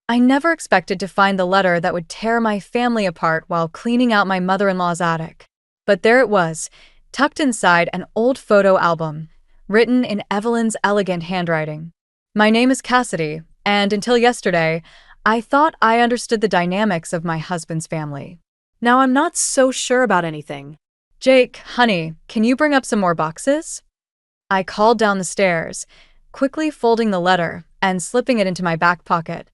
I never expected to find the letter that would tear my family apart while cleaning out my mother-in-law's attic. But there it was, tucked inside an old photo album, written in Evelyn's elegant handwriting. My name is Cassidy, and until yesterday, I thought I understood the dynamics of my husband's family. Now I'm not so sure about anything. Jake, honey, can you bring up some more boxes? I called down the stairs, quickly folding the letter and slipping it into my back pocket.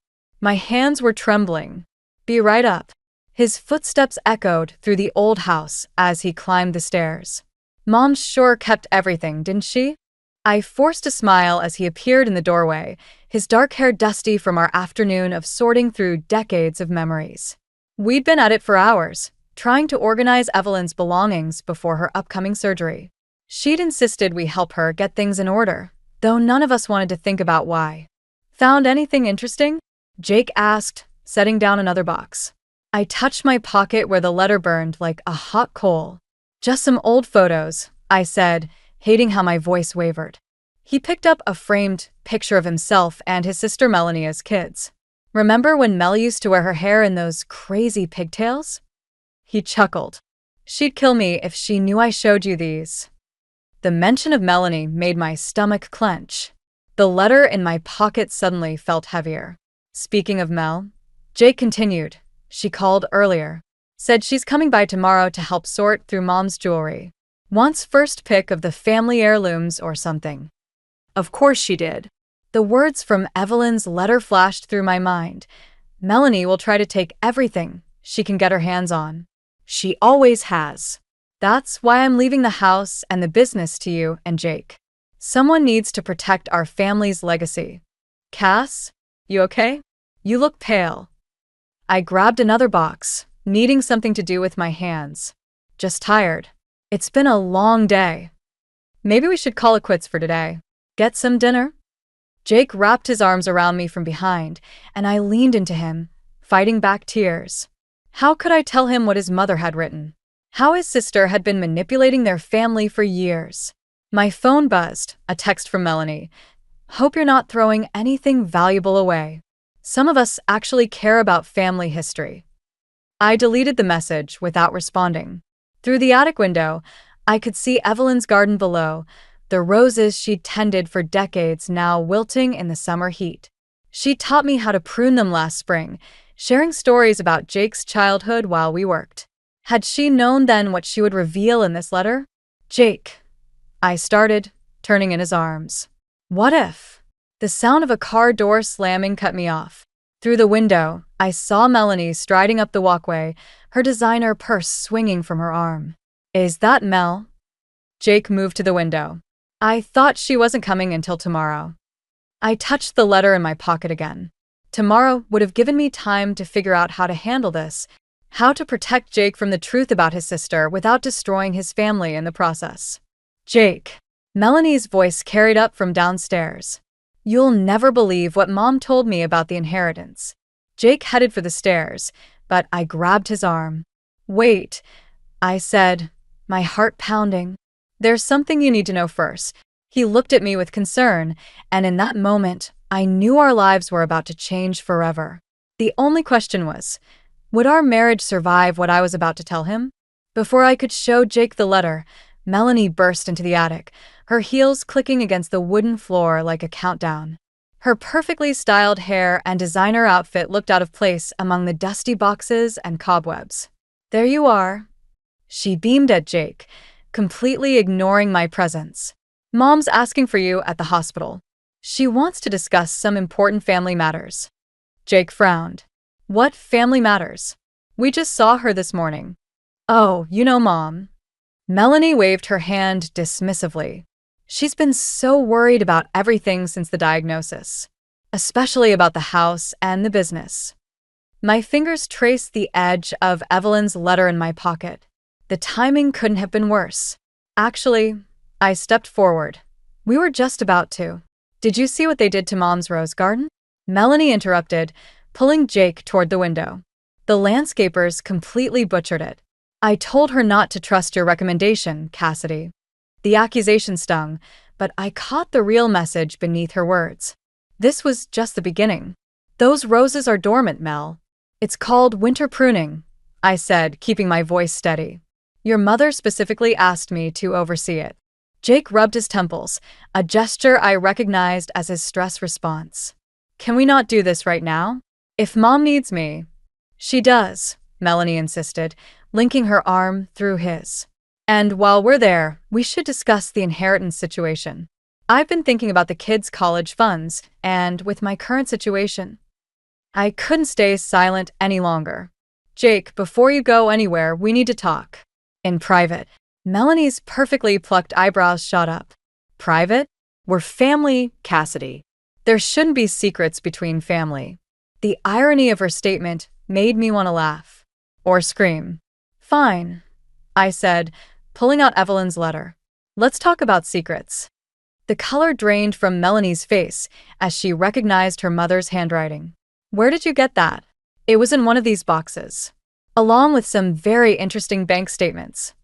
My hands were trembling. Be right up. His footsteps echoed through the old house as he climbed the stairs. Mom sure kept everything, didn't she? I forced a smile as he appeared in the doorway, his dark hair dusty from our afternoon of sorting through decades of memories. We'd been at it for hours, trying to organize Evelyn's belongings before her upcoming surgery. She'd insisted we help her get things in order, though none of us wanted to think about why. Found anything interesting? Jake asked, setting down another box. I touched my pocket where the letter burned like a hot coal. Just some old photos, I said, hating how my voice wavered. He picked up a framed picture of himself and his sister Melanie as kids. Remember when Mel used to wear her hair in those crazy pigtails? He chuckled. She'd kill me if she knew I showed you these. The mention of Melanie made my stomach clench. The letter in my pocket suddenly felt heavier. Speaking of Mel, Jake continued. She called earlier. Said she's coming by tomorrow to help sort through Mom's jewelry. Wants first pick of the family heirlooms or something. Of course she did. The words from Evelyn's letter flashed through my mind. Melanie will try to take everything she can get her hands on. She always has. That's why I'm leaving the house and the business to you and Jake. Someone needs to protect our family's legacy. Cass? You okay? You look pale. I grabbed another box, needing something to do with my hands. Just tired. It's been a long day. Maybe we should call it quits for today. Get some dinner? Jake wrapped his arms around me from behind, and I leaned into him, fighting back tears. How could I tell him what his mother had written? How his sister had been manipulating their family for years? My phone buzzed, a text from Melanie. Hope you're not throwing anything valuable away. Some of us actually care about family history. I deleted the message without responding. Through the attic window, I could see Evelyn's garden below, the roses she'd tended for decades now wilting in the summer heat. She taught me how to prune them last spring, sharing stories about Jake's childhood while we worked. Had she known then what she would reveal in this letter? Jake, I started, turning in his arms. What if? The sound of a car door slamming cut me off. Through the window, I saw Melanie striding up the walkway, her designer purse swinging from her arm. Is that Mel? Jake moved to the window. I thought she wasn't coming until tomorrow. I touched the letter in my pocket again. Tomorrow would have given me time to figure out how to handle this, how to protect Jake from the truth about his sister without destroying his family in the process. Jake. Melanie's voice carried up from downstairs. You'll never believe what Mom told me about the inheritance. Jake headed for the stairs, but I grabbed his arm. Wait, I said, my heart pounding. There's something you need to know first. He looked at me with concern, and in that moment, I knew our lives were about to change forever. The only question was, would our marriage survive what I was about to tell him? Before I could show Jake the letter, Melanie burst into the attic, her heels clicking against the wooden floor like a countdown. Her perfectly styled hair and designer outfit looked out of place among the dusty boxes and cobwebs. There you are. She beamed at Jake, completely ignoring my presence. Mom's asking for you at the hospital. She wants to discuss some important family matters. Jake frowned. What family matters? We just saw her this morning. Oh, you know Mom. Melanie waved her hand dismissively. She's been so worried about everything since the diagnosis, especially about the house and the business. My fingers traced the edge of Evelyn's letter in my pocket. The timing couldn't have been worse. Actually, I stepped forward. We were just about to. Did you see what they did to Mom's rose garden? Melanie interrupted, pulling Jake toward the window. The landscapers completely butchered it. I told her not to trust your recommendation, Cassidy. The accusation stung, but I caught the real message beneath her words. This was just the beginning. Those roses are dormant, Mel. It's called winter pruning, I said, keeping my voice steady. Your mother specifically asked me to oversee it. Jake rubbed his temples, a gesture I recognized as his stress response. Can we not do this right now? If Mom needs me. She does, Melanie insisted, linking her arm through his. And while we're there, we should discuss the inheritance situation. I've been thinking about the kids' college funds, and with my current situation, I couldn't stay silent any longer. Jake, before you go anywhere, we need to talk. In private. Melanie's perfectly plucked eyebrows shot up. Private? We're family, Cassidy. There shouldn't be secrets between family. The irony of her statement made me want to laugh. Or scream. Fine, I said, pulling out Evelyn's letter. Let's talk about secrets. The color drained from Melanie's face as she recognized her mother's handwriting. Where did you get that? It was in one of these boxes, along with some very interesting bank statements.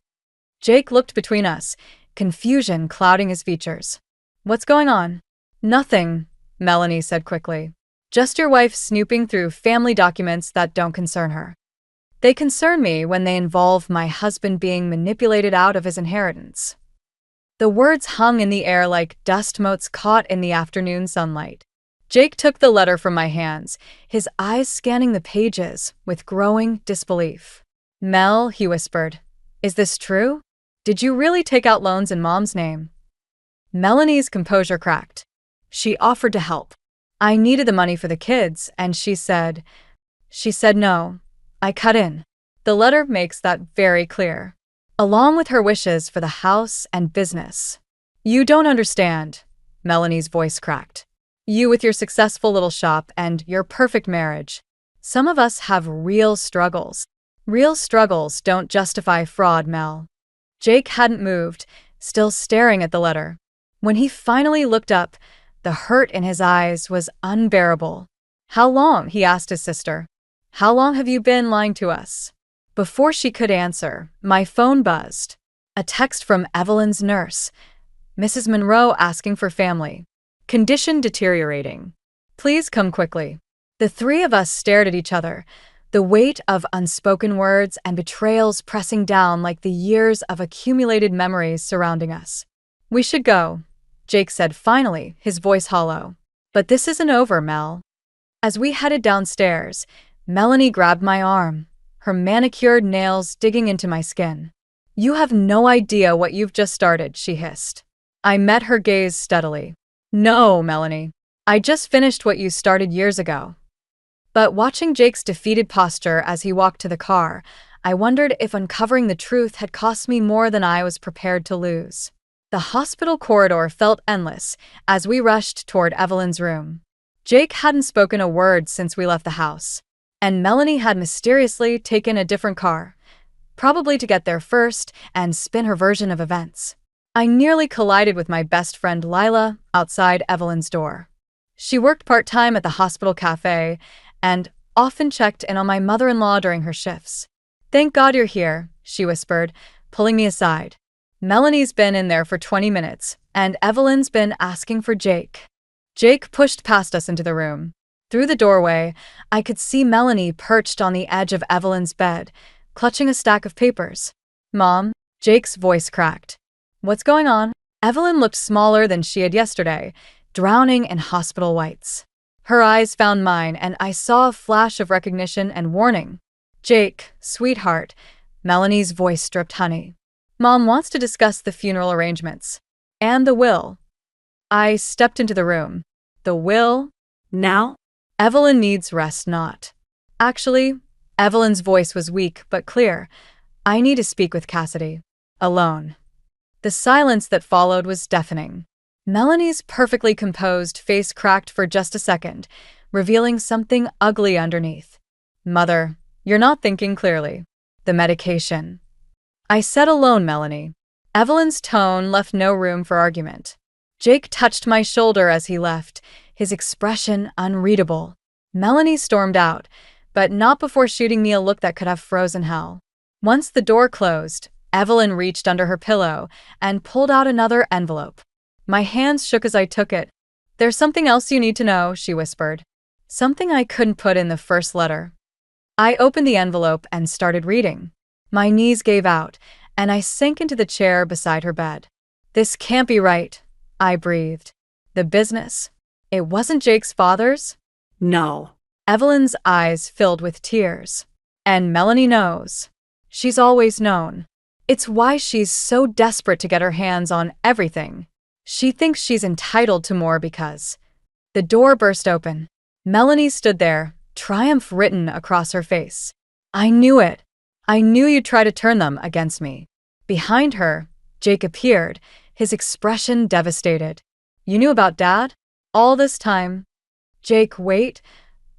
Jake looked between us, confusion clouding his features. What's going on? Nothing, Melanie said quickly. Just your wife snooping through family documents that don't concern her. They concern me when they involve my husband being manipulated out of his inheritance. The words hung in the air like dust motes caught in the afternoon sunlight. Jake took the letter from my hands, his eyes scanning the pages with growing disbelief. Mel, he whispered, is this true? Did you really take out loans in Mom's name? Melanie's composure cracked. She offered to help. I needed the money for the kids, and she said no. I cut in. The letter makes that very clear. Along with her wishes for the house and business. You don't understand, Melanie's voice cracked. You with your successful little shop and your perfect marriage. Some of us have real struggles. Real struggles don't justify fraud, Mel. Jake hadn't moved, still staring at the letter. When he finally looked up, the hurt in his eyes was unbearable. How long? He asked his sister. How long have you been lying to us? Before she could answer, my phone buzzed. A text from Evelyn's nurse. Mrs. Monroe asking for family. Condition deteriorating. Please come quickly. The three of us stared at each other, the weight of unspoken words and betrayals pressing down like the years of accumulated memories surrounding us. We should go, Jake said finally, his voice hollow. But this isn't over, Mel. As we headed downstairs, Melanie grabbed my arm, her manicured nails digging into my skin. You have no idea what you've just started, she hissed. I met her gaze steadily. No, Melanie. I just finished what you started years ago. But watching Jake's defeated posture as he walked to the car, I wondered if uncovering the truth had cost me more than I was prepared to lose. The hospital corridor felt endless as we rushed toward Evelyn's room. Jake hadn't spoken a word since we left the house, and Melanie had mysteriously taken a different car, probably to get there first and spin her version of events. I nearly collided with my best friend Lila outside Evelyn's door. She worked part-time at the hospital cafe and often checked in on my mother-in-law during her shifts. Thank God you're here, she whispered, pulling me aside. Melanie's been in there for 20 minutes, and Evelyn's been asking for Jake. Jake pushed past us into the room. Through the doorway, I could see Melanie perched on the edge of Evelyn's bed, clutching a stack of papers. Mom, Jake's voice cracked. What's going on? Evelyn looked smaller than she had yesterday, drowning in hospital whites. Her eyes found mine, and I saw a flash of recognition and warning. Jake, sweetheart, Melanie's voice dripped honey. Mom wants to discuss the funeral arrangements. And the will. I stepped into the room. The will? Now? Evelyn needs rest, not. Actually, Evelyn's voice was weak but clear. I need to speak with Cassidy. Alone. The silence that followed was deafening. Melanie's perfectly composed face cracked for just a second, revealing something ugly underneath. Mother, you're not thinking clearly. The medication. I said alone, Melanie. Evelyn's tone left no room for argument. Jake touched my shoulder as he left, his expression unreadable. Melanie stormed out, but not before shooting me a look that could have frozen hell. Once the door closed, Evelyn reached under her pillow and pulled out another envelope. My hands shook as I took it. There's something else you need to know, she whispered. something I couldn't put in the first letter. I opened the envelope and started reading. My knees gave out, and I sank into the chair beside her bed. This can't be right, I breathed. The business? It wasn't Jake's father's? No. Evelyn's eyes filled with tears. And Melanie knows. She's always known. It's why she's so desperate to get her hands on everything. She thinks she's entitled to more because… The door burst open. Melanie stood there, triumph written across her face. I knew it. I knew you'd try to turn them against me. Behind her, Jake appeared, his expression devastated. You knew about Dad? All this time? Jake, wait.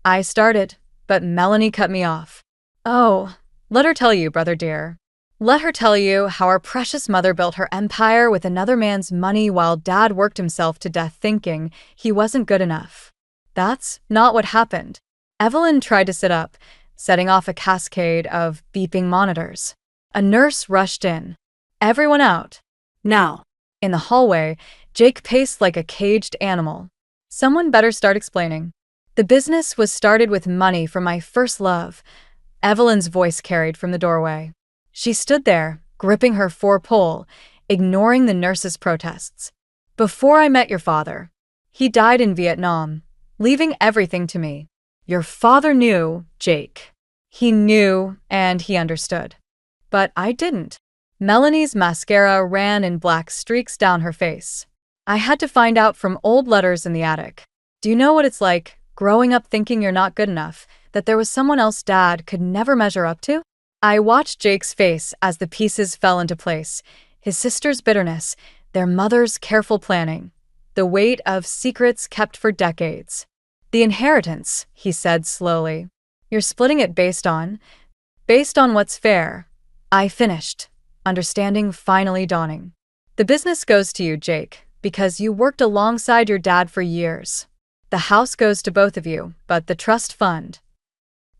I started, but Melanie cut me off. Oh, let her tell you, brother dear. Let her tell you how our precious mother built her empire with another man's money while Dad worked himself to death thinking he wasn't good enough. That's not what happened. Evelyn tried to sit up, setting off a cascade of beeping monitors. A nurse rushed in. Everyone out. Now. In the hallway, Jake paced like a caged animal. Someone better start explaining. The business was started with money from my first love. Evelyn's voice carried from the doorway. She stood there, gripping her four-pole, ignoring the nurse's protests. Before I met your father, he died in Vietnam, leaving everything to me. Your father knew, Jake. He knew, and he understood. But I didn't. Melanie's mascara ran in black streaks down her face. I had to find out from old letters in the attic. Do you know what it's like, growing up thinking you're not good enough, that there was someone else Dad could never measure up to? I watched Jake's face as the pieces fell into place. His sister's bitterness, their mother's careful planning, the weight of secrets kept for decades. The inheritance, he said slowly. You're splitting it based on what's fair. I finished, understanding finally dawning. The business goes to you, Jake, because you worked alongside your dad for years. The house goes to both of you, but the trust fund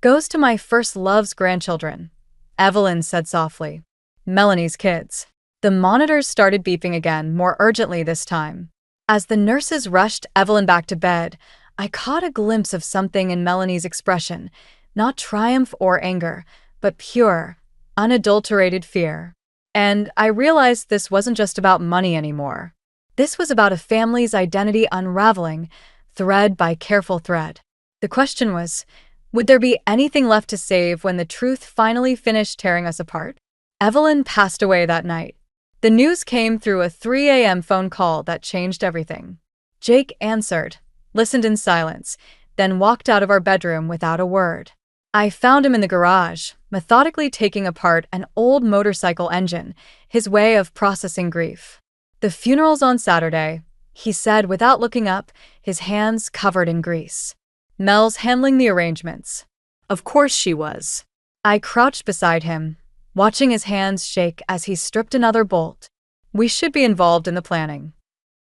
goes to my first love's grandchildren, Evelyn said softly. Melanie's kids. The monitors started beeping again, more urgently this time. As the nurses rushed Evelyn back to bed, I caught a glimpse of something in Melanie's expression, not triumph or anger, but pure, unadulterated fear. And I realized this wasn't just about money anymore. This was about a family's identity unraveling, thread by careful thread. The question was, would there be anything left to save when the truth finally finished tearing us apart? Evelyn passed away that night. The news came through a 3 a.m. phone call that changed everything. Jake answered, listened in silence, then walked out of our bedroom without a word. I found him in the garage, methodically taking apart an old motorcycle engine, his way of processing grief. The funeral's on Saturday, he said without looking up, his hands covered in grease. Mel's handling the arrangements. Of course she was. I crouched beside him, watching his hands shake as he stripped another bolt. We should be involved in the planning.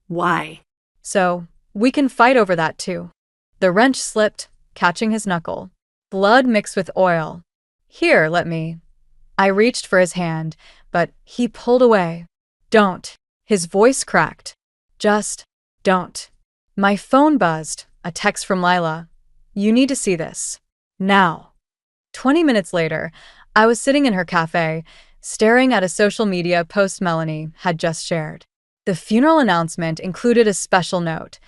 Why? So, we can fight over that too. The wrench slipped, catching his knuckle. Blood mixed with oil. Here, let me. I reached for his hand, but he pulled away. Don't. His voice cracked. Just don't. My phone buzzed, a text from Lila. You need to see this. Now. 20 minutes later, I was sitting in her cafe, staring at a social media post Melanie had just shared. The funeral announcement included a special note.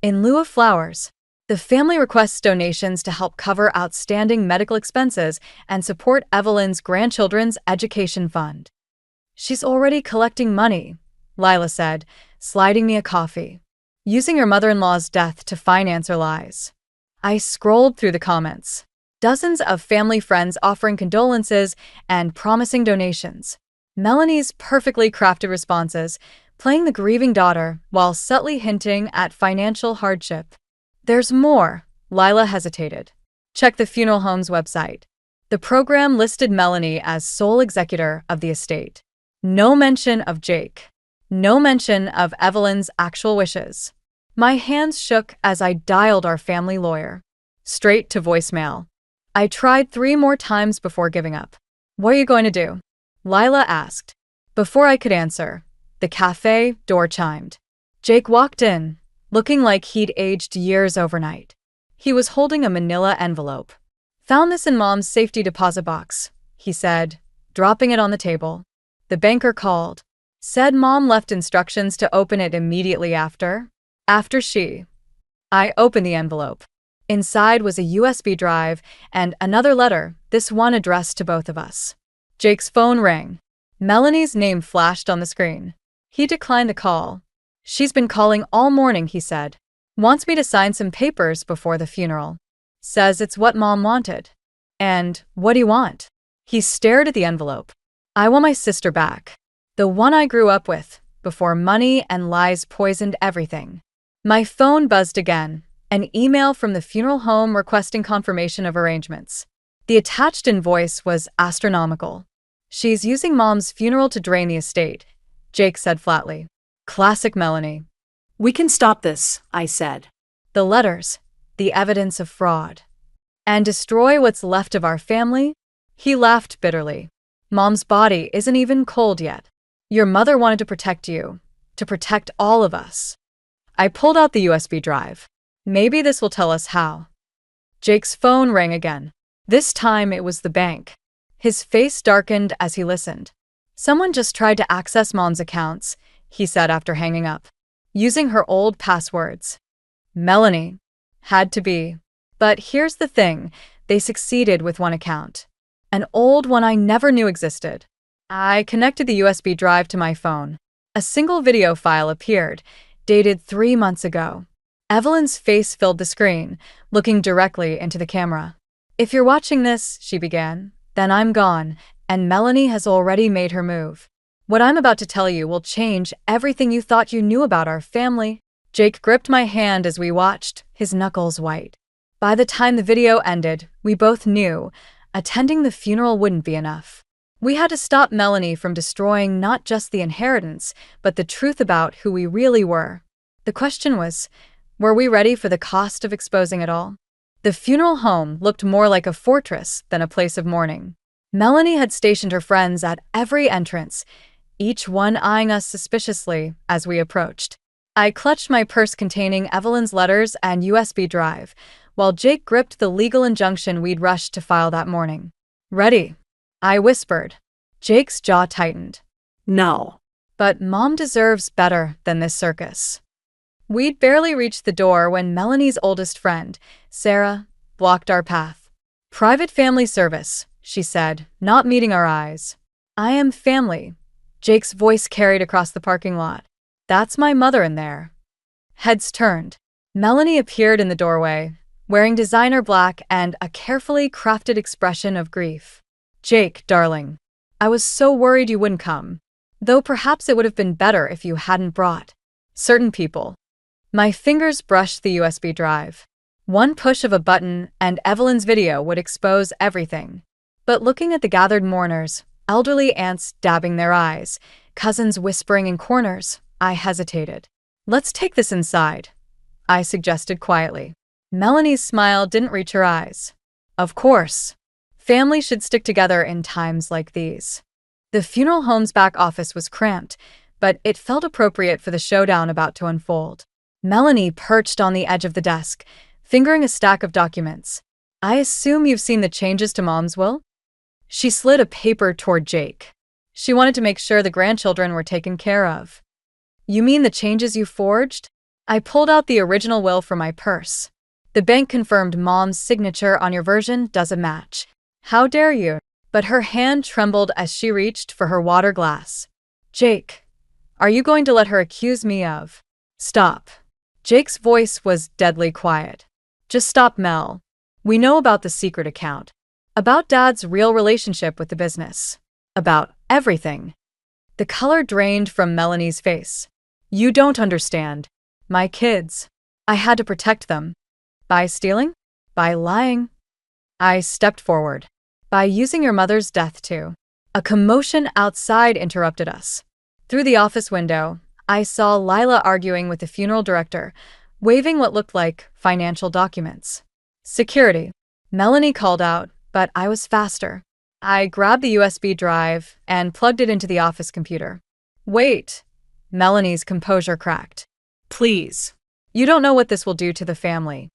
In lieu of flowers, the family requests donations to help cover outstanding medical expenses and support Evelyn's grandchildren's education fund. She's already collecting money, Lila said, sliding me a coffee. Using her mother-in-law's death to finance her lies. I scrolled through the comments. Dozens of family friends offering condolences and promising donations. Melanie's perfectly crafted responses, playing the grieving daughter while subtly hinting at financial hardship. There's more, Lila hesitated. Check the funeral home's website. The program listed Melanie as sole executor of the estate. No mention of Jake. No mention of Evelyn's actual wishes. My hands shook as I dialed our family lawyer. Straight to voicemail. I tried 3 more times before giving up. What are you going to do? Lila asked. Before I could answer, the cafe door chimed. Jake walked in, looking like he'd aged years overnight. He was holding a manila envelope. "Found this in Mom's safety deposit box," he said, dropping it on the table. The banker called. Said Mom left instructions to open it immediately after. I opened the envelope. Inside was a USB drive and another letter, this one addressed to both of us. Jake's phone rang. Melanie's name flashed on the screen. He declined the call. "She's been calling all morning," he said. "Wants me to sign some papers before the funeral. Says it's what Mom wanted." "And what do you want?" He stared at the envelope. "I want my sister back. The one I grew up with, before money and lies poisoned everything." My phone buzzed again, an email from the funeral home requesting confirmation of arrangements. The attached invoice was astronomical. "She's using Mom's funeral to drain the estate," Jake said flatly. Classic Melanie. "We can stop this," I said. "The letters, the evidence of fraud. And destroy what's left of our family?" He laughed bitterly. "Mom's body isn't even cold yet. Your mother wanted to protect you, to protect all of us." I pulled out the USB drive. "Maybe this will tell us how." Jake's phone rang again. This time it was the bank. His face darkened as he listened. "Someone just tried to access Mom's accounts," he said after hanging up, "using her old passwords." Melanie. Had to be. But here's the thing, they succeeded with one account. An old one I never knew existed. I connected the USB drive to my phone. A single video file appeared, dated 3 months ago. Evelyn's face filled the screen, looking directly into the camera. "If you're watching this," she began, "then I'm gone, and Melanie has already made her move. What I'm about to tell you will change everything you thought you knew about our family." Jake gripped my hand as we watched, his knuckles white. By the time the video ended, we both knew attending the funeral wouldn't be enough. We had to stop Melanie from destroying not just the inheritance, but the truth about who we really were. The question was, were we ready for the cost of exposing it all? The funeral home looked more like a fortress than a place of mourning. Melanie had stationed her friends at every entrance, each one eyeing us suspiciously as we approached. I clutched my purse containing Evelyn's letters and USB drive, while Jake gripped the legal injunction we'd rushed to file that morning. "Ready?" I whispered. Jake's jaw tightened. "No." "But Mom deserves better than this circus." We'd barely reached the door when Melanie's oldest friend, Sarah, blocked our path. "Private family service," she said, not meeting our eyes. "I am family," Jake's voice carried across the parking lot. "That's my mother in there." Heads turned. Melanie appeared in the doorway, wearing designer black and a carefully crafted expression of grief. "Jake, darling. I was so worried you wouldn't come. Though perhaps it would have been better if you hadn't brought certain people." My fingers brushed the USB drive. One push of a button and Evelyn's video would expose everything. But looking at the gathered mourners, elderly aunts dabbing their eyes, cousins whispering in corners, I hesitated. "Let's take this inside," I suggested quietly. Melanie's smile didn't reach her eyes. "Of course. Family should stick together in times like these." The funeral home's back office was cramped, but it felt appropriate for the showdown about to unfold. Melanie perched on the edge of the desk, fingering a stack of documents. "I assume you've seen the changes to Mom's will?" She slid a paper toward Jake. She wanted to make sure the grandchildren were taken care of. "You mean the changes you forged?" I pulled out the original will from my purse. "The bank confirmed Mom's signature on your version doesn't match." "How dare you?" But her hand trembled as she reached for her water glass. "Jake, are you going to let her accuse me of—" "Stop." Jake's voice was deadly quiet. "Just stop, Mel. We know about the secret account. About Dad's real relationship with the business. About everything." The color drained from Melanie's face. "You don't understand. My kids. I had to protect them." "By stealing? By lying?" I stepped forward. "By using your mother's death to—" A commotion outside interrupted us. Through the office window, I saw Lila arguing with the funeral director, waving what looked like financial documents. "Security," Melanie called out, but I was faster. I grabbed the USB drive and plugged it into the office computer. "Wait." Melanie's composure cracked. "Please. You don't know what this will do to the family."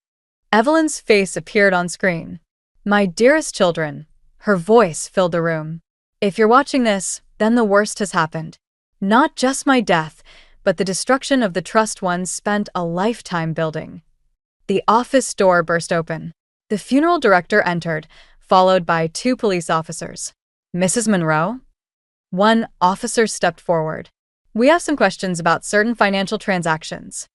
Evelyn's face appeared on screen. My dearest children. Her voice filled the room. If you're watching this, then the worst has happened. Not just my death, but the destruction of the trust one spent a lifetime building. The office door burst open. The funeral director entered, followed by 2 police officers. Mrs. Monroe? One officer stepped forward. We have some questions about certain financial transactions.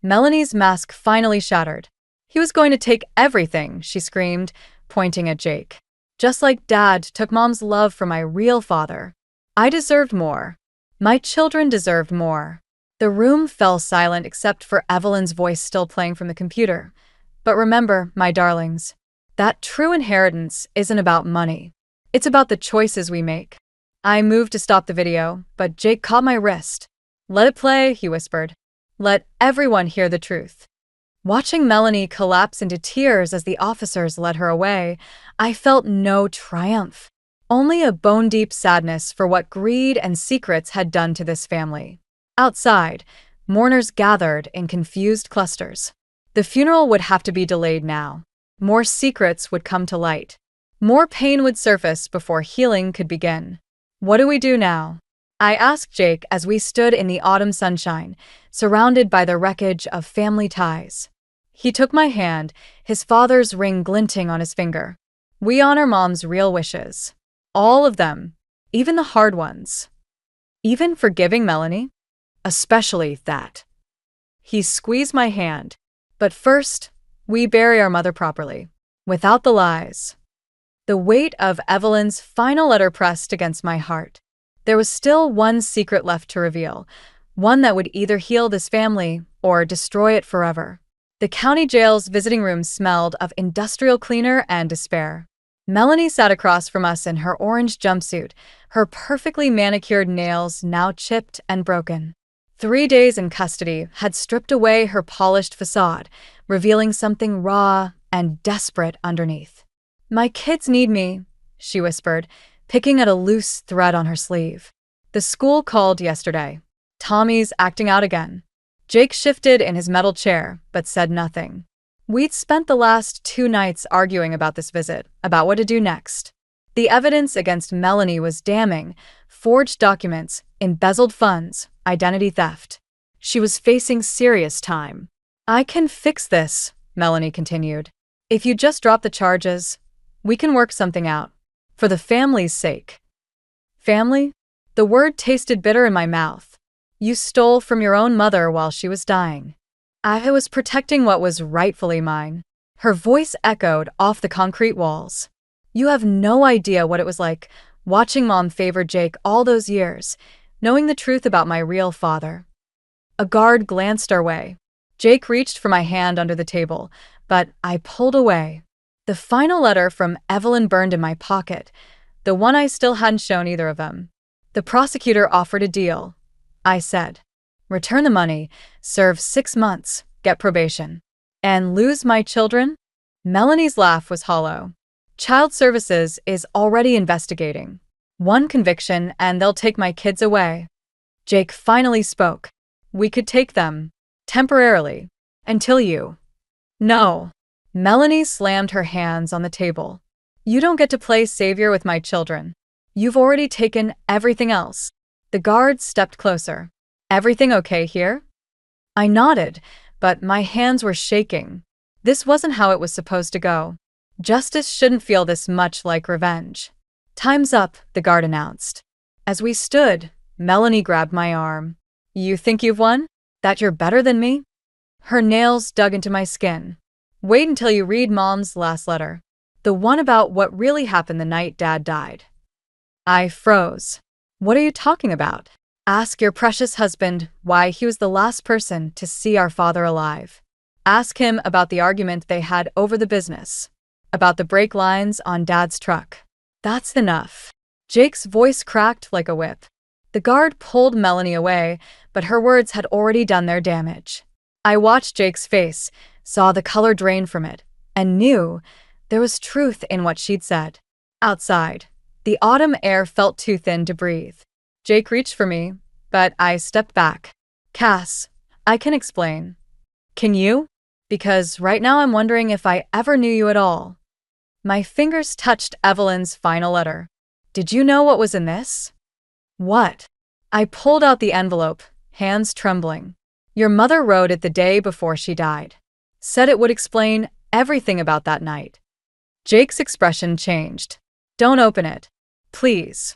Melanie's mask finally shattered. He was going to take everything, she screamed, pointing at Jake. Just like Dad took Mom's love from my real father. I deserved more. My children deserved more. The room fell silent except for Evelyn's voice still playing from the computer. But remember, my darlings, that true inheritance isn't about money. It's about the choices we make. I moved to stop the video, but Jake caught my wrist. Let it play, he whispered. Let everyone hear the truth. Watching Melanie collapse into tears as the officers led her away, I felt no triumph. Only a bone-deep sadness for what greed and secrets had done to this family. Outside, mourners gathered in confused clusters. The funeral would have to be delayed now. More secrets would come to light. More pain would surface before healing could begin. What do we do now? I asked Jake as we stood in the autumn sunshine, surrounded by the wreckage of family ties. He took my hand, his father's ring glinting on his finger. We honor Mom's real wishes. All of them, even the hard ones. Even forgiving Melanie? Especially that. He squeezed my hand. But first, we bury our mother properly, without the lies. The weight of Evelyn's final letter pressed against my heart. There was still one secret left to reveal, one that would either heal this family or destroy it forever. The county jail's visiting room smelled of industrial cleaner and despair. Melanie sat across from us in her orange jumpsuit, her perfectly manicured nails now chipped and broken. 3 days in custody had stripped away her polished facade, revealing something raw and desperate underneath. My kids need me, she whispered, picking at a loose thread on her sleeve. The school called yesterday. Tommy's acting out again. Jake shifted in his metal chair, but said nothing. We'd spent the last 2 nights arguing about this visit, about what to do next. The evidence against Melanie was damning: forged documents, embezzled funds, identity theft. She was facing serious time. I can fix this, Melanie continued. If you just drop the charges, we can work something out. For the family's sake. Family? The word tasted bitter in my mouth. You stole from your own mother while she was dying. I was protecting what was rightfully mine. Her voice echoed off the concrete walls. You have no idea what it was like watching Mom favor Jake all those years, knowing the truth about my real father. A guard glanced our way. Jake reached for my hand under the table, but I pulled away. The final letter from Evelyn burned in my pocket, the one I still hadn't shown either of them. The prosecutor offered a deal. I said, return the money, serve 6 months, get probation. And lose my children? Melanie's laugh was hollow. Child Services is already investigating. 1 conviction and they'll take my kids away. Jake finally spoke. We could take them. Temporarily. Until you. No. Melanie slammed her hands on the table. You don't get to play savior with my children. You've already taken everything else. The guard stepped closer. Everything okay here? I nodded, but my hands were shaking. This wasn't how it was supposed to go. Justice shouldn't feel this much like revenge. Time's up, the guard announced. As we stood, Melanie grabbed my arm. You think you've won? That you're better than me? Her nails dug into my skin. Wait until you read Mom's last letter. The one about what really happened the night Dad died. I froze. What are you talking about? Ask your precious husband why he was the last person to see our father alive. Ask him about the argument they had over the business. About the brake lines on Dad's truck. That's enough. Jake's voice cracked like a whip. The guard pulled Melanie away, but her words had already done their damage. I watched Jake's face, saw the color drain from it, and knew there was truth in what she'd said. Outside, the autumn air felt too thin to breathe. Jake reached for me, but I stepped back. Cass, I can explain. Can you? Because right now I'm wondering if I ever knew you at all. My fingers touched Evelyn's final letter. Did you know what was in this? What? I pulled out the envelope, hands trembling. Your mother wrote it the day before she died. Said it would explain everything about that night. Jake's expression changed. Don't open it. Please.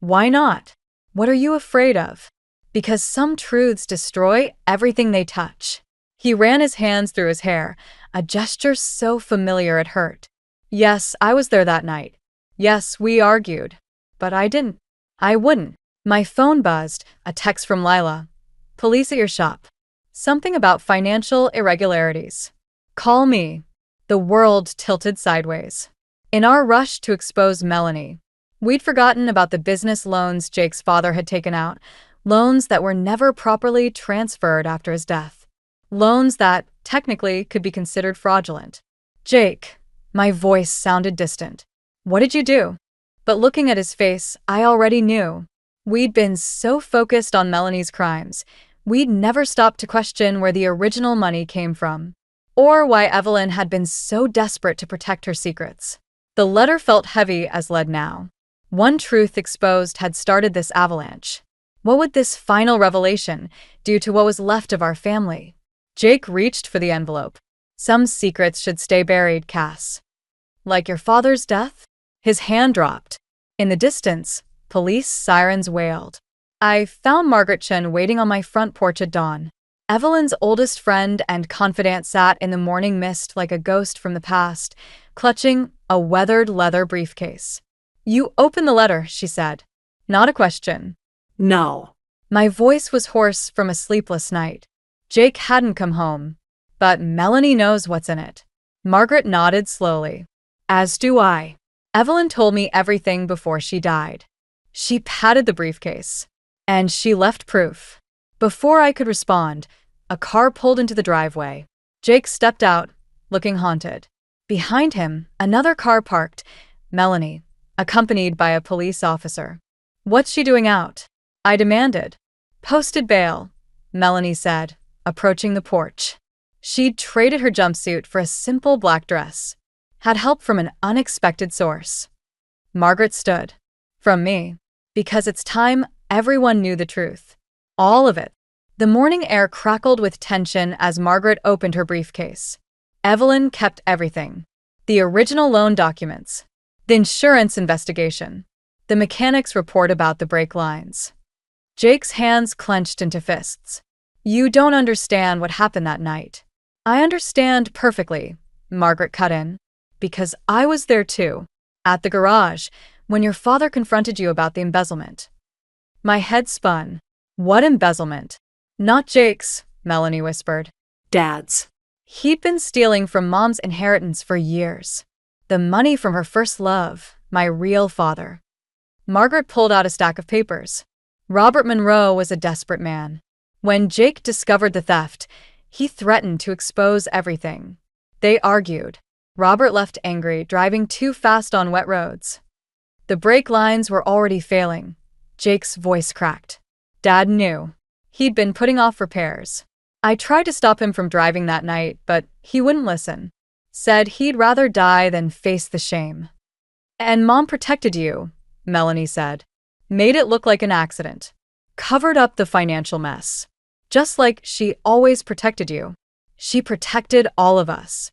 Why not? What are you afraid of? Because some truths destroy everything they touch. He ran his hands through his hair, a gesture so familiar it hurt. Yes, I was there that night. Yes, we argued. But I didn't. I wouldn't. My phone buzzed, a text from Lila. Police at your shop. Something about financial irregularities. Call me. The world tilted sideways. In our rush to expose Melanie, we'd forgotten about the business loans Jake's father had taken out, loans that were never properly transferred after his death. Loans that, technically, could be considered fraudulent. Jake. My voice sounded distant. What did you do? But looking at his face, I already knew. We'd been so focused on Melanie's crimes, we'd never stopped to question where the original money came from, or why Evelyn had been so desperate to protect her secrets. The letter felt heavy as lead now. One truth exposed had started this avalanche. What would this final revelation do to what was left of our family? Jake reached for the envelope. Some secrets should stay buried, Cass. Like your father's death? His hand dropped. In the distance, police sirens wailed. I found Margaret Chen waiting on my front porch at dawn. Evelyn's oldest friend and confidant sat in the morning mist like a ghost from the past, clutching a weathered leather briefcase. You open the letter, she said. Not a question. No. My voice was hoarse from a sleepless night. Jake hadn't come home. But Melanie knows what's in it. Margaret nodded slowly. As do I. Evelyn told me everything before she died. She patted the briefcase. And she left proof. Before I could respond, a car pulled into the driveway. Jake stepped out, looking haunted. Behind him, another car parked, Melanie, accompanied by a police officer. What's she doing out? I demanded. Posted bail, Melanie said, approaching the porch. She'd traded her jumpsuit for a simple black dress. Had help from an unexpected source. Margaret stood. From me. Because it's time everyone knew the truth. All of it. The morning air crackled with tension as Margaret opened her briefcase. Evelyn kept everything. The original loan documents. The insurance investigation. The mechanic's report about the brake lines. Jake's hands clenched into fists. You don't understand what happened that night. I understand perfectly, Margaret cut in. Because I was there too. At the garage, when your father confronted you about the embezzlement. My head spun. What embezzlement? Not Jake's, Melanie whispered. Dad's. He'd been stealing from Mom's inheritance for years. The money from her first love, my real father. Margaret pulled out a stack of papers. Robert Monroe was a desperate man. When Jake discovered the theft, he threatened to expose everything. They argued. Robert left angry, driving too fast on wet roads. The brake lines were already failing. Jake's voice cracked. Dad knew. He'd been putting off repairs. I tried to stop him from driving that night, but he wouldn't listen. Said he'd rather die than face the shame. And Mom protected you, Melanie said. Made it look like an accident. Covered up the financial mess. Just like she always protected you. She protected all of us.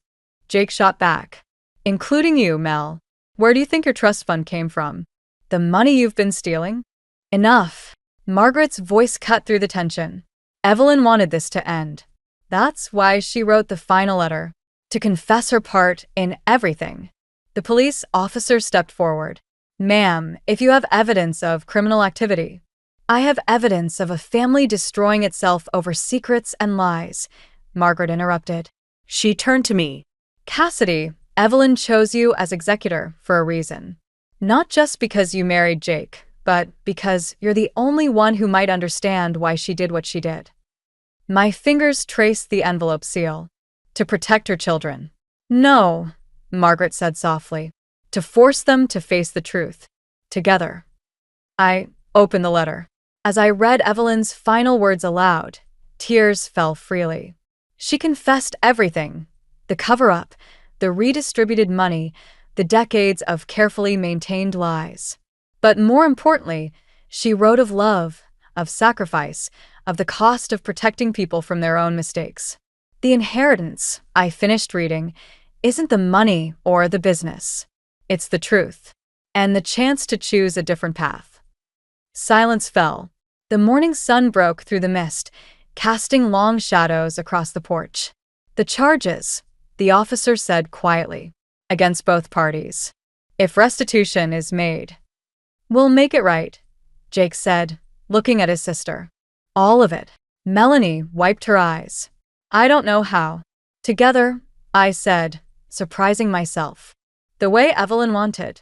Jake shot back. Including you, Mel. Where do you think your trust fund came from? The money you've been stealing? Enough. Margaret's voice cut through the tension. Evelyn wanted this to end. That's why she wrote the final letter. To confess her part in everything. The police officer stepped forward. Ma'am, if you have evidence of criminal activity. I have evidence of a family destroying itself over secrets and lies, Margaret interrupted. She turned to me. Cassidy, Evelyn chose you as executor for a reason. Not just because you married Jake, but because you're the only one who might understand why she did what she did. My fingers traced the envelope seal. To protect her children. No, Margaret said softly. To force them to face the truth. Together. I opened the letter. As I read Evelyn's final words aloud, tears fell freely. She confessed everything: the cover-up, the redistributed money, the decades of carefully maintained lies. But more importantly, she wrote of love, of sacrifice, of the cost of protecting people from their own mistakes. The inheritance, I finished reading, isn't the money or the business. It's the truth. And the chance to choose a different path. Silence fell. The morning sun broke through the mist, casting long shadows across the porch. The charges, the officer said quietly, against both parties. If restitution is made, we'll make it right, Jake said, looking at his sister. All of it. Melanie wiped her eyes. I don't know how. Together, I said, surprising myself. The way Evelyn wanted.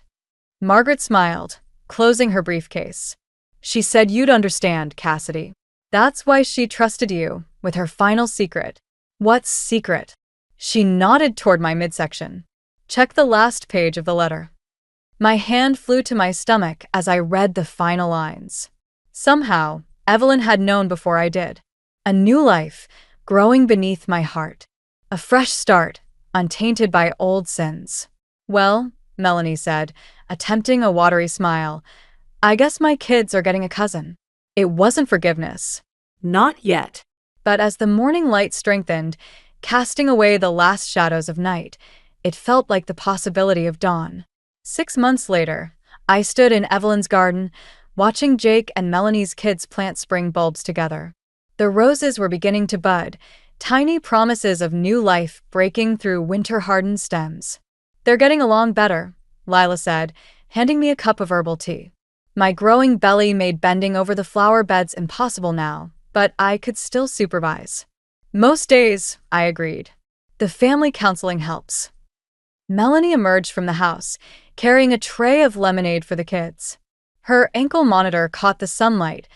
Margaret smiled, closing her briefcase. She said you'd understand, Cassidy. That's why she trusted you with her final secret. What secret? She nodded toward my midsection. Check the last page of the letter. My hand flew to my stomach as I read the final lines. Somehow, Evelyn had known before I did. A new life, growing beneath my heart. A fresh start, untainted by old sins. Well, Melanie said, attempting a watery smile, I guess my kids are getting a cousin. It wasn't forgiveness. Not yet. But as the morning light strengthened, casting away the last shadows of night, it felt like the possibility of dawn. 6 months later, I stood in Evelyn's garden, watching Jake and Melanie's kids plant spring bulbs together. The roses were beginning to bud, tiny promises of new life breaking through winter-hardened stems. They're getting along better, Lila said, handing me a cup of herbal tea. My growing belly made bending over the flower beds impossible now, but I could still supervise. Most days, I agreed. The family counseling helps. Melanie emerged from the house, carrying a tray of lemonade for the kids. Her ankle monitor caught the sunlight,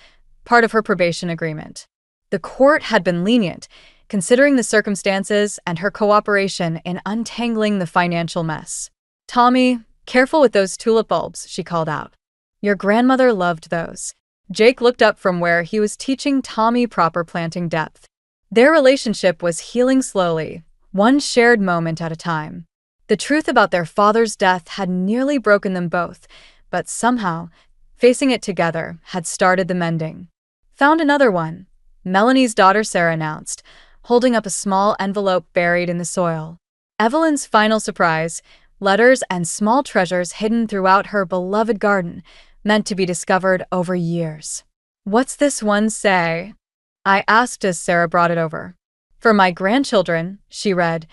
part of her probation agreement. The court had been lenient, considering the circumstances and her cooperation in untangling the financial mess. Tommy, careful with those tulip bulbs, she called out. Your grandmother loved those. Jake looked up from where he was teaching Tommy proper planting depth. Their relationship was healing slowly, one shared moment at a time. The truth about their father's death had nearly broken them both, but somehow, facing it together had started the mending. Found another one, Melanie's daughter Sarah announced, holding up a small envelope buried in the soil. Evelyn's final surprise, letters and small treasures hidden throughout her beloved garden, meant to be discovered over years. What's this one say? I asked as Sarah brought it over. For my grandchildren, she read,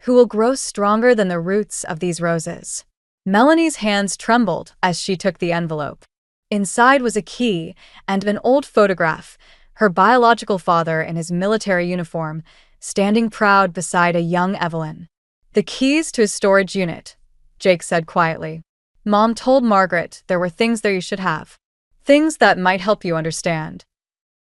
who will grow stronger than the roots of these roses. Melanie's hands trembled as she took the envelope. Inside was a key and an old photograph, her biological father in his military uniform, standing proud beside a young Evelyn. The keys to his storage unit, Jake said quietly. Mom told Margaret there were things there you should have. Things that might help you understand.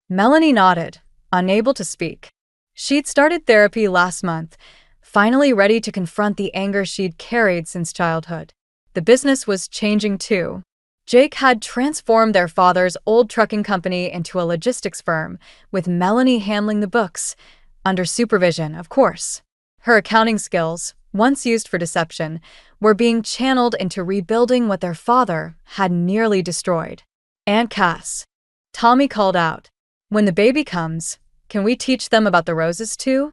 Melanie nodded, unable to speak. She'd started therapy last month, finally ready to confront the anger she'd carried since childhood. The business was changing too. Jake had transformed their father's old trucking company into a logistics firm, with Melanie handling the books, under supervision, of course. Her accounting skills, once used for deception, were being channeled into rebuilding what their father had nearly destroyed. Aunt Cass. Tommy called out. When the baby comes, can we teach them about the roses too?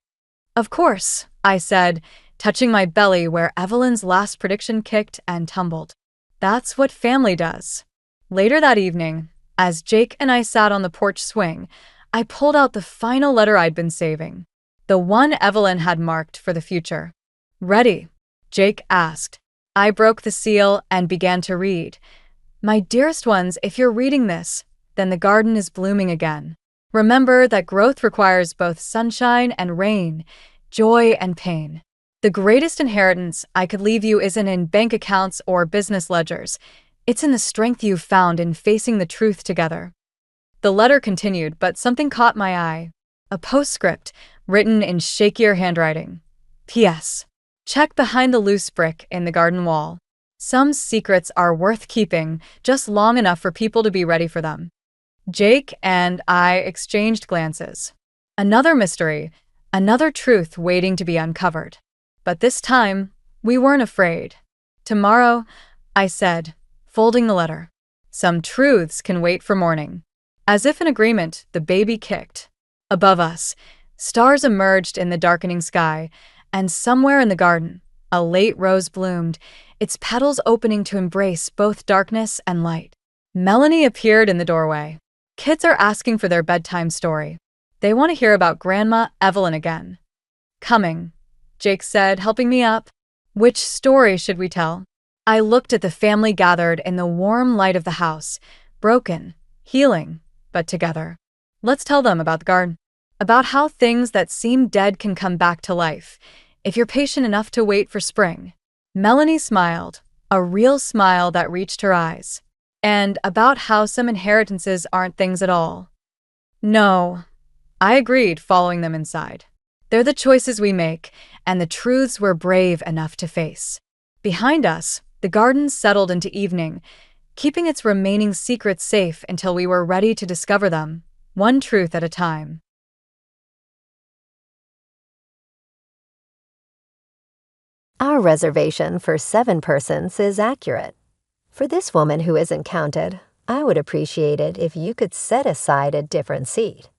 Of course, I said, touching my belly where Evelyn's last prediction kicked and tumbled. That's what family does. Later that evening, as Jake and I sat on the porch swing, I pulled out the final letter I'd been saving. The one Evelyn had marked for the future. Ready? Jake asked. I broke the seal and began to read. My dearest ones, if you're reading this, then the garden is blooming again. Remember that growth requires both sunshine and rain, joy and pain. The greatest inheritance I could leave you isn't in bank accounts or business ledgers. It's in the strength you've found in facing the truth together. The letter continued, but something caught my eye. A postscript, written in shakier handwriting. P.S. Check behind the loose brick in the garden wall. Some secrets are worth keeping, just long enough for people to be ready for them. Jake and I exchanged glances. Another mystery, Another truth waiting to be uncovered. But this time, we weren't afraid. Tomorrow, I said, folding the letter. Some truths can wait for morning. As if in agreement, the baby kicked. Above us, stars emerged in the darkening sky, and somewhere in the garden, a late rose bloomed, its petals opening to embrace both darkness and light. Melanie appeared in the doorway. Kids are asking for their bedtime story. They want to hear about Grandma Evelyn again. Coming, Jake said, helping me up. Which story should we tell? I looked at the family gathered in the warm light of the house, broken, healing, but together. Let's tell them about the garden, about how things that seem dead can come back to life, if you're patient enough to wait for spring. Melanie smiled, a real smile that reached her eyes, and about how some inheritances aren't things at all. No, I agreed, following them inside. They're the choices we make, and the truths we're brave enough to face. Behind us, the garden settled into evening, keeping its remaining secrets safe until we were ready to discover them, one truth at a time. Our reservation for 7 persons is accurate. For this woman who isn't counted, I would appreciate it if you could set aside a different seat.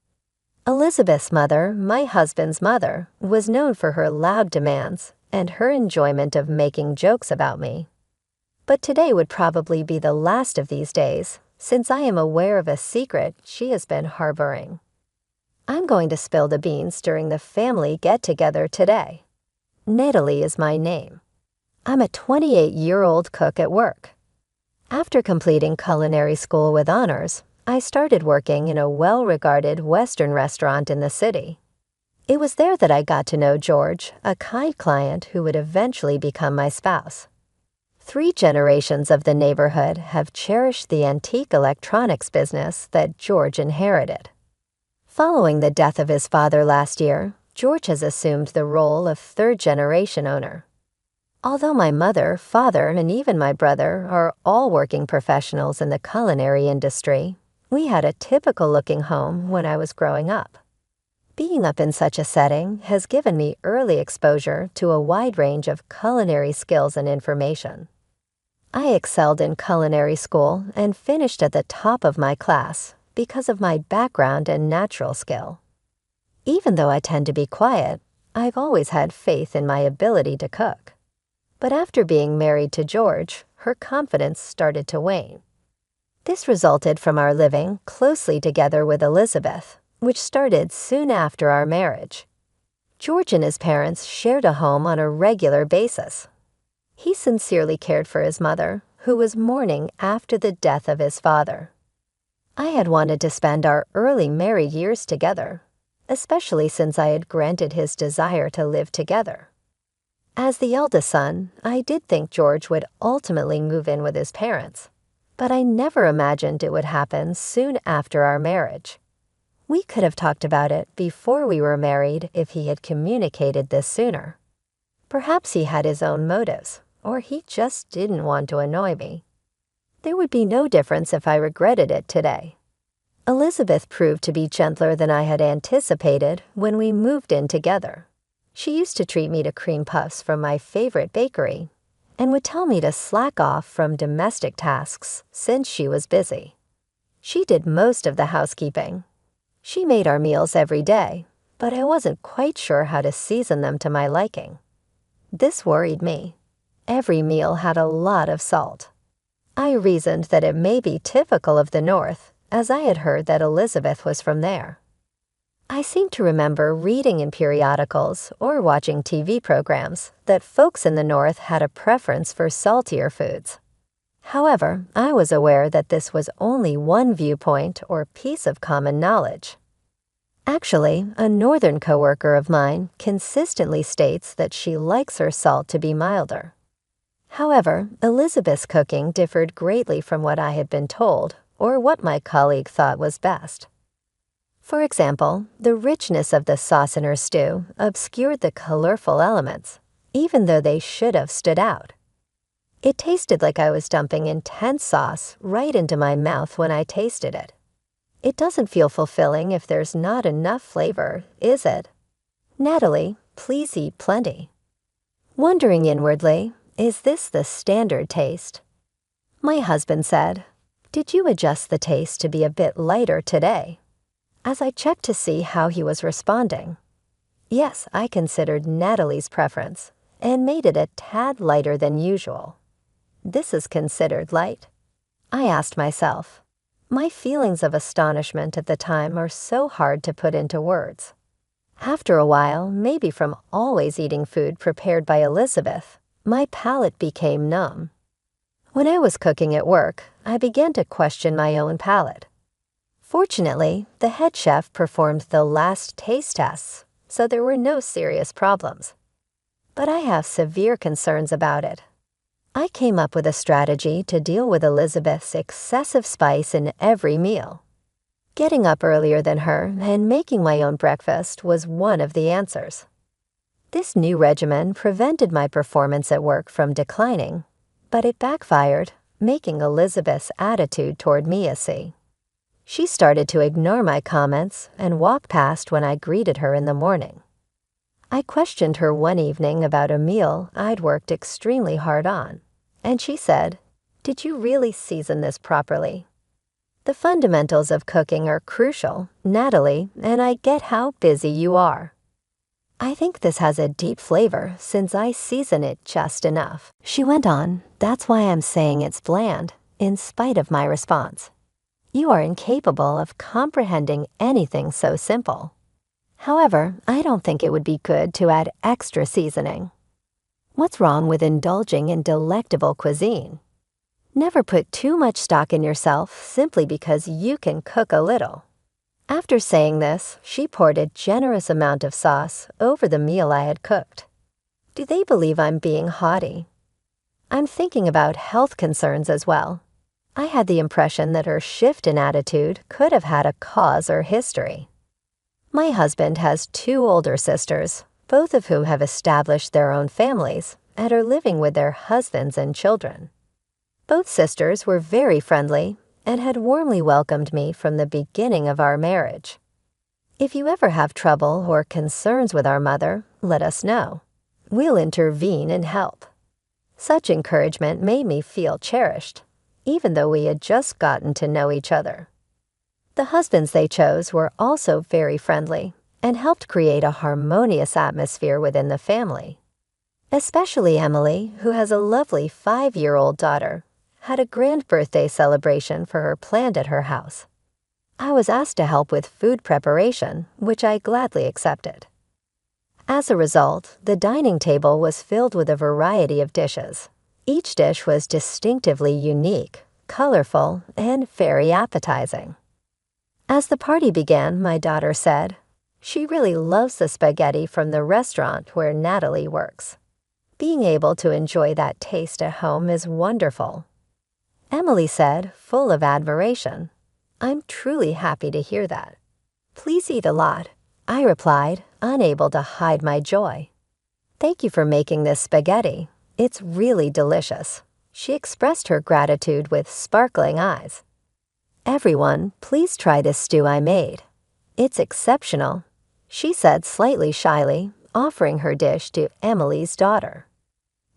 Elizabeth's mother, my husband's mother, was known for her loud demands and her enjoyment of making jokes about me. But today would probably be the last of these days, since I am aware of a secret she has been harboring. I'm going to spill the beans during the family get-together today. Natalie is my name. I'm a 28-year-old cook at work. After completing culinary school with honors, I started working in a well-regarded Western restaurant in the city. It was there that I got to know George, a kind client who would eventually become my spouse. 3 generations of the neighborhood have cherished the antique electronics business that George inherited. Following the death of his father last year, George has assumed the role of 3rd-generation owner. Although my mother, father, and even my brother are all working professionals in the culinary industry, we had a typical-looking home when I was growing up. Being up in such a setting has given me early exposure to a wide range of culinary skills and information. I excelled in culinary school and finished at the top of my class because of my background and natural skill. Even though I tend to be quiet, I've always had faith in my ability to cook. But after being married to George, her confidence started to wane. This resulted from our living closely together with Elizabeth, which started soon after our marriage. George and his parents shared a home on a regular basis. He sincerely cared for his mother, who was mourning after the death of his father. I had wanted to spend our early married years together, especially since I had granted his desire to live together. As the eldest son, I did think George would ultimately move in with his parents, but I never imagined it would happen soon after our marriage. We could have talked about it before we were married if he had communicated this sooner. Perhaps he had his own motives, or he just didn't want to annoy me. There would be no difference if I regretted it today. Elizabeth proved to be gentler than I had anticipated when we moved in together. She used to treat me to cream puffs from my favorite bakery and would tell me to slack off from domestic tasks since she was busy. She did most of the housekeeping. She made our meals every day, but I wasn't quite sure how to season them to my liking. This worried me. Every meal had a lot of salt. I reasoned that it may be typical of the North, as I had heard that Elizabeth was from there. I seem to remember reading in periodicals or watching TV programs that folks in the North had a preference for saltier foods. However, I was aware that this was only one viewpoint or piece of common knowledge. Actually, a northern coworker of mine consistently states that she likes her salt to be milder. However, Elizabeth's cooking differed greatly from what I had been told or what my colleague thought was best. For example, the richness of the sauce in her stew obscured the colorful elements, even though they should have stood out. It tasted like I was dumping intense sauce right into my mouth when I tasted it. It doesn't feel fulfilling if there's not enough flavor, is it? Natalie, please eat plenty. Wondering inwardly, is this the standard taste? My husband said, did you adjust the taste to be a bit lighter today? As I checked to see how he was responding. Yes, I considered Natalie's preference and made it a tad lighter than usual. This is considered light? I asked myself. My feelings of astonishment at the time are so hard to put into words. After a while, maybe from always eating food prepared by Elizabeth, my palate became numb. When I was cooking at work, I began to question my own palate. Fortunately, the head chef performed the last taste tests, so there were no serious problems. But I have severe concerns about it. I came up with a strategy to deal with Elizabeth's excessive spice in every meal. Getting up earlier than her and making my own breakfast was one of the answers. This new regimen prevented my performance at work from declining, but it backfired, making Elizabeth's attitude toward me a see. She started to ignore my comments and walk past when I greeted her in the morning. I questioned her one evening about a meal I'd worked extremely hard on, and she said, did you really season this properly? The fundamentals of cooking are crucial, Natalie, and I get how busy you are. I think this has a deep flavor since I season it just enough. She went on, that's why I'm saying it's bland, in spite of my response. You are incapable of comprehending anything so simple. However, I don't think it would be good to add extra seasoning. What's wrong with indulging in delectable cuisine? Never put too much stock in yourself simply because you can cook a little. After saying this, she poured a generous amount of sauce over the meal I had cooked. Do they believe I'm being haughty? I'm thinking about health concerns as well. I had the impression that her shift in attitude could have had a cause or history. My husband has 2 older sisters, both of whom have established their own families and are living with their husbands and children. Both sisters were very friendly and had warmly welcomed me from the beginning of our marriage. If you ever have trouble or concerns with our mother, let us know. We'll intervene and help. Such encouragement made me feel cherished, even though we had just gotten to know each other. The husbands they chose were also very friendly and helped create a harmonious atmosphere within the family. Especially Emily, who has a lovely 5-year-old daughter, had a grand birthday celebration for her planned at her house. I was asked to help with food preparation, which I gladly accepted. As a result, the dining table was filled with a variety of dishes. Each dish was distinctively unique, colorful, and very appetizing. As the party began, my daughter said, she really loves the spaghetti from the restaurant where Natalie works. Being able to enjoy that taste at home is wonderful. Emily said, full of admiration, I'm truly happy to hear that. Please eat a lot, I replied, unable to hide my joy. Thank you for making this spaghetti. It's really delicious. She expressed her gratitude with sparkling eyes. Everyone, please try this stew I made. It's exceptional, she said slightly shyly, offering her dish to Emily's daughter.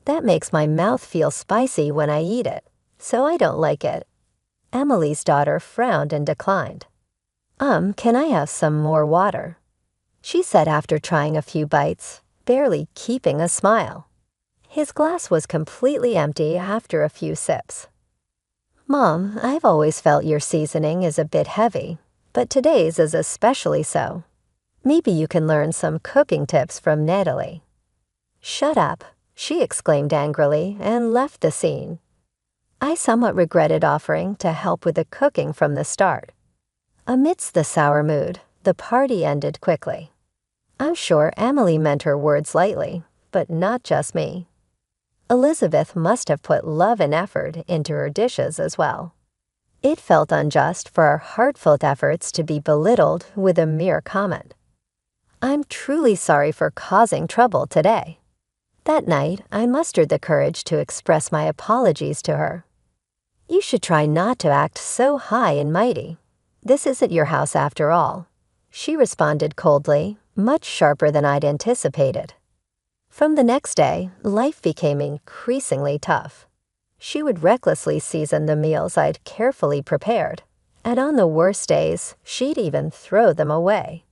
That makes my mouth feel spicy when I eat it, so I don't like it. Emily's daughter frowned and declined. Can I have some more water? She said after trying a few bites, barely keeping a smile. His glass was completely empty after a few sips. Mom, I've always felt your seasoning is a bit heavy, but today's is especially so. Maybe you can learn some cooking tips from Natalie. Shut up, she exclaimed angrily and left the scene. I somewhat regretted offering to help with the cooking from the start. Amidst the sour mood, the party ended quickly. I'm sure Emily meant her words lightly, but not just me. Elizabeth must have put love and effort into her dishes as well. It felt unjust for our heartfelt efforts to be belittled with a mere comment. I'm truly sorry for causing trouble today. That night, I mustered the courage to express my apologies to her. You should try not to act so high and mighty. This isn't your house after all, she responded coldly, much sharper than I'd anticipated. From the next day, life became increasingly tough. She would recklessly season the meals I'd carefully prepared, and on the worst days, she'd even throw them away.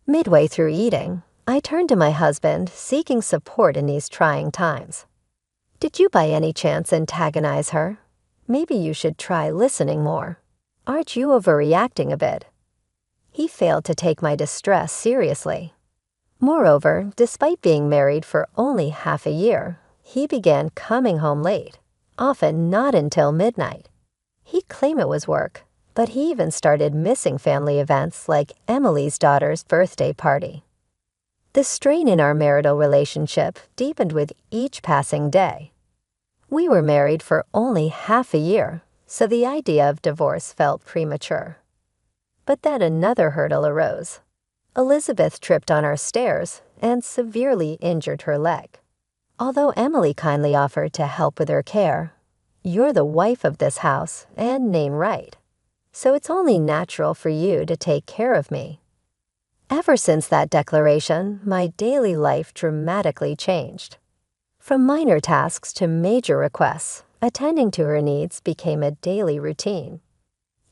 Midway through eating, I turned to my husband, seeking support in these trying times. "Did you by any chance antagonize her? Maybe you should try listening more. Aren't you overreacting a bit?" He failed to take my distress seriously. Moreover, despite being married for only half a year, he began coming home late, often not until midnight. He'd claim it was work, but he even started missing family events like Emily's daughter's birthday party. The strain in our marital relationship deepened with each passing day. We were married for only half a year, so the idea of divorce felt premature. But then another hurdle arose. Elizabeth tripped on our stairs and severely injured her leg. Although Emily kindly offered to help with her care, "You're the wife of this house and name right, so it's only natural for you to take care of me." Ever since that declaration, my daily life dramatically changed. From minor tasks to major requests, attending to her needs became a daily routine.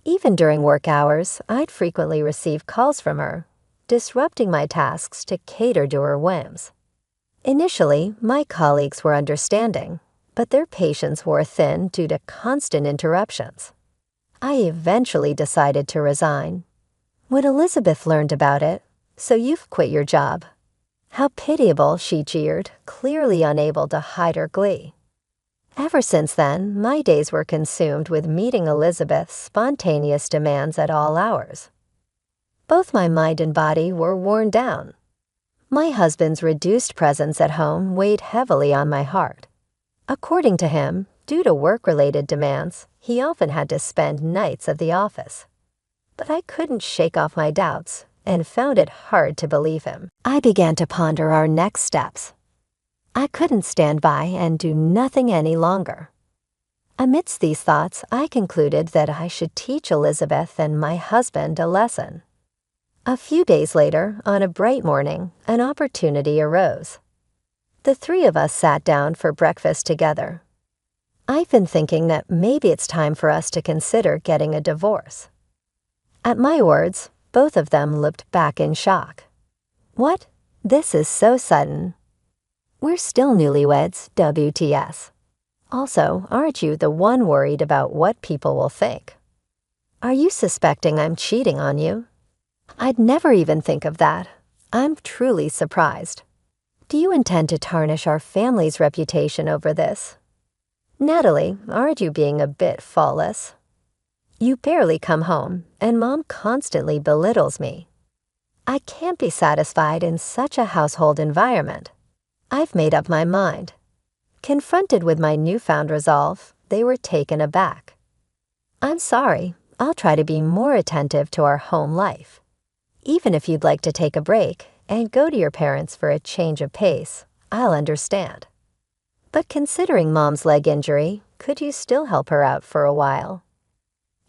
Even during work hours, I'd frequently receive calls from her, disrupting my tasks to cater to her whims. Initially, my colleagues were understanding, but their patience wore thin due to constant interruptions. I eventually decided to resign. When Elizabeth learned about it, "So you've quit your job." How pitiable, she jeered, clearly unable to hide her glee. Ever since then, my days were consumed with meeting Elizabeth's spontaneous demands at all hours. Both my mind and body were worn down. My husband's reduced presence at home weighed heavily on my heart. According to him, due to work-related demands, he often had to spend nights at the office. But I couldn't shake off my doubts and found it hard to believe him. I began to ponder our next steps. I couldn't stand by and do nothing any longer. Amidst these thoughts, I concluded that I should teach Elizabeth and my husband a lesson. A few days later, on a bright morning, an opportunity arose. The three of us sat down for breakfast together. "I've been thinking that maybe it's time for us to consider getting a divorce." At my words, both of them looked back in shock. "What? This is so sudden." "We're still newlyweds, WTS. Also, aren't you the one worried about what people will think? Are you suspecting I'm cheating on you?" "I'd never even think of that. I'm truly surprised. Do you intend to tarnish our family's reputation over this?" "Natalie, aren't you being a bit faultless? You barely come home, and Mom constantly belittles me. I can't be satisfied in such a household environment. I've made up my mind." Confronted with my newfound resolve, they were taken aback. "I'm sorry. I'll try to be more attentive to our home life. Even if you'd like to take a break and go to your parents for a change of pace, I'll understand. But considering Mom's leg injury, could you still help her out for a while?"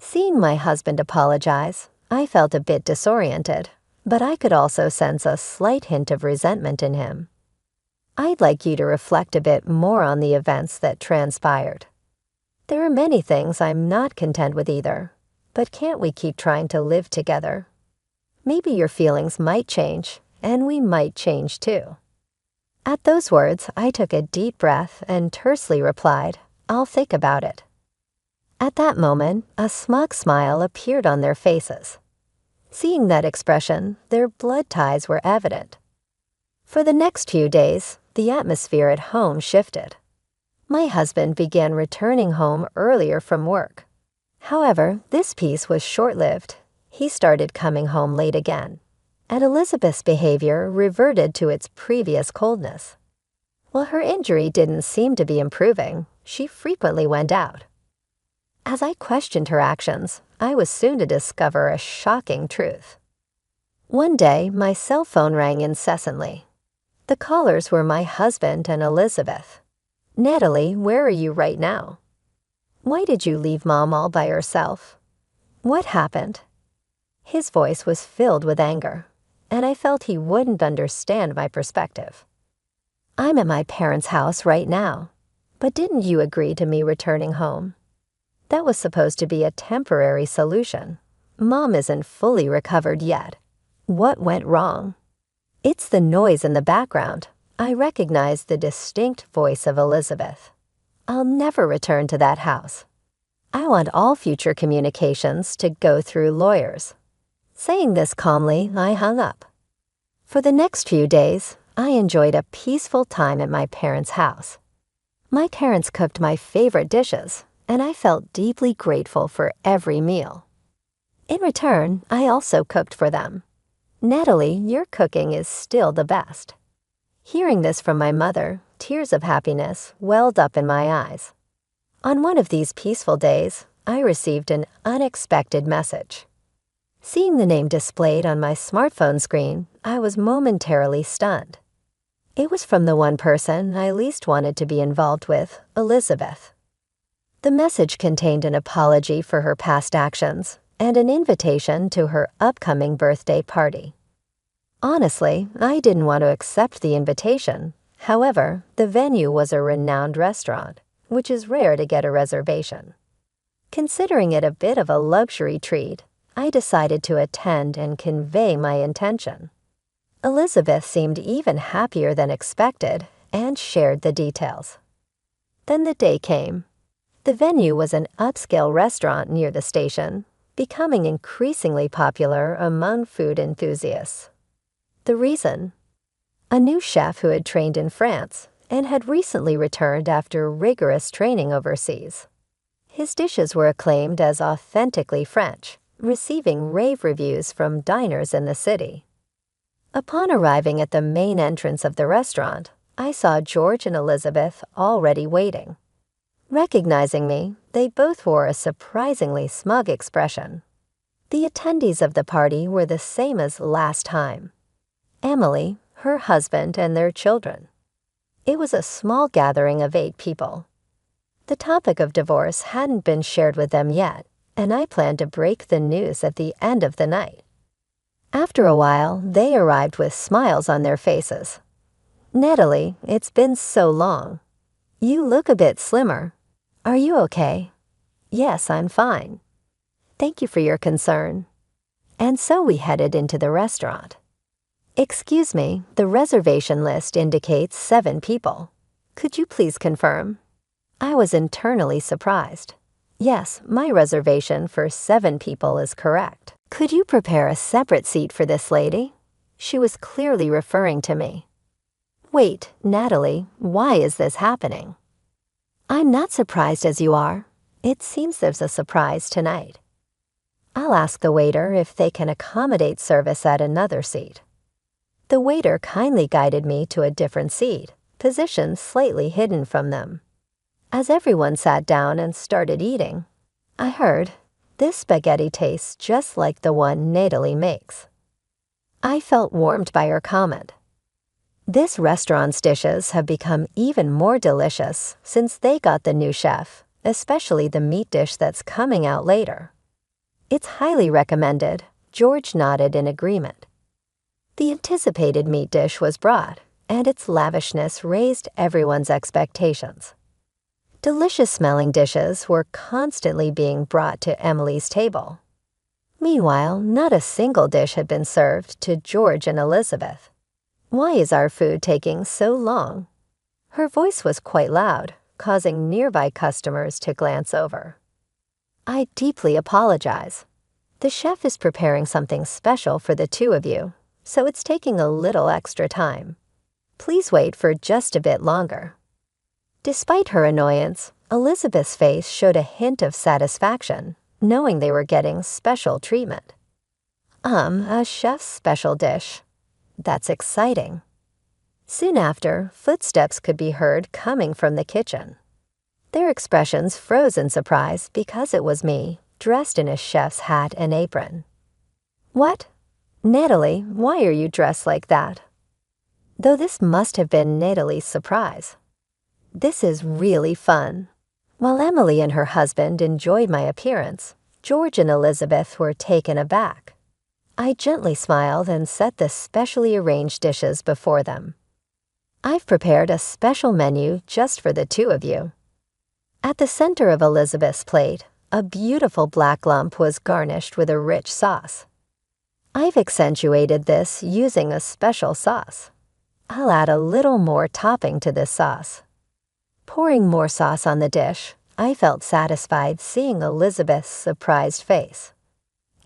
Seeing my husband apologize, I felt a bit disoriented, but I could also sense a slight hint of resentment in him. "I'd like you to reflect a bit more on the events that transpired. There are many things I'm not content with either, but can't we keep trying to live together? Maybe your feelings might change, and we might change too." At those words, I took a deep breath and tersely replied, "I'll think about it." At that moment, a smug smile appeared on their faces. Seeing that expression, their blood ties were evident. For the next few days, the atmosphere at home shifted. My husband began returning home earlier from work. However, this peace was short-lived. He started coming home late again, and Elizabeth's behavior reverted to its previous coldness. While her injury didn't seem to be improving, she frequently went out. As I questioned her actions, I was soon to discover a shocking truth. One day, my cell phone rang incessantly. The callers were my husband and Elizabeth. "Natalie, where are you right now? Why did you leave Mom all by herself? What happened?" His voice was filled with anger. and I felt he wouldn't understand my perspective. I'm at my parents' house right now, but didn't you agree to me returning home? That was supposed to be a temporary solution. Mom isn't fully recovered yet. What went wrong? It's the noise in the background. I recognize the distinct voice of Elizabeth. I'll never return to that house. I want all future communications to go through lawyers. Saying this calmly, I hung up. For the next few days, I enjoyed a peaceful time at my parents' house. My parents cooked my favorite dishes, and I felt deeply grateful for every meal. In return, I also cooked for them. Natalie, your cooking is still the best. Hearing this from my mother, tears of happiness welled up in my eyes. On one of these peaceful days, I received an unexpected message. Seeing the name displayed on my smartphone screen, I was momentarily stunned. It was from the one person I least wanted to be involved with, Elizabeth. The message contained an apology for her past actions and an invitation to her upcoming birthday party. Honestly, I didn't want to accept the invitation. However, the venue was a renowned restaurant, which is rare to get a reservation. Considering it a bit of a luxury treat, I decided to attend and convey my intention. Elizabeth seemed even happier than expected and shared the details. Then the day came. The venue was an upscale restaurant near the station, becoming increasingly popular among food enthusiasts. The reason? A new chef who had trained in France and had recently returned after rigorous training overseas. His dishes were acclaimed as authentically French, receiving rave reviews from diners in the city. Upon arriving at the main entrance of the restaurant, I saw George and Elizabeth already waiting. Recognizing me, they both wore a surprisingly smug expression. The attendees of the party were the same as last time: Emily, her husband, and their children. It was a small gathering of 8 people. The topic of divorce hadn't been shared with them yet, and I planned to break the news at the end of the night. After a while, they arrived with smiles on their faces. "Natalie, it's been so long. You look a bit slimmer. Are you okay?" "Yes, I'm fine. Thank you for your concern." And so we headed into the restaurant. "Excuse me, the reservation list indicates 7 people. Could you please confirm?" I was internally surprised. Yes, my reservation for 7 people is correct. "Could you prepare a separate seat for this lady?" She was clearly referring to me. "Wait, Natalie, why is this happening?" "I'm not surprised as you are. It seems there's a surprise tonight." I'll ask the waiter if they can accommodate service at another seat. The waiter kindly guided me to a different seat, positioned slightly hidden from them. As everyone sat down and started eating, I heard, "This spaghetti tastes just like the one Natalie makes." I felt warmed by her comment. This restaurant's dishes have become even more delicious since they got the new chef, especially the meat dish that's coming out later. "It's highly recommended." George nodded in agreement. The anticipated meat dish was brought, and its lavishness raised everyone's expectations. Delicious-smelling dishes were constantly being brought to Emily's table. Meanwhile, not a single dish had been served to George and Elizabeth. "Why is our food taking so long?" Her voice was quite loud, causing nearby customers to glance over. "I deeply apologize. The chef is preparing something special for the 2 of you, so it's taking a little extra time. Please wait for just a bit longer." Despite her annoyance, Elizabeth's face showed a hint of satisfaction, knowing they were getting special treatment. A chef's special dish. That's exciting." Soon after, footsteps could be heard coming from the kitchen. Their expressions froze in surprise because it was me, dressed in a chef's hat and apron. "What? Natalie, why are you dressed like that?" Though this must have been Natalie's surprise. "This is really fun." While Emily and her husband enjoyed my appearance, George and Elizabeth were taken aback. I gently smiled and set the specially arranged dishes before them. I've prepared a special menu just for the two of you. At the center of Elizabeth's plate, a beautiful black lump was garnished with a rich sauce. I've accentuated this using a special sauce. I'll add a little more topping to this sauce. Pouring more sauce on the dish, I felt satisfied seeing Elizabeth's surprised face.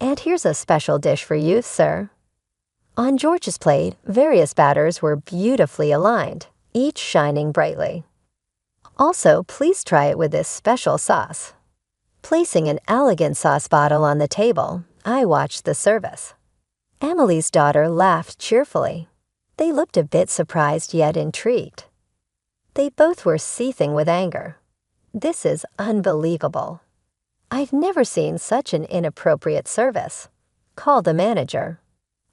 And here's a special dish for you, sir. On George's plate, various batters were beautifully aligned, each shining brightly. Also, please try it with this special sauce. Placing an elegant sauce bottle on the table, I watched the service. Emily's daughter laughed cheerfully. They looked a bit surprised yet intrigued. They both were seething with anger. This is unbelievable. I've never seen such an inappropriate service. Call the manager.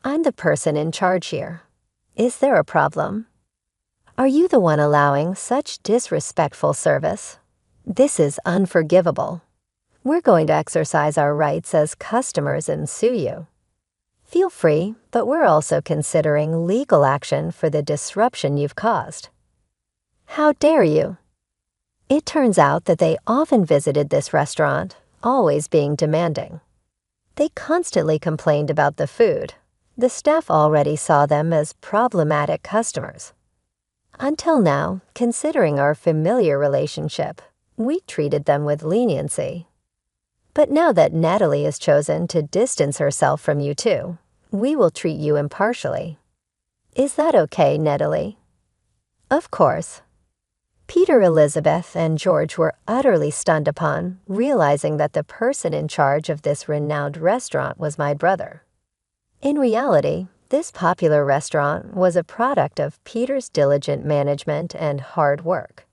I'm the person in charge here. Is there a problem? Are you the one allowing such disrespectful service? This is unforgivable. We're going to exercise our rights as customers and sue you. Feel free, but we're also considering legal action for the disruption you've caused. How dare you? It turns out that they often visited this restaurant, always being demanding. They constantly complained about the food. The staff already saw them as problematic customers. Until now, considering our familiar relationship, we treated them with leniency. But now that Natalie has chosen to distance herself from you two, we will treat you impartially. Is that okay, Natalie? Of course. Peter, Elizabeth, and George were utterly stunned upon realizing that the person in charge of this renowned restaurant was my brother. In reality, this popular restaurant was a product of Peter's diligent management and hard work.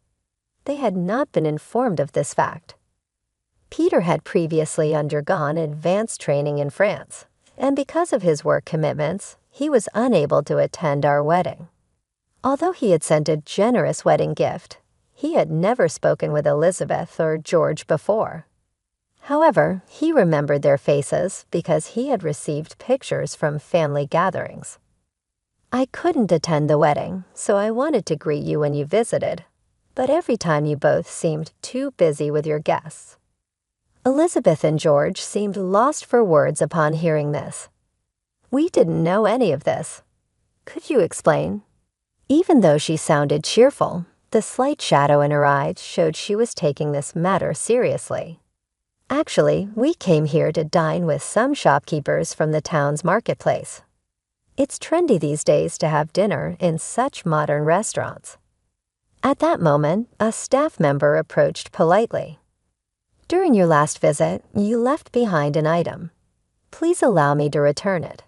They had not been informed of this fact. Peter had previously undergone advanced training in France, and because of his work commitments, he was unable to attend our wedding. Although he had sent a generous wedding gift, he had never spoken with Elizabeth or George before. However, he remembered their faces because he had received pictures from family gatherings. I couldn't attend the wedding, so I wanted to greet you when you visited, but every time you both seemed too busy with your guests. Elizabeth and George seemed lost for words upon hearing this. We didn't know any of this. Could you explain? Even though she sounded cheerful, the slight shadow in her eyes showed she was taking this matter seriously. Actually, we came here to dine with some shopkeepers from the town's marketplace. It's trendy these days to have dinner in such modern restaurants. At that moment, a staff member approached politely. During your last visit, you left behind an item. Please allow me to return it.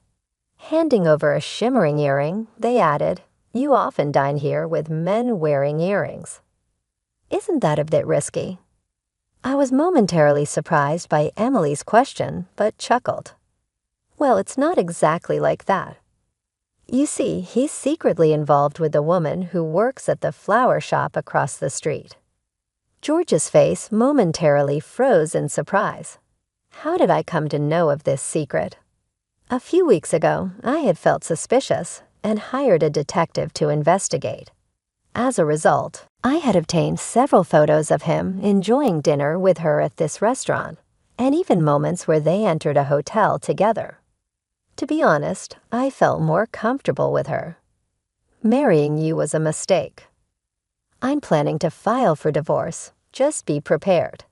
Handing over a shimmering earring, they added, you often dine here with men wearing earrings. Isn't that a bit risky? I was momentarily surprised by Emily's question, but chuckled. Well, it's not exactly like that. You see, he's secretly involved with the woman who works at the flower shop across the street. George's face momentarily froze in surprise. How did I come to know of this secret? A few weeks ago, I had felt suspicious and hired a detective to investigate. As a result, I had obtained several photos of him enjoying dinner with her at this restaurant, and even moments where they entered a hotel together. To be honest, I felt more comfortable with her. Marrying you was a mistake. I'm planning to file for divorce. Just be prepared.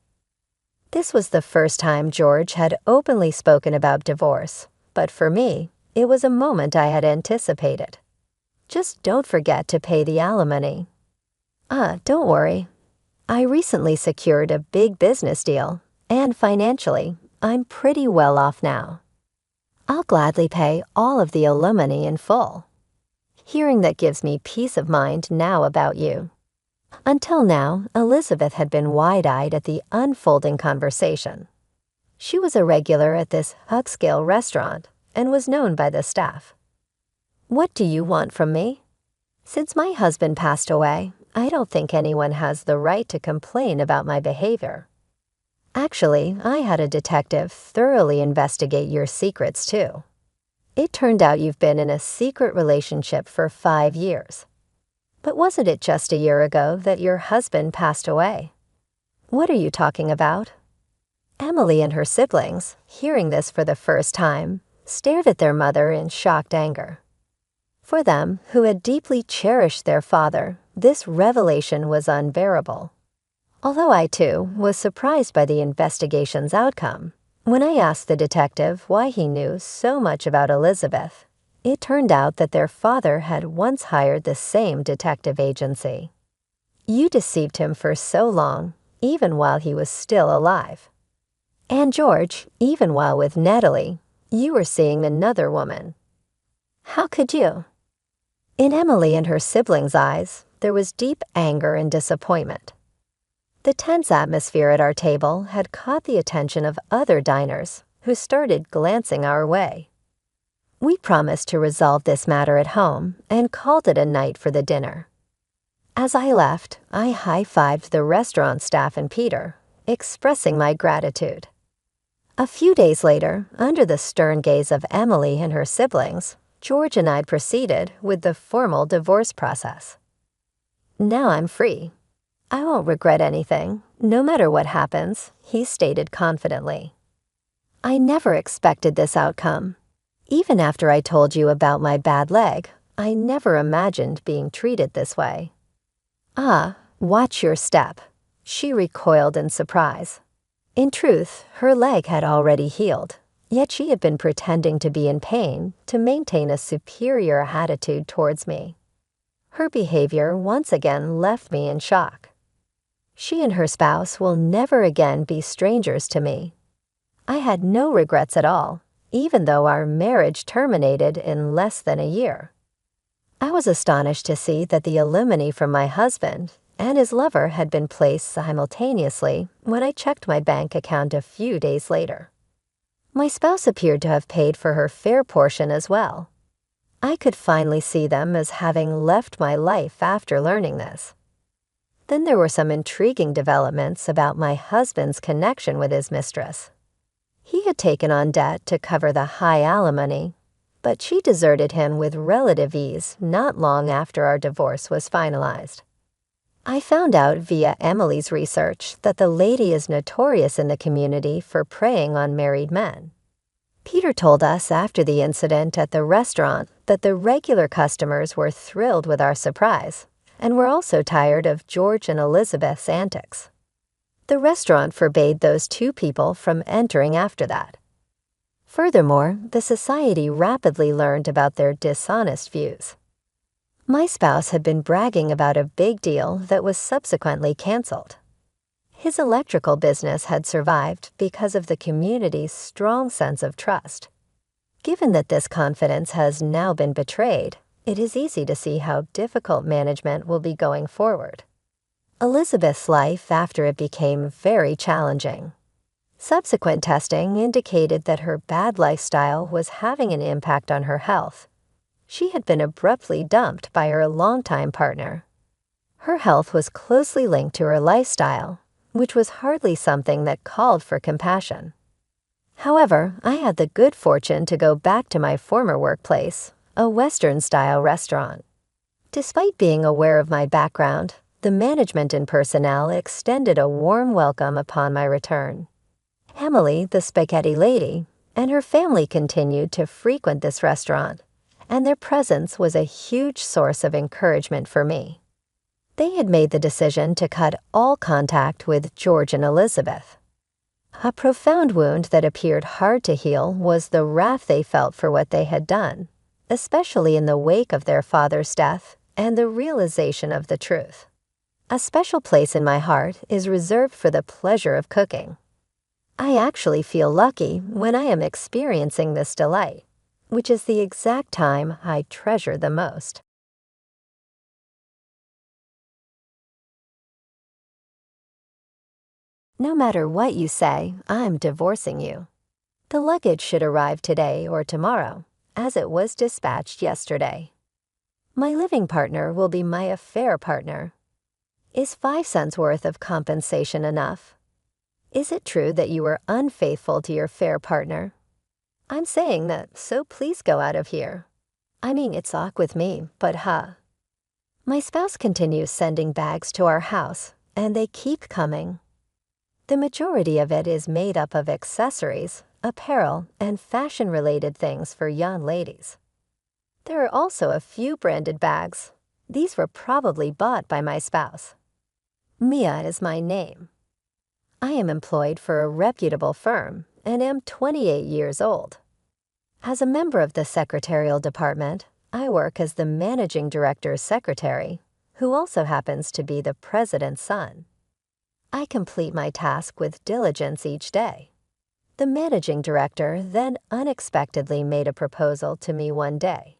This was the first time George had openly spoken about divorce, but for me, it was a moment I had anticipated. Just don't forget to pay the alimony. Don't worry. I recently secured a big business deal, and financially, I'm pretty well off now. I'll gladly pay all of the alimony in full. Hearing that gives me peace of mind now about you. Until now, Elizabeth had been wide-eyed at the unfolding conversation. She was a regular at this upscale restaurant and was known by the staff. What do you want from me? Since my husband passed away, I don't think anyone has the right to complain about my behavior. Actually, I had a detective thoroughly investigate your secrets too. It turned out you've been in a secret relationship for 5 years. But wasn't it just a year ago that your husband passed away? What are you talking about? Emily and her siblings, hearing this for the first time, stared at their mother in shocked anger. For them, who had deeply cherished their father, this revelation was unbearable. Although I, too, was surprised by the investigation's outcome, when I asked the detective why he knew so much about Elizabeth, it turned out that their father had once hired the same detective agency. You deceived him for so long, even while he was still alive. And George, even while with Natalie, you were seeing another woman. How could you? In Emily and her siblings' eyes, there was deep anger and disappointment. The tense atmosphere at our table had caught the attention of other diners who started glancing our way. We promised to resolve this matter at home and called it a night for the dinner. As I left, I high-fived the restaurant staff and Peter, expressing my gratitude. A few days later, under the stern gaze of Emily and her siblings, George and I proceeded with the formal divorce process. Now I'm free. I won't regret anything, no matter what happens, he stated confidently. I never expected this outcome. Even after I told you about my bad leg, I never imagined being treated this way. Ah, watch your step. She recoiled in surprise. In truth, her leg had already healed, yet she had been pretending to be in pain to maintain a superior attitude towards me. Her behavior once again left me in shock. She and her spouse will never again be strangers to me. I had no regrets at all, even though our marriage terminated in less than a year. I was astonished to see that the alimony from my husband and his lover had been placed simultaneously when I checked my bank account a few days later. My spouse appeared to have paid for her fair portion as well. I could finally see them as having left my life after learning this. Then there were some intriguing developments about my husband's connection with his mistress. He had taken on debt to cover the high alimony, but she deserted him with relative ease not long after our divorce was finalized. I found out via Emily's research that the lady is notorious in the community for preying on married men. Peter told us after the incident at the restaurant that the regular customers were thrilled with our surprise and were also tired of George and Elizabeth's antics. The restaurant forbade those two people from entering after that. Furthermore, the society rapidly learned about their dishonest views. My spouse had been bragging about a big deal that was subsequently canceled. His electrical business had survived because of the community's strong sense of trust. Given that this confidence has now been betrayed, it is easy to see how difficult management will be going forward. Elizabeth's life after it became very challenging. Subsequent testing indicated that her bad lifestyle was having an impact on her health. She had been abruptly dumped by her longtime partner. Her health was closely linked to her lifestyle, which was hardly something that called for compassion. However, I had the good fortune to go back to my former workplace, a Western-style restaurant. Despite being aware of my background, the management and personnel extended a warm welcome upon my return. Emily, the spaghetti lady, and her family continued to frequent this restaurant, and their presence was a huge source of encouragement for me. They had made the decision to cut all contact with George and Elizabeth. A profound wound that appeared hard to heal was the wrath they felt for what they had done, especially in the wake of their father's death and the realization of the truth. A special place in my heart is reserved for the pleasure of cooking. I actually feel lucky when I am experiencing this delight, which is the exact time I treasure the most. No matter what you say, I'm divorcing you. The luggage should arrive today or tomorrow, as it was dispatched yesterday. My living partner will be my affair partner. Is 5 cents worth of compensation enough? Is it true that you were unfaithful to your fair partner? I'm saying that, so please go out of here. I mean, it's awkward with me, but My spouse continues sending bags to our house, and they keep coming. The majority of it is made up of accessories, apparel, and fashion-related things for young ladies. There are also a few branded bags. These were probably bought by my spouse. Mia is my name. I am employed for a reputable firm and am 28 years old. As a member of the secretarial department, I work as the managing director's secretary, who also happens to be the president's son. I complete my task with diligence each day. The managing director then unexpectedly made a proposal to me one day.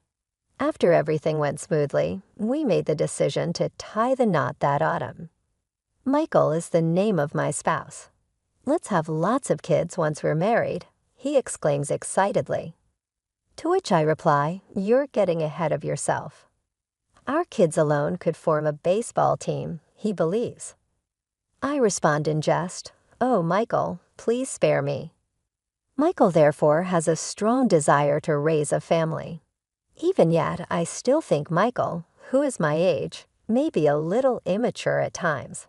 After everything went smoothly, we made the decision to tie the knot that autumn. Michael is the name of my spouse. Let's have lots of kids once we're married, he exclaims excitedly. To which I reply, you're getting ahead of yourself. Our kids alone could form a baseball team, he believes. I respond in jest, oh, Michael, please spare me. Michael therefore has a strong desire to raise a family. Even yet, I still think Michael, who is my age, may be a little immature at times.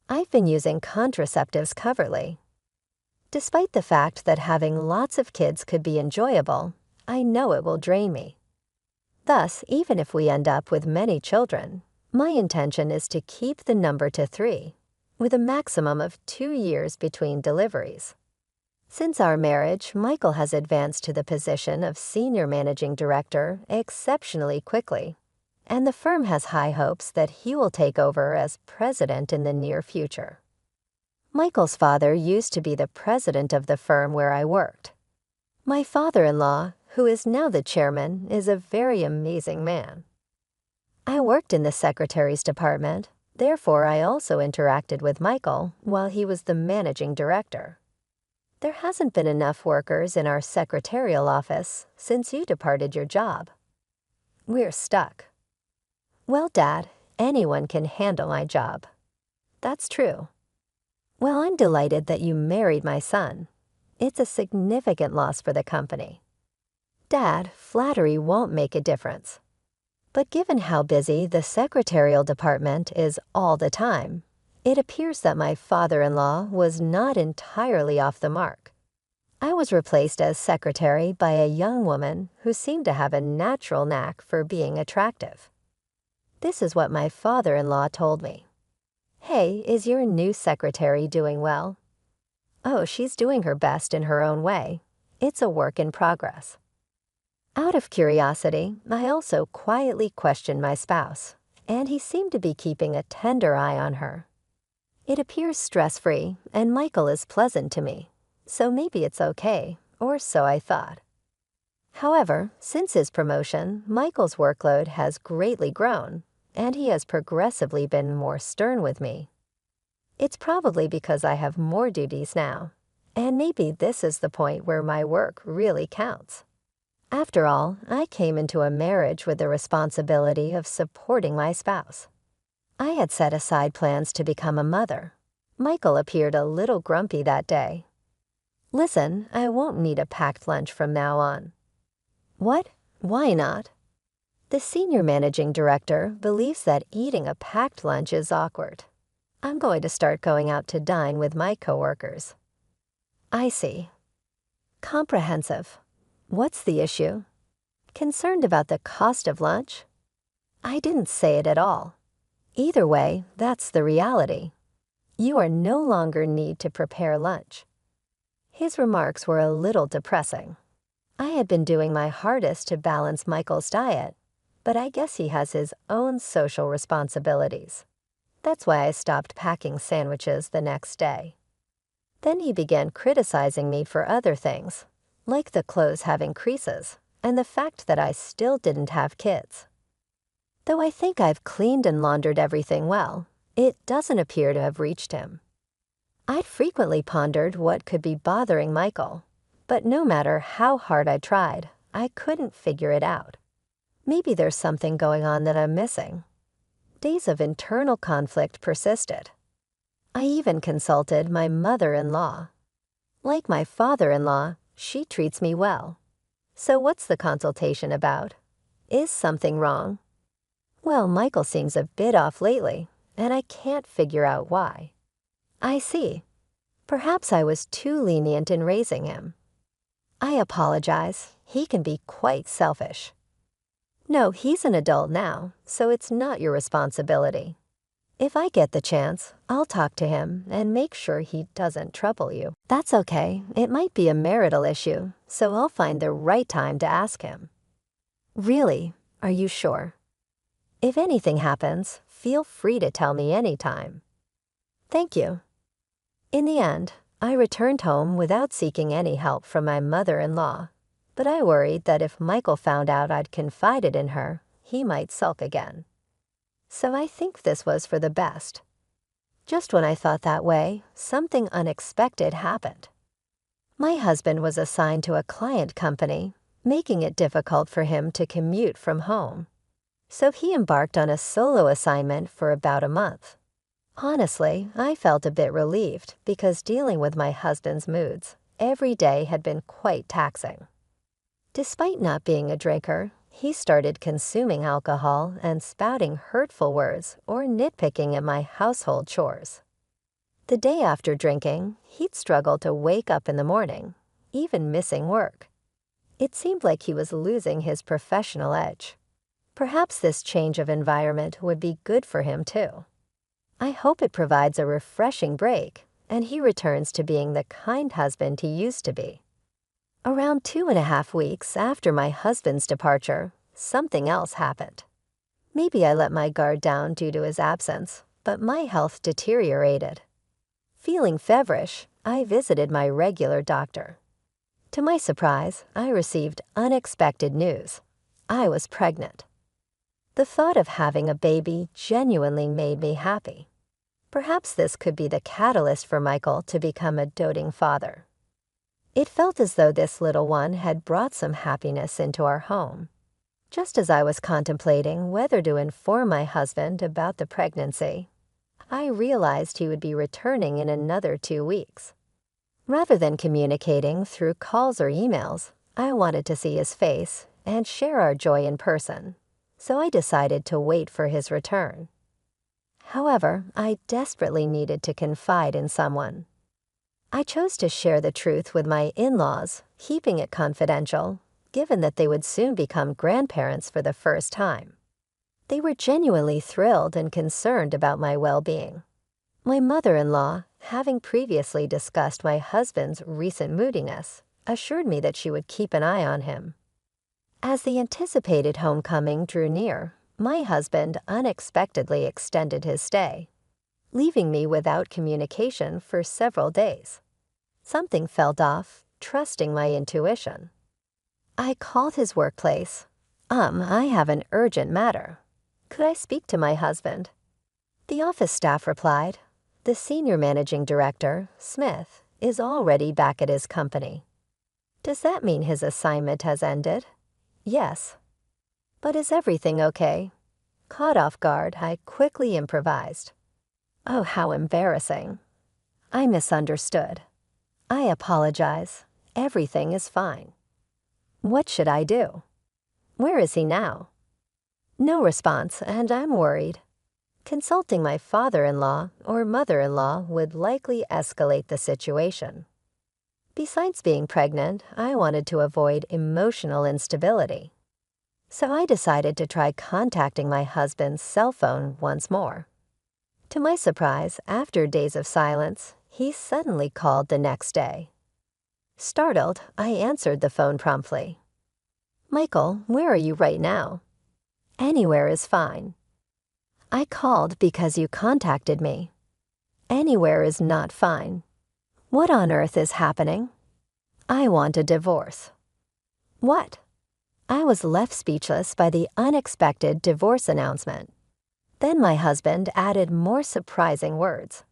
I've been using contraceptives covertly. Despite the fact that having lots of kids could be enjoyable, I know it will drain me. Thus, even if we end up with many children, my intention is to keep the number to 3, with a maximum of 2 years between deliveries. Since our marriage, Michael has advanced to the position of senior managing director exceptionally quickly, and the firm has high hopes that he will take over as president in the near future. Michael's father used to be the president of the firm where I worked. My father-in-law, who is now the chairman, is a very amazing man. I worked in the secretary's department, therefore I also interacted with Michael while he was the managing director. There hasn't been enough workers in our secretarial office since you departed your job. We're stuck. Well, Dad, anyone can handle my job. That's true. Well, I'm delighted that you married my son. It's a significant loss for the company. Dad, flattery won't make a difference. But given how busy the secretarial department is all the time, it appears that my father-in-law was not entirely off the mark. I was replaced as secretary by a young woman who seemed to have a natural knack for being attractive. This is what my father-in-law told me. Hey, is your new secretary doing well? Oh, she's doing her best in her own way. It's a work in progress. Out of curiosity, I also quietly questioned my spouse, and he seemed to be keeping a tender eye on her. It appears stress-free, and Michael is pleasant to me, so maybe it's okay, or so I thought. However, since his promotion, Michael's workload has greatly grown, and he has progressively been more stern with me. It's probably because I have more duties now, and maybe this is the point where my work really counts. After all, I came into a marriage with the responsibility of supporting my spouse. I had set aside plans to become a mother. Michael appeared a little grumpy that day. Listen, I won't need a packed lunch from now on. What? Why not? The senior managing director believes that eating a packed lunch is awkward. I'm going to start going out to dine with my coworkers. I see. Comprehensive. What's the issue? Concerned about the cost of lunch? I didn't say it at all. Either way, that's the reality. You are no longer need to prepare lunch. His remarks were a little depressing. I had been doing my hardest to balance Michael's diet, but I guess he has his own social responsibilities. That's why I stopped packing sandwiches the next day. Then he began criticizing me for other things, like the clothes having creases and the fact that I still didn't have kids. Though I think I've cleaned and laundered everything well, it doesn't appear to have reached him. I'd frequently pondered what could be bothering Michael, but no matter how hard I tried, I couldn't figure it out. Maybe there's something going on that I'm missing. Days of internal conflict persisted. I even consulted my mother-in-law. Like my father-in-law, She treats me well. So what's the consultation about? Is something wrong? Well, Michael seems a bit off lately, and I can't figure out why. I see. Perhaps I was too lenient in raising him. I apologize. He can be quite selfish. No, he's an adult now, so it's not your responsibility. If I get the chance, I'll talk to him and make sure he doesn't trouble you. That's okay. It might be a marital issue, so I'll find the right time to ask him. Really? Are you sure? If anything happens, feel free to tell me anytime. Thank you. In the end, I returned home without seeking any help from my mother-in-law, but I worried that if Michael found out I'd confided in her, he might sulk again. So I think this was for the best. Just when I thought that way, something unexpected happened. My husband was assigned to a client company, making it difficult for him to commute from home. So he embarked on a solo assignment for about a month. Honestly, I felt a bit relieved because dealing with my husband's moods every day had been quite taxing. Despite not being a drinker, he started consuming alcohol and spouting hurtful words or nitpicking at my household chores. The day after drinking, he'd struggle to wake up in the morning, even missing work. It seemed like he was losing his professional edge. Perhaps this change of environment would be good for him too. I hope it provides a refreshing break, and he returns to being the kind husband he used to be. Around 2.5 weeks after my husband's departure, something else happened. Maybe I let my guard down due to his absence, but my health deteriorated. Feeling feverish, I visited my regular doctor. To my surprise, I received unexpected news. I was pregnant. The thought of having a baby genuinely made me happy. Perhaps this could be the catalyst for Michael to become a doting father. It felt as though this little one had brought some happiness into our home. Just as I was contemplating whether to inform my husband about the pregnancy, I realized he would be returning in another 2 weeks. Rather than communicating through calls or emails, I wanted to see his face and share our joy in person, so I decided to wait for his return. However, I desperately needed to confide in someone. I chose to share the truth with my in-laws, keeping it confidential, given that they would soon become grandparents for the first time. They were genuinely thrilled and concerned about my well-being. My mother-in-law, having previously discussed my husband's recent moodiness, assured me that she would keep an eye on him. As the anticipated homecoming drew near, my husband unexpectedly extended his stay, leaving me without communication for several days. Something felt off, trusting my intuition. I called his workplace. I have an urgent matter. Could I speak to my husband? The office staff replied, the senior managing director, Smith, is already back at his company. Does that mean his assignment has ended? Yes. But is everything okay? Caught off guard, I quickly improvised. Oh, how embarrassing. I misunderstood. I apologize. Everything is fine. What should I do? Where is he now? No response, and I'm worried. Consulting my father-in-law or mother-in-law would likely escalate the situation. Besides being pregnant, I wanted to avoid emotional instability. So I decided to try contacting my husband's cell phone once more. To my surprise, after days of silence, he suddenly called the next day. Startled, I answered the phone promptly. Michael, where are you right now? Anywhere is fine. I called because you contacted me. Anywhere is not fine. What on earth is happening? I want a divorce. What? I was left speechless by the unexpected divorce announcement. Then my husband added more surprising words.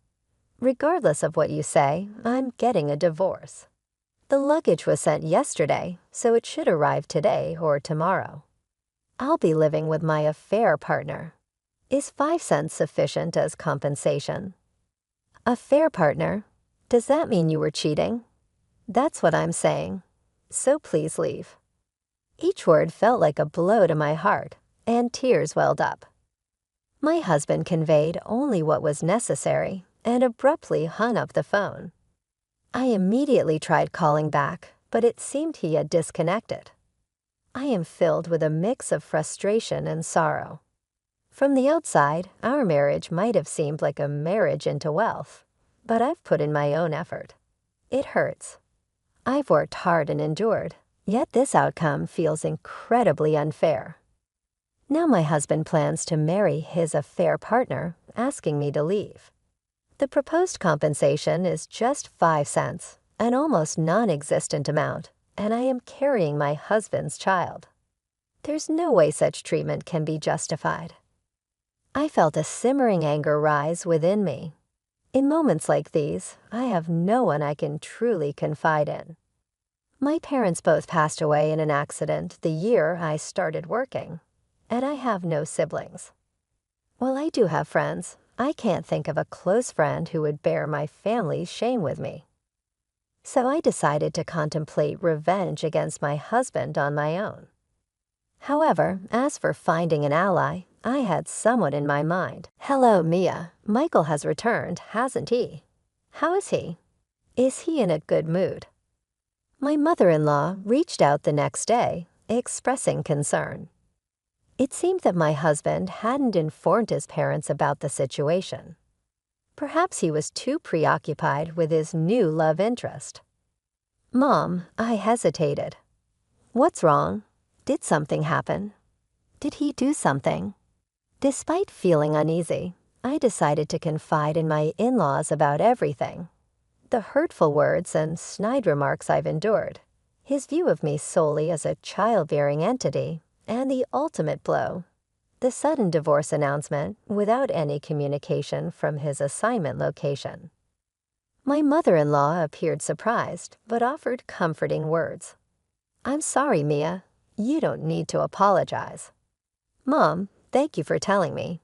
Regardless of what you say, I'm getting a divorce. The luggage was sent yesterday, so it should arrive today or tomorrow. I'll be living with my affair partner. Is 5 cents sufficient as compensation? Affair partner? Does that mean you were cheating? That's what I'm saying. so please leave." Each word felt like a blow to my heart, and tears welled up. My husband conveyed only what was necessary and abruptly hung up the phone. I immediately tried calling back, but it seemed he had disconnected. I am filled with a mix of frustration and sorrow. From the outside, our marriage might have seemed like a marriage into wealth, but I've put in my own effort. It hurts. I've worked hard and endured, yet this outcome feels incredibly unfair. Now my husband plans to marry his affair partner, asking me to leave. The proposed compensation is just 5 cents, an almost non-existent amount, and I am carrying my husband's child. There's no way such treatment can be justified. I felt a simmering anger rise within me. In moments like these, I have no one I can truly confide in. My parents both passed away in an accident the year I started working, and I have no siblings. While I do have friends, I can't think of a close friend who would bear my family's shame with me. So I decided to contemplate revenge against my husband on my own. However, as for finding an ally, I had someone in my mind. "Hello, Mia. Michael has returned, hasn't he? How is he? Is he in a good mood?" My mother-in-law reached out the next day, expressing concern. It seemed that my husband hadn't informed his parents about the situation. Perhaps he was too preoccupied with his new love interest. "Mom," I hesitated. "What's wrong? Did something happen? Did he do something?" Despite feeling uneasy, I decided to confide in my in-laws about everything. The hurtful words and snide remarks I've endured, his view of me solely as a childbearing entity, and the ultimate blow, the sudden divorce announcement without any communication from his assignment location. My mother-in-law appeared surprised, but offered comforting words. "I'm sorry, Mia. You don't need to apologize." "Mom, thank you for telling me.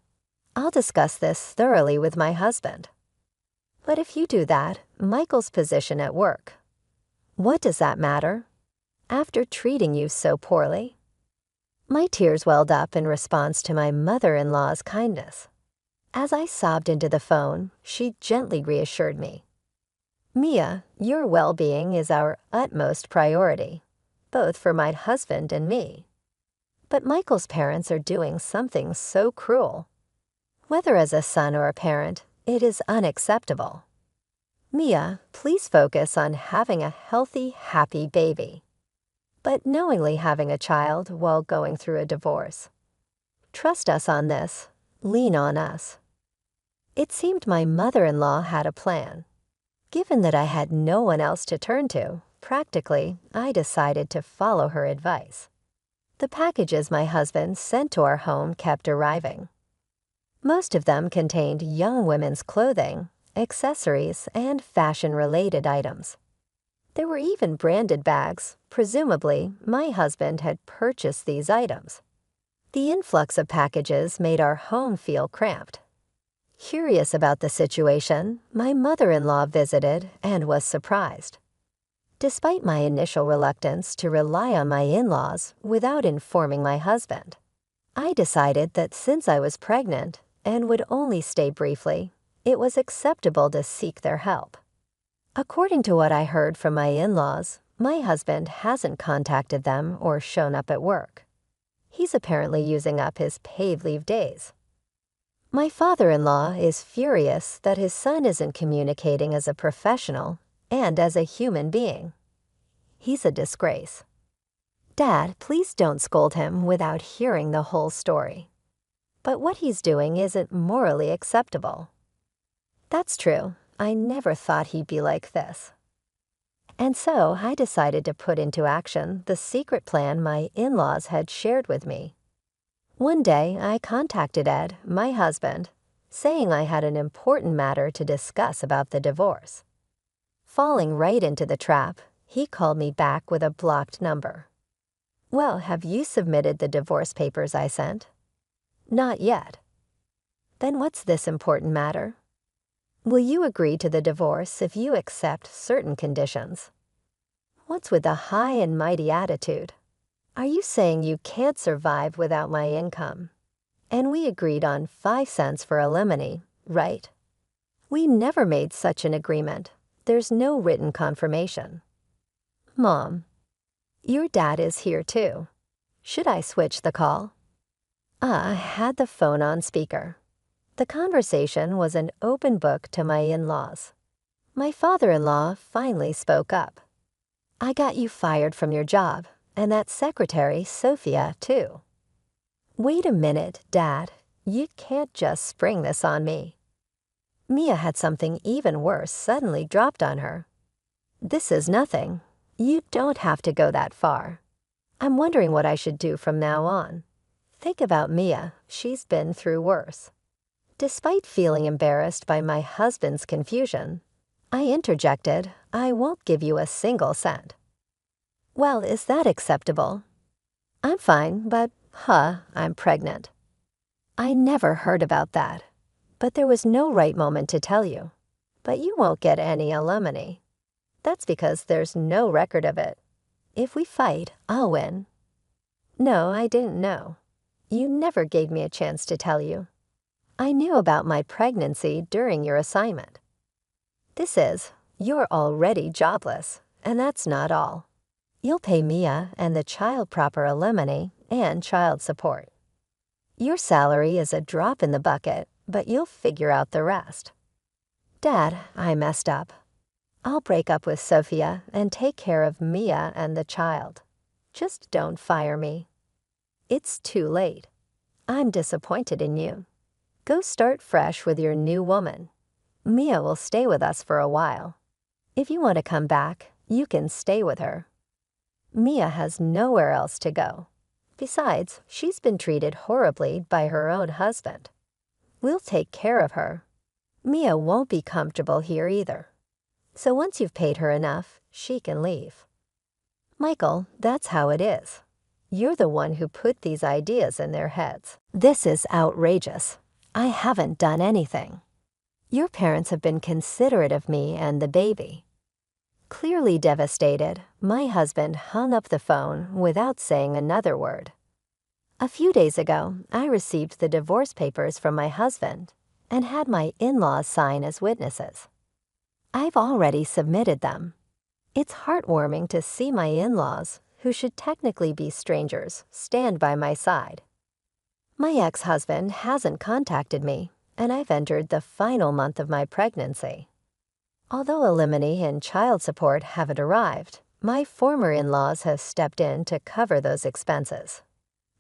I'll discuss this thoroughly with my husband." "But if you do that, Michael's position at work. What does that matter? After treating you so poorly?" My tears welled up in response to my mother-in-law's kindness. As I sobbed into the phone, she gently reassured me. "Mia, your well-being is our utmost priority, both for my husband and me. But Michael's parents are doing something so cruel. Whether as a son or a parent, it is unacceptable. Mia, please focus on having a healthy, happy baby. But knowingly having a child while going through a divorce. Trust us on this. Lean on us." It seemed my mother-in-law had a plan. Given that I had no one else to turn to, practically, I decided to follow her advice. The packages my husband sent to our home kept arriving. Most of them contained young women's clothing, accessories, and fashion-related items. There were even branded bags. Presumably, my husband had purchased these items. The influx of packages made our home feel cramped. Curious about the situation, my mother-in-law visited and was surprised. Despite my initial reluctance to rely on my in-laws without informing my husband, I decided that since I was pregnant and would only stay briefly, it was acceptable to seek their help. According to what I heard from my in-laws, my husband hasn't contacted them or shown up at work. He's apparently using up his paid leave days. My father-in-law is furious that his son isn't communicating as a professional and as a human being. He's a disgrace. "Dad, please don't scold him without hearing the whole story. But what he's doing isn't morally acceptable." That's true. I never thought he'd be like this. And so I decided to put into action the secret plan my in-laws had shared with me. One day, I contacted Ed, my husband, saying I had an important matter to discuss about the divorce. Falling right into the trap, he called me back with a blocked number. "Well, have you submitted the divorce papers I sent?" "Not yet." "Then what's this important matter?" "Will you agree to the divorce if you accept certain conditions?" What's with the high and mighty attitude? Are you saying you can't survive without my income? And we agreed on 5 cents for alimony, right? We never made such an agreement. There's no written confirmation. Mom, your dad is here too. Should I switch the call? I had the phone on speaker. The conversation was an open book to my in-laws. My father-in-law finally spoke up. I got you fired from your job, and that secretary, Sophia, too. Wait a minute, Dad. You can't just spring this on me. Mia had something even worse suddenly dropped on her. This is nothing. You don't have to go that far. I'm wondering what I should do from now on. Think about Mia. She's been through worse. Despite feeling embarrassed by my husband's confusion, I interjected, I won't give you a single cent. Well, is that acceptable? I'm fine, but, I'm pregnant. I never heard about that, but there was no right moment to tell you. But you won't get any alimony. That's because there's no record of it. If we fight, I'll win. No, I didn't know. You never gave me a chance to tell you. I knew about my pregnancy during your assignment. You're already jobless, and that's not all. You'll pay Mia and the child proper alimony and child support. Your salary is a drop in the bucket, but you'll figure out the rest. Dad, I messed up. I'll break up with Sophia and take care of Mia and the child. Just don't fire me. It's too late. I'm disappointed in you. Go start fresh with your new woman. Mia will stay with us for a while. If you want to come back, you can stay with her. Mia has nowhere else to go. Besides, she's been treated horribly by her own husband. We'll take care of her. Mia won't be comfortable here either. So once you've paid her enough, she can leave. Michael, that's how it is. You're the one who put these ideas in their heads. This is outrageous. I haven't done anything. Your parents have been considerate of me and the baby. Clearly devastated, my husband hung up the phone without saying another word. A few days ago, I received the divorce papers from my husband and had my in-laws sign as witnesses. I've already submitted them. It's heartwarming to see my in-laws, who should technically be strangers, stand by my side. My ex-husband hasn't contacted me, and I've entered the final month of my pregnancy. Although alimony and child support haven't arrived, my former in-laws have stepped in to cover those expenses.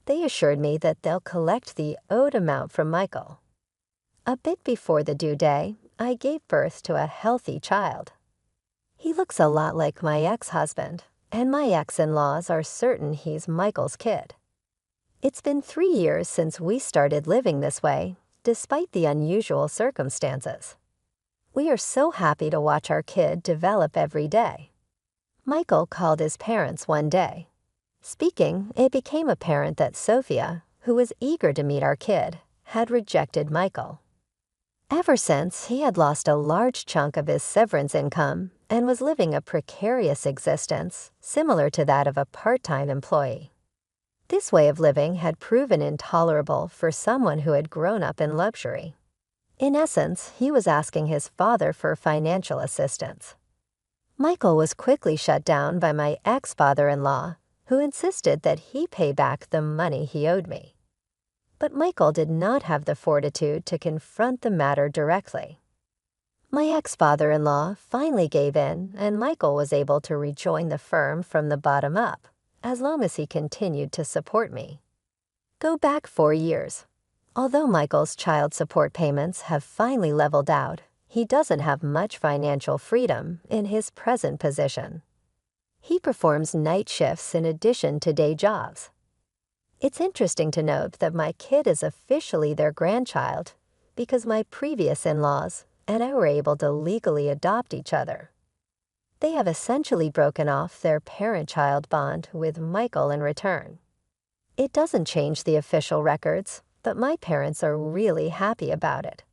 They assured me that they'll collect the owed amount from Michael. A bit before the due day, I gave birth to a healthy child. He looks a lot like my ex-husband, and my ex-in-laws are certain he's Michael's kid. It's been 3 years since we started living this way, despite the unusual circumstances. We are so happy to watch our kid develop every day. Michael called his parents one day. Speaking, it became apparent that Sophia, who was eager to meet our kid, had rejected Michael. Ever since, he had lost a large chunk of his severance income and was living a precarious existence similar to that of a part-time employee. This way of living had proven intolerable for someone who had grown up in luxury. In essence, he was asking his father for financial assistance. Michael was quickly shut down by my ex-father-in-law, who insisted that he pay back the money he owed me. But Michael did not have the fortitude to confront the matter directly. My ex-father-in-law finally gave in, and Michael was able to rejoin the firm from the bottom up, as long as he continued to support me. Go back 4 years. Although Michael's child support payments have finally leveled out, he doesn't have much financial freedom in his present position. He performs night shifts in addition to day jobs. It's interesting to note that my kid is officially their grandchild because my previous in-laws and I were able to legally adopt each other. They have essentially broken off their parent-child bond with Michael in return. It doesn't change the official records, but my parents are really happy about it.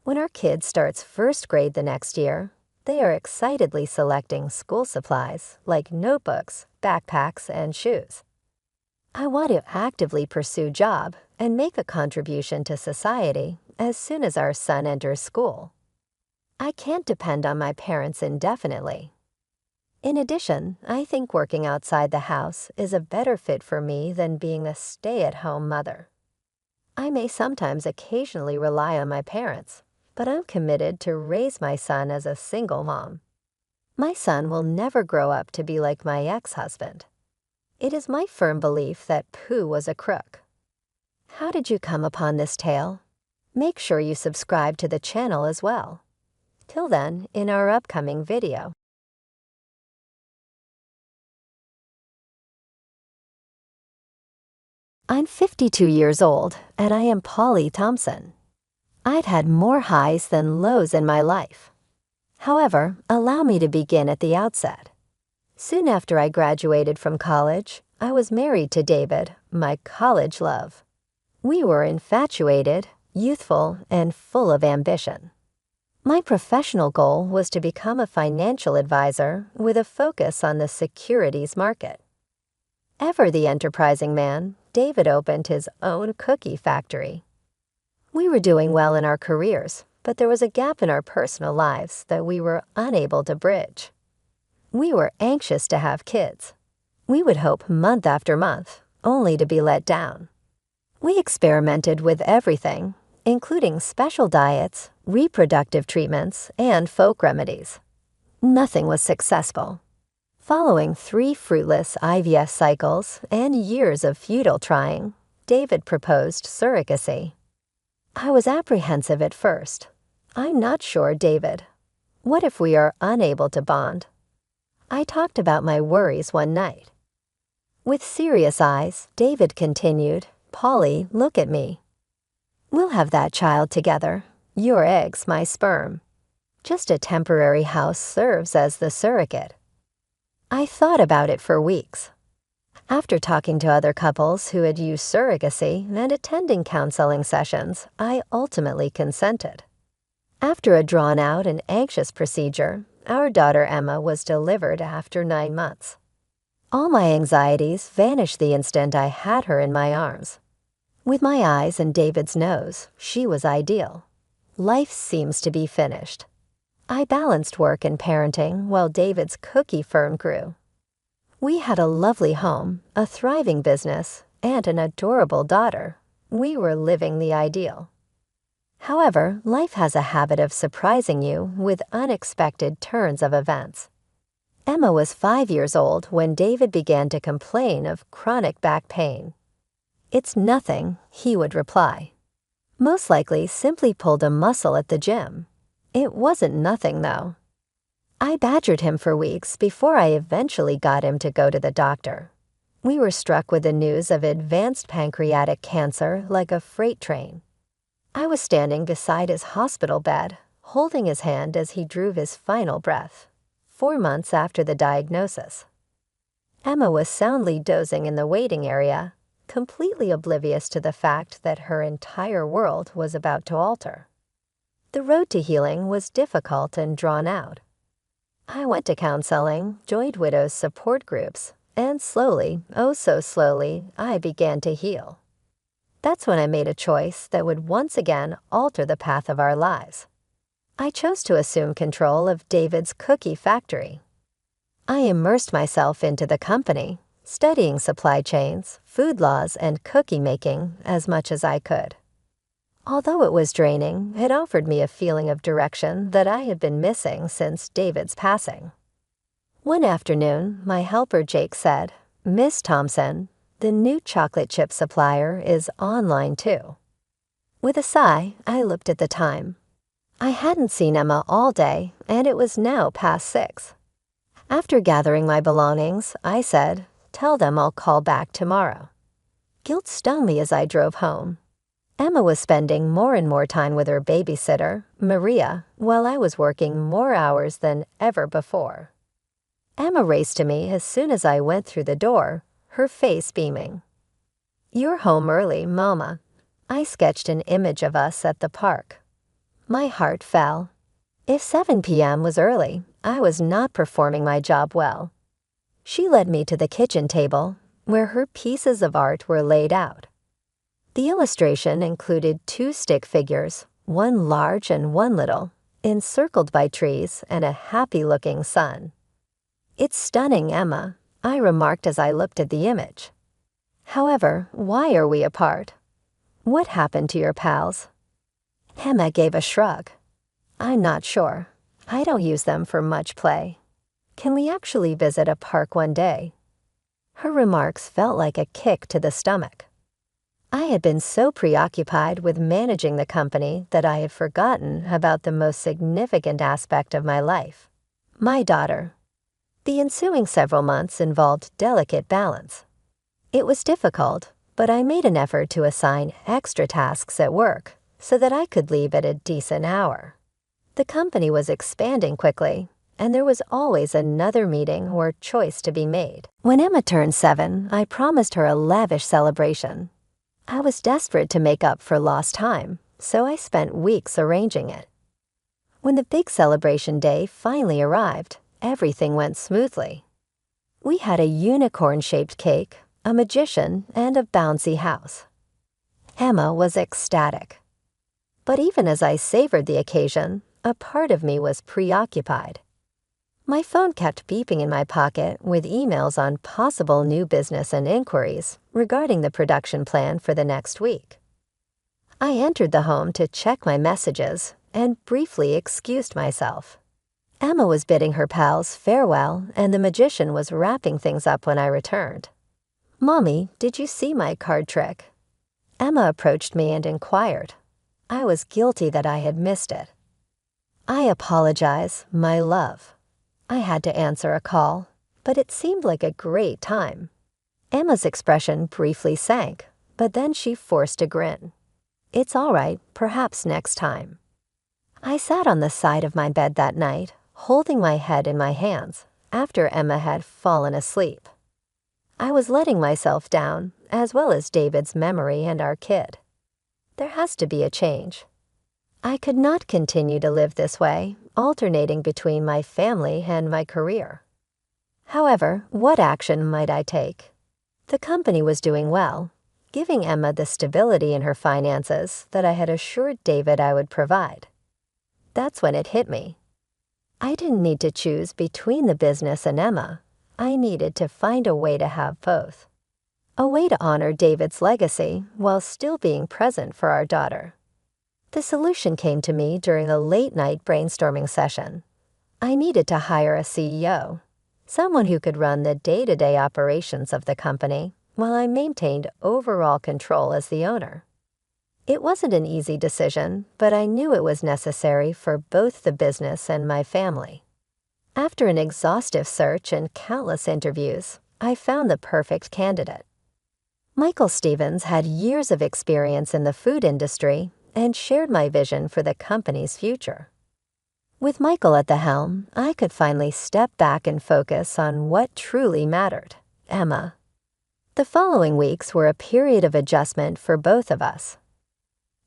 When our kid starts first grade the next year, They are excitedly selecting school supplies like notebooks, backpacks, and shoes. I want to actively pursue job and make a contribution to society as soon as our son enters school. I can't depend on my parents indefinitely. In addition, I think working outside the house is a better fit for me than being a stay-at-home mother. I may sometimes occasionally rely on my parents, but I'm committed to raise my son as a single mom. My son will never grow up to be like my ex-husband. It is my firm belief that Pooh was a crook. How did you come upon this tale? Make sure you subscribe to the channel as well. Till then, in our upcoming video. I'm 52 years old, and I am Polly Thompson. I've had more highs than lows in my life. However, allow me to begin at the outset. Soon after I graduated from college, I was married to David, my college love. We were infatuated, youthful, and full of ambition. My professional goal was to become a financial advisor with a focus on the securities market. Ever the enterprising man, David opened his own cookie factory. We were doing well in our careers, but there was a gap in our personal lives that we were unable to bridge. We were anxious to have kids. We would hope month after month, only to be let down. We experimented with everything, including special diets, reproductive treatments, and folk remedies. Nothing was successful. Following 3 fruitless IVF cycles and years of futile trying, David proposed surrogacy. I was apprehensive at first. I'm not sure, David. What if we are unable to bond? I talked about my worries one night. With serious eyes, David continued, "Polly, look at me. We'll have that child together. Your eggs, my sperm. Just a temporary house serves as the surrogate." I thought about it for weeks. After talking to other couples who had used surrogacy and attending counseling sessions, I ultimately consented. After a drawn-out and anxious procedure, our daughter Emma was delivered after 9 months. All my anxieties vanished the instant I had her in my arms. With my eyes and David's nose, she was ideal. Life seems to be finished. I balanced work and parenting while David's cookie firm grew. We had a lovely home, a thriving business, and an adorable daughter. We were living the ideal. However, life has a habit of surprising you with unexpected turns of events. Emma was 5 years old when David began to complain of chronic back pain. "It's nothing," he would reply. Most likely simply pulled a muscle at the gym. It wasn't nothing, though. I badgered him for weeks before I eventually got him to go to the doctor. We were struck with the news of advanced pancreatic cancer like a freight train. I was standing beside his hospital bed, holding his hand as he drew his final breath, 4 months after the diagnosis. Emma was soundly dozing in the waiting area, completely oblivious to the fact that her entire world was about to alter. The road to healing was difficult and drawn out. I went to counseling, joined widows' support groups, and slowly, oh so slowly, I began to heal. That's when I made a choice that would once again alter the path of our lives. I chose to assume control of David's cookie factory. I immersed myself into the company, studying supply chains, food laws, and cookie making as much as I could. Although it was draining, it offered me a feeling of direction that I had been missing since David's passing. One afternoon, my helper Jake said, "Miss Thompson, the new chocolate chip supplier is online too." With a sigh, I looked at the time. I hadn't seen Emma all day, and it was now past 6. After gathering my belongings, I said, "Tell them I'll call back tomorrow." Guilt stung me as I drove home. Emma was spending more and more time with her babysitter, Maria, while I was working more hours than ever before. Emma raced to me as soon as I went through the door, her face beaming. "You're home early, Mama." I sketched an image of us at the park. My heart fell. If 7 p.m. was early, I was not performing my job well. She led me to the kitchen table, where her pieces of art were laid out. The illustration included 2 stick figures, one large and one little, encircled by trees and a happy-looking sun. "It's stunning, Emma," I remarked as I looked at the image. "However, why are we apart? What happened to your pals?" Emma gave a shrug. "I'm not sure. I don't use them for much play. Can we actually visit a park one day?" Her remarks felt like a kick to the stomach. I had been so preoccupied with managing the company that I had forgotten about the most significant aspect of my life, my daughter. The ensuing several months involved delicate balance. It was difficult, but I made an effort to assign extra tasks at work so that I could leave at a decent hour. The company was expanding quickly, and there was always another meeting or choice to be made. When Emma turned 7, I promised her a lavish celebration. I was desperate to make up for lost time, so I spent weeks arranging it. When the big celebration day finally arrived, everything went smoothly. We had a unicorn-shaped cake, a magician, and a bouncy house. Emma was ecstatic. But even as I savored the occasion, a part of me was preoccupied. My phone kept beeping in my pocket with emails on possible new business and inquiries regarding the production plan for the next week. I entered the home to check my messages and briefly excused myself. Emma was bidding her pals farewell, and the magician was wrapping things up when I returned. "Mommy, did you see my card trick?" Emma approached me and inquired. I was guilty that I had missed it. "I apologize, my love. I had to answer a call, but it seemed like a great time." Emma's expression briefly sank, but then she forced a grin. "It's all right, perhaps next time." I sat on the side of my bed that night, holding my head in my hands, after Emma had fallen asleep. I was letting myself down, as well as David's memory and our kid. There has to be a change. I could not continue to live this way, alternating between my family and my career. However, what action might I take? The company was doing well, giving Emma the stability in her finances that I had assured David I would provide. That's when it hit me. I didn't need to choose between the business and Emma. I needed to find a way to have both. A way to honor David's legacy while still being present for our daughter. The solution came to me during a late-night brainstorming session. I needed to hire a CEO, someone who could run the day-to-day operations of the company while I maintained overall control as the owner. It wasn't an easy decision, but I knew it was necessary for both the business and my family. After an exhaustive search and countless interviews, I found the perfect candidate. Michael Stevens had years of experience in the food industry and shared my vision for the company's future. With Michael at the helm, I could finally step back and focus on what truly mattered, Emma. The following weeks were a period of adjustment for both of us.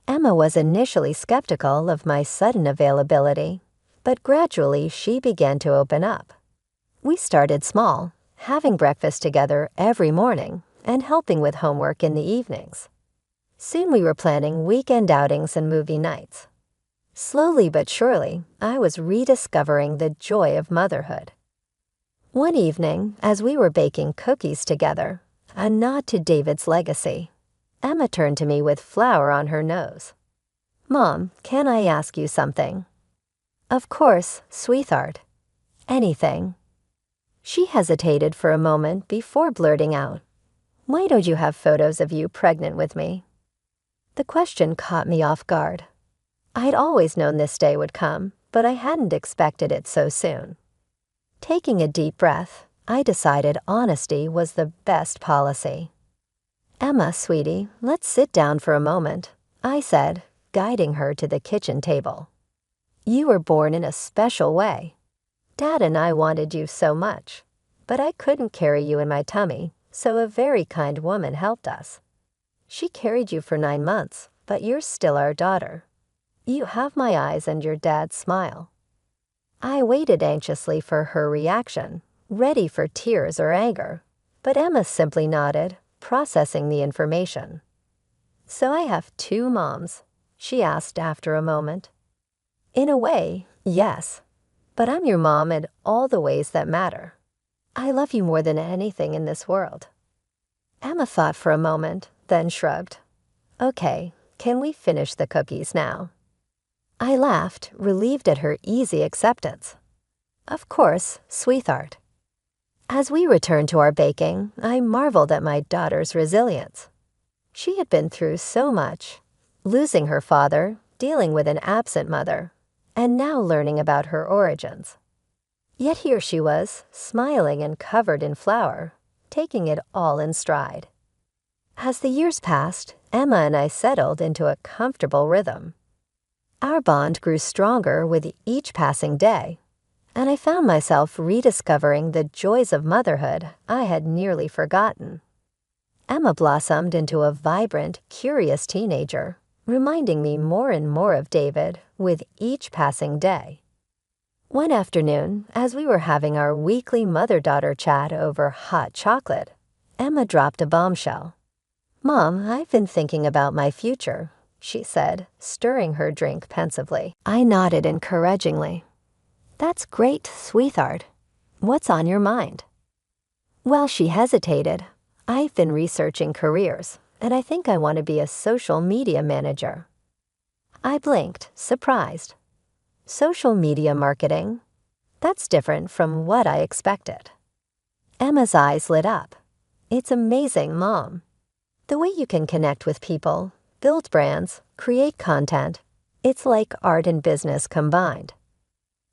Emma was initially skeptical of my sudden availability, but gradually she began to open up. We started small, having breakfast together every morning and helping with homework in the evenings. Soon we were planning weekend outings and movie nights. Slowly but surely, I was rediscovering the joy of motherhood. One evening, as we were baking cookies together, a nod to David's legacy, Emma turned to me with flour on her nose. "Mom, can I ask you something?" "Of course, sweetheart. Anything." She hesitated for a moment before blurting out, "Why don't you have photos of you pregnant with me?" The question caught me off guard. I'd always known this day would come, but I hadn't expected it so soon. Taking a deep breath, I decided honesty was the best policy. "Emma, sweetie, let's sit down for a moment," I said, guiding her to the kitchen table. "You were born in a special way. Dad and I wanted you so much, but I couldn't carry you in my tummy, so a very kind woman helped us. She carried you for 9 months, but you're still our daughter. You have my eyes and your dad's smile. I waited anxiously for her reaction, ready for tears or anger, but Emma simply nodded, processing the information. "So I have two moms?" she asked after a moment. "In a way, yes. But I'm your mom in all the ways that matter. I love you more than anything in this world." Emma thought for a moment, then shrugged. "Okay, can we finish the cookies now?" I laughed, relieved at her easy acceptance. "Of course, sweetheart." As we returned to our baking, I marveled at my daughter's resilience. She had been through so much, losing her father, dealing with an absent mother, and now learning about her origins. Yet here she was, smiling and covered in flour, taking it all in stride. As the years passed, Emma and I settled into a comfortable rhythm. Our bond grew stronger with each passing day, and I found myself rediscovering the joys of motherhood I had nearly forgotten. Emma blossomed into a vibrant, curious teenager, reminding me more and more of David with each passing day. One afternoon, as we were having our weekly mother-daughter chat over hot chocolate, Emma dropped a bombshell. "Mom, I've been thinking about my future," she said, stirring her drink pensively. I nodded encouragingly. "That's great, sweetheart. What's on your mind?" Well, she hesitated. "I've been researching careers, and I think I want to be a social media manager." I blinked, surprised. Social media marketing? That's different from what I expected. Emma's eyes lit up. "It's amazing, Mom. The way you can connect with people, build brands, create content, it's like art and business combined."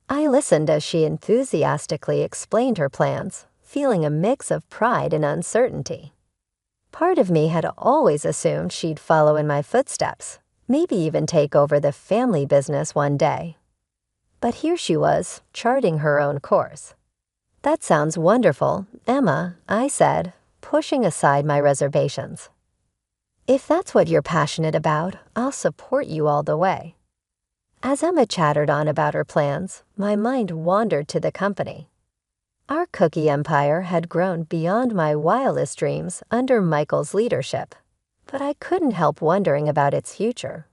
I listened as she enthusiastically explained her plans, feeling a mix of pride and uncertainty. Part of me had always assumed she'd follow in my footsteps, maybe even take over the family business one day. But here she was, charting her own course. "That sounds wonderful, Emma," I said, pushing aside my reservations. "If that's what you're passionate about, I'll support you all the way." As Emma chattered on about her plans, my mind wandered to the company. Our cookie empire had grown beyond my wildest dreams under Michael's leadership, but I couldn't help wondering about its future.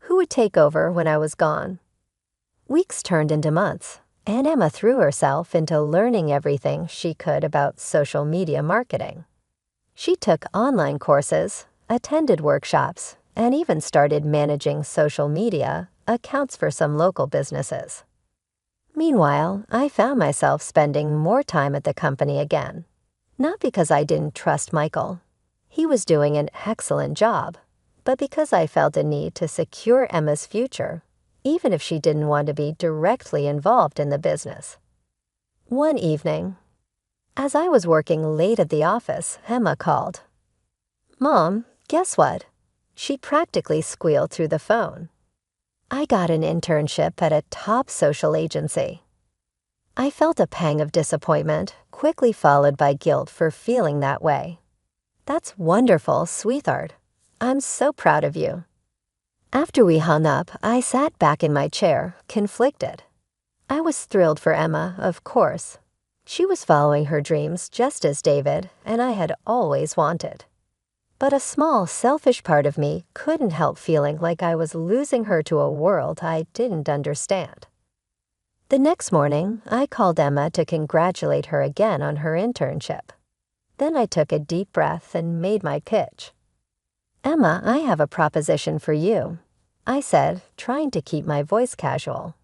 Who would take over when I was gone? Weeks turned into months, and Emma threw herself into learning everything she could about social media marketing. She took online courses, attended workshops, and even started managing social media accounts for some local businesses. Meanwhile, I found myself spending more time at the company again. Not because I didn't trust Michael. He was doing an excellent job, but because I felt a need to secure Emma's future, even if she didn't want to be directly involved in the business. One evening, as I was working late at the office, Emma called. "Mom, guess what?" She practically squealed through the phone. "I got an internship at a top social agency." I felt a pang of disappointment, quickly followed by guilt for feeling that way. "That's wonderful, sweetheart. I'm so proud of you." After we hung up, I sat back in my chair, conflicted. I was thrilled for Emma, of course. She was following her dreams just as David and I had always wanted. But a small, selfish part of me couldn't help feeling like I was losing her to a world I didn't understand. The next morning, I called Emma to congratulate her again on her internship. Then I took a deep breath and made my pitch. "Emma, I have a proposition for you," I said, trying to keep my voice casual.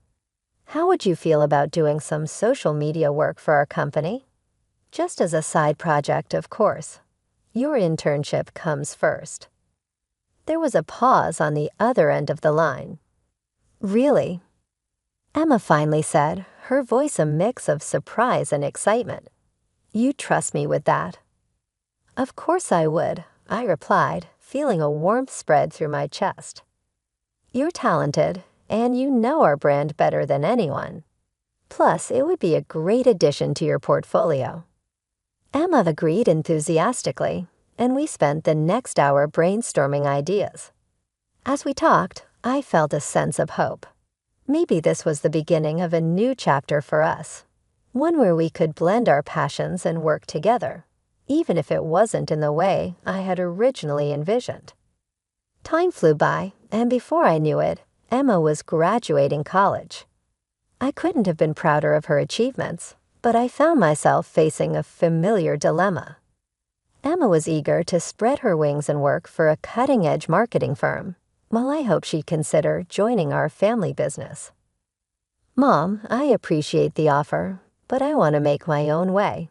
"How would you feel about doing some social media work for our company? Just as a side project, of course. Your internship comes first." There was a pause on the other end of the line. "Really?" Emma finally said, her voice a mix of surprise and excitement. "You trust me with that?" "Of course I would," I replied, feeling a warmth spread through my chest. "You're talented, and you know our brand better than anyone. Plus, it would be a great addition to your portfolio." Emma agreed enthusiastically, and we spent the next hour brainstorming ideas. As we talked, I felt a sense of hope. Maybe this was the beginning of a new chapter for us, one where we could blend our passions and work together, even if it wasn't in the way I had originally envisioned. Time flew by, and before I knew it, Emma was graduating college. I couldn't have been prouder of her achievements, but I found myself facing a familiar dilemma. Emma was eager to spread her wings and work for a cutting-edge marketing firm, while I hoped she'd consider joining our family business. "Mom, I appreciate the offer, but I want to make my own way,"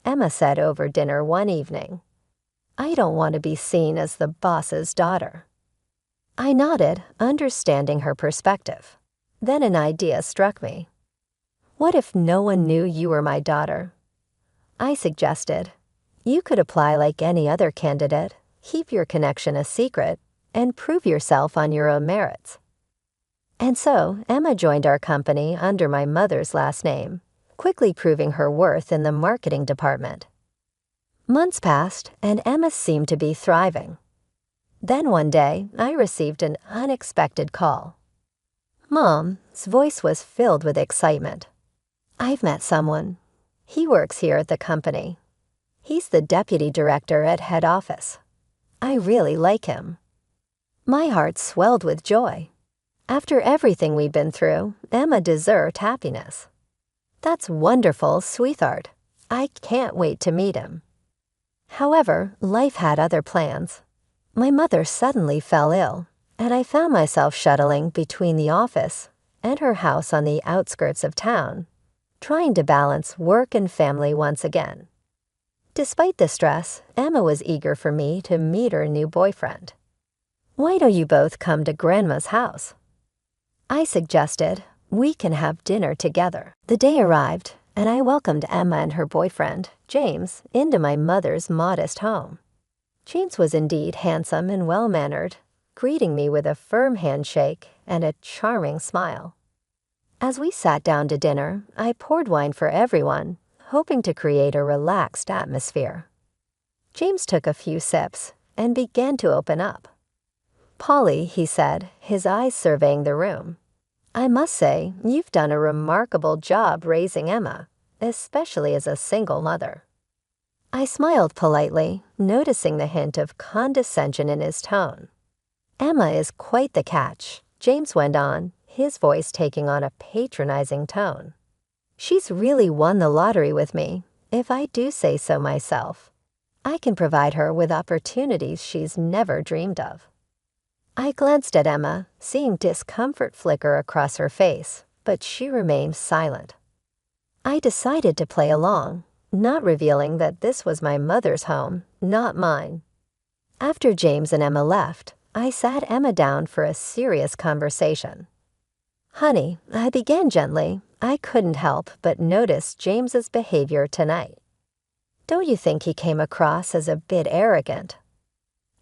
Emma said over dinner one evening. "I don't want to be seen as the boss's daughter." I nodded, understanding her perspective. Then an idea struck me. "What if no one knew you were my daughter?" I suggested. "You could apply like any other candidate, keep your connection a secret, and prove yourself on your own merits." And so Emma joined our company under my mother's last name, quickly proving her worth in the marketing department. Months passed, and Emma seemed to be thriving. Then one day, I received an unexpected call. Mom's voice was filled with excitement. "I've met someone. He works here at the company. He's the deputy director at head office. I really like him." My heart swelled with joy. After everything we'd been through, Emma deserved happiness. "That's wonderful, sweetheart. I can't wait to meet him." However, life had other plans. My mother suddenly fell ill, and I found myself shuttling between the office and her house on the outskirts of town, trying to balance work and family once again. Despite the stress, Emma was eager for me to meet her new boyfriend. "Why don't you both come to Grandma's house?" I suggested. "We can have dinner together." The day arrived, and I welcomed Emma and her boyfriend, James, into my mother's modest home. James was indeed handsome and well-mannered, greeting me with a firm handshake and a charming smile. As we sat down to dinner, I poured wine for everyone, hoping to create a relaxed atmosphere. James took a few sips and began to open up. "Polly," he said, his eyes surveying the room, "I must say, you've done a remarkable job raising Emma, especially as a single mother." I smiled politely, noticing the hint of condescension in his tone. "Emma is quite the catch," James went on, his voice taking on a patronizing tone. "She's really won the lottery with me, if I do say so myself. I can provide her with opportunities she's never dreamed of." I glanced at Emma, seeing discomfort flicker across her face, but she remained silent. I decided to play along, not revealing that this was my mother's home, not mine. After James and Emma left, I sat Emma down for a serious conversation. "Honey," I began gently, I couldn't help but notice James's behavior tonight. "Don't you think he came across as a bit arrogant?"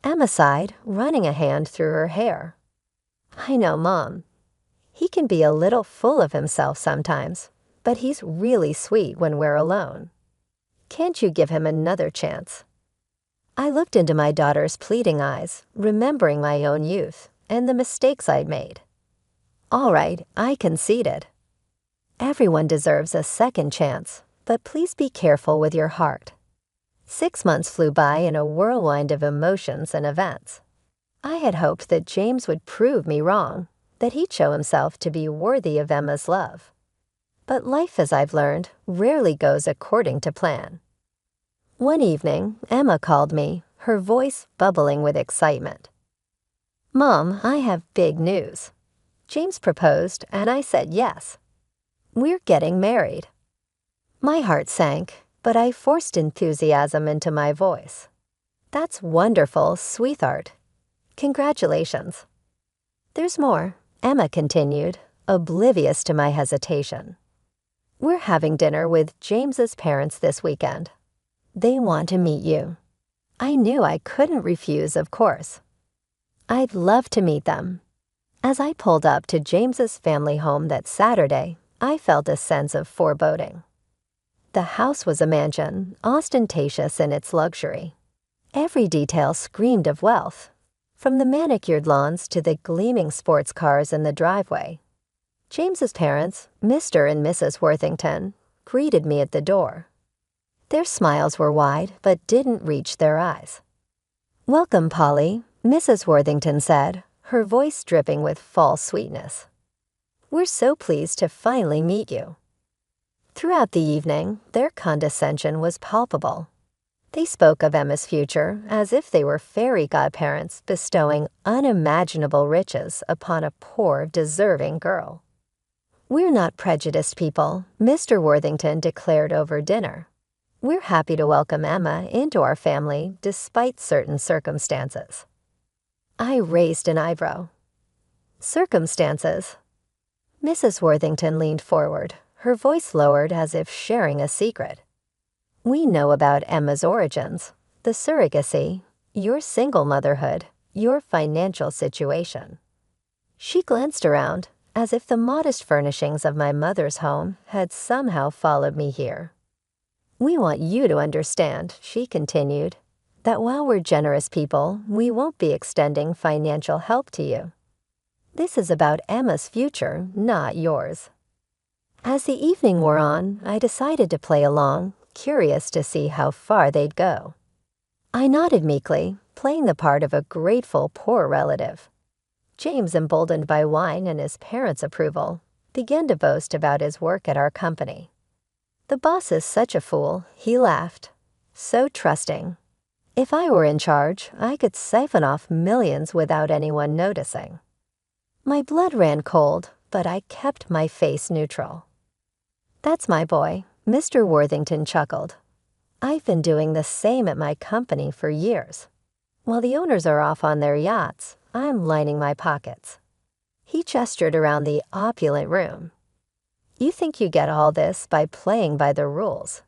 Emma sighed, running a hand through her hair. "I know, Mom. He can be a little full of himself sometimes, but he's really sweet when we're alone. Can't you give him another chance?" I looked into my daughter's pleading eyes, remembering my own youth and the mistakes I'd made. "All right," I conceded. "Everyone deserves a second chance, but please be careful with your heart." 6 months flew by in a whirlwind of emotions and events. I had hoped that James would prove me wrong, that he'd show himself to be worthy of Emma's love. But life, as I've learned, rarely goes according to plan. One evening, Emma called me, her voice bubbling with excitement. "Mom, I have big news. James proposed, and I said yes. We're getting married." My heart sank, but I forced enthusiasm into my voice. "That's wonderful, sweetheart. Congratulations." "There's more," Emma continued, oblivious to my hesitation. "We're having dinner with James's parents this weekend. They want to meet you." I knew I couldn't refuse, of course. "I'd love to meet them." As I pulled up to James's family home that Saturday, I felt a sense of foreboding. The house was a mansion, ostentatious in its luxury. Every detail screamed of wealth, from the manicured lawns to the gleaming sports cars in the driveway. James's parents, Mr. and Mrs. Worthington, greeted me at the door. Their smiles were wide but didn't reach their eyes. "Welcome, Polly," Mrs. Worthington said, her voice dripping with false sweetness. "We're so pleased to finally meet you." Throughout the evening, their condescension was palpable. They spoke of Emma's future as if they were fairy godparents bestowing unimaginable riches upon a poor, deserving girl. "We're not prejudiced people," Mr. Worthington declared over dinner. "We're happy to welcome Emma into our family despite certain circumstances." I raised an eyebrow. "Circumstances?" Mrs. Worthington leaned forward, her voice lowered as if sharing a secret. "We know about Emma's origins, the surrogacy, your single motherhood, your financial situation." She glanced around, as if the modest furnishings of my mother's home had somehow followed me here. "We want you to understand," she continued, "that while we're generous people, we won't be extending financial help to you. This is about Emma's future, not yours." As the evening wore on, I decided to play along, curious to see how far they'd go. I nodded meekly, playing the part of a grateful poor relative. James, emboldened by wine and his parents' approval, began to boast about his work at our company. "The boss is such a fool," he laughed. "So trusting. If I were in charge, I could siphon off millions without anyone noticing." My blood ran cold, but I kept my face neutral. "That's my boy," Mr. Worthington chuckled. "I've been doing the same at my company for years. While the owners are off on their yachts, I'm lining my pockets." He gestured around the opulent room. "You think you get all this by playing by the rules?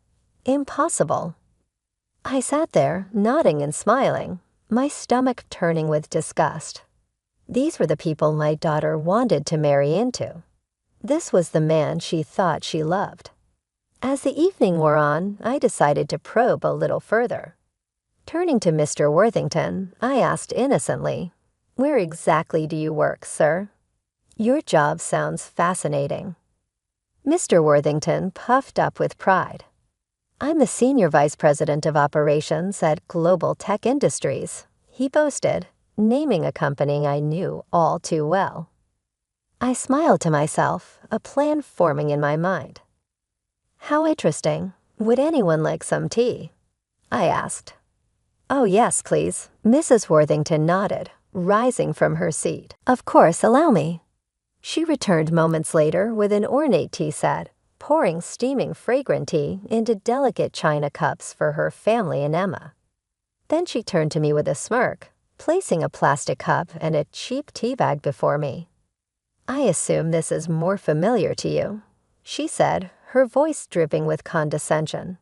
Impossible." I sat there, nodding and smiling, my stomach turning with disgust. These were the people my daughter wanted to marry into. This was the man she thought she loved. As the evening wore on, I decided to probe a little further. Turning to Mr. Worthington, I asked innocently, "Where exactly do you work, sir? Your job sounds fascinating." Mr. Worthington puffed up with pride. "I'm the Senior Vice President of Operations at Global Tech Industries," he boasted, naming a company I knew all too well. I smiled to myself, a plan forming in my mind. "How interesting. Would anyone like some tea?" I asked. "Oh yes, please." Mrs. Worthington nodded, rising from her seat. "Of course, allow me." She returned moments later with an ornate tea set, pouring steaming fragrant tea into delicate china cups for her family and Emma. Then she turned to me with a smirk, placing a plastic cup and a cheap tea bag before me. "I assume this is more familiar to you," she said, her voice dripping with condescension.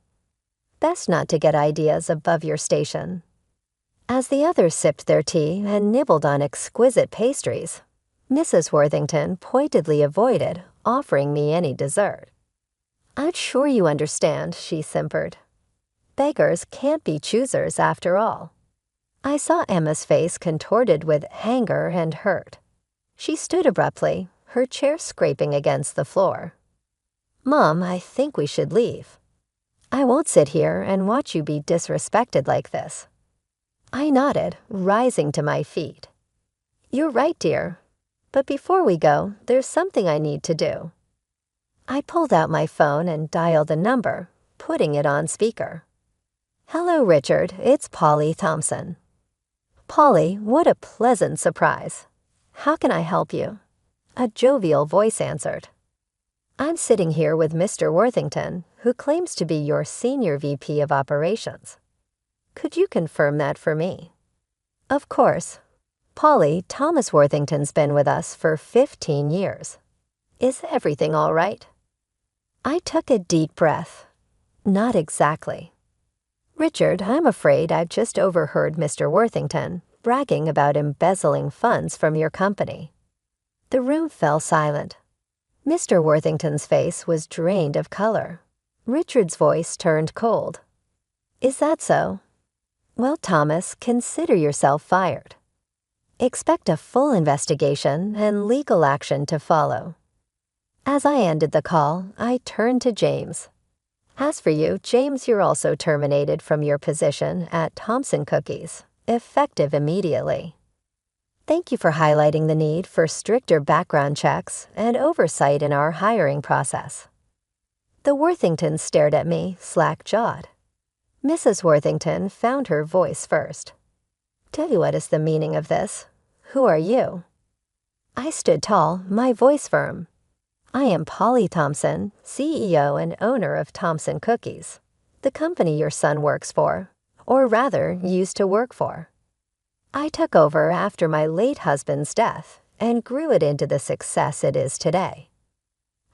"Best not to get ideas above your station." As the others sipped their tea and nibbled on exquisite pastries, Mrs. Worthington pointedly avoided offering me any dessert. "I'm sure you understand," she simpered. "Beggars can't be choosers after all." I saw Emma's face contorted with anger and hurt. She stood abruptly, her chair scraping against the floor. "Mom, I think we should leave. I won't sit here and watch you be disrespected like this." I nodded, rising to my feet. "You're right, dear. But before we go, there's something I need to do." I pulled out my phone and dialed a number, putting it on speaker. "Hello, Richard. It's Polly Thompson." "Polly, what a pleasant surprise. How can I help you?" A jovial voice answered. "I'm sitting here with Mr. Worthington, who claims to be your senior VP of operations. Could you confirm that for me?" "Of course. Polly, Thomas Worthington's been with us for 15 years. Is everything all right?" I took a deep breath. Not exactly. "Richard, I'm afraid I've just overheard Mr. Worthington bragging about embezzling funds from your company." The room fell silent. Mr. Worthington's face was drained of color. Richard's voice turned cold. "Is that so? Well, Thomas, consider yourself fired. Expect a full investigation and legal action to follow." As I ended the call, I turned to James. As for you, James, you're also terminated from your position at Thompson Cookies, effective immediately. Thank you for highlighting the need for stricter background checks and oversight in our hiring process. The Worthingtons stared at me, slack-jawed. Mrs. Worthington found her voice first. Tell you what is the meaning of this. Who are you? I stood tall, my voice firm. I am Polly Thompson, CEO and owner of Thompson Cookies, the company your son works for, or rather, used to work for. I took over after my late husband's death and grew it into the success it is today.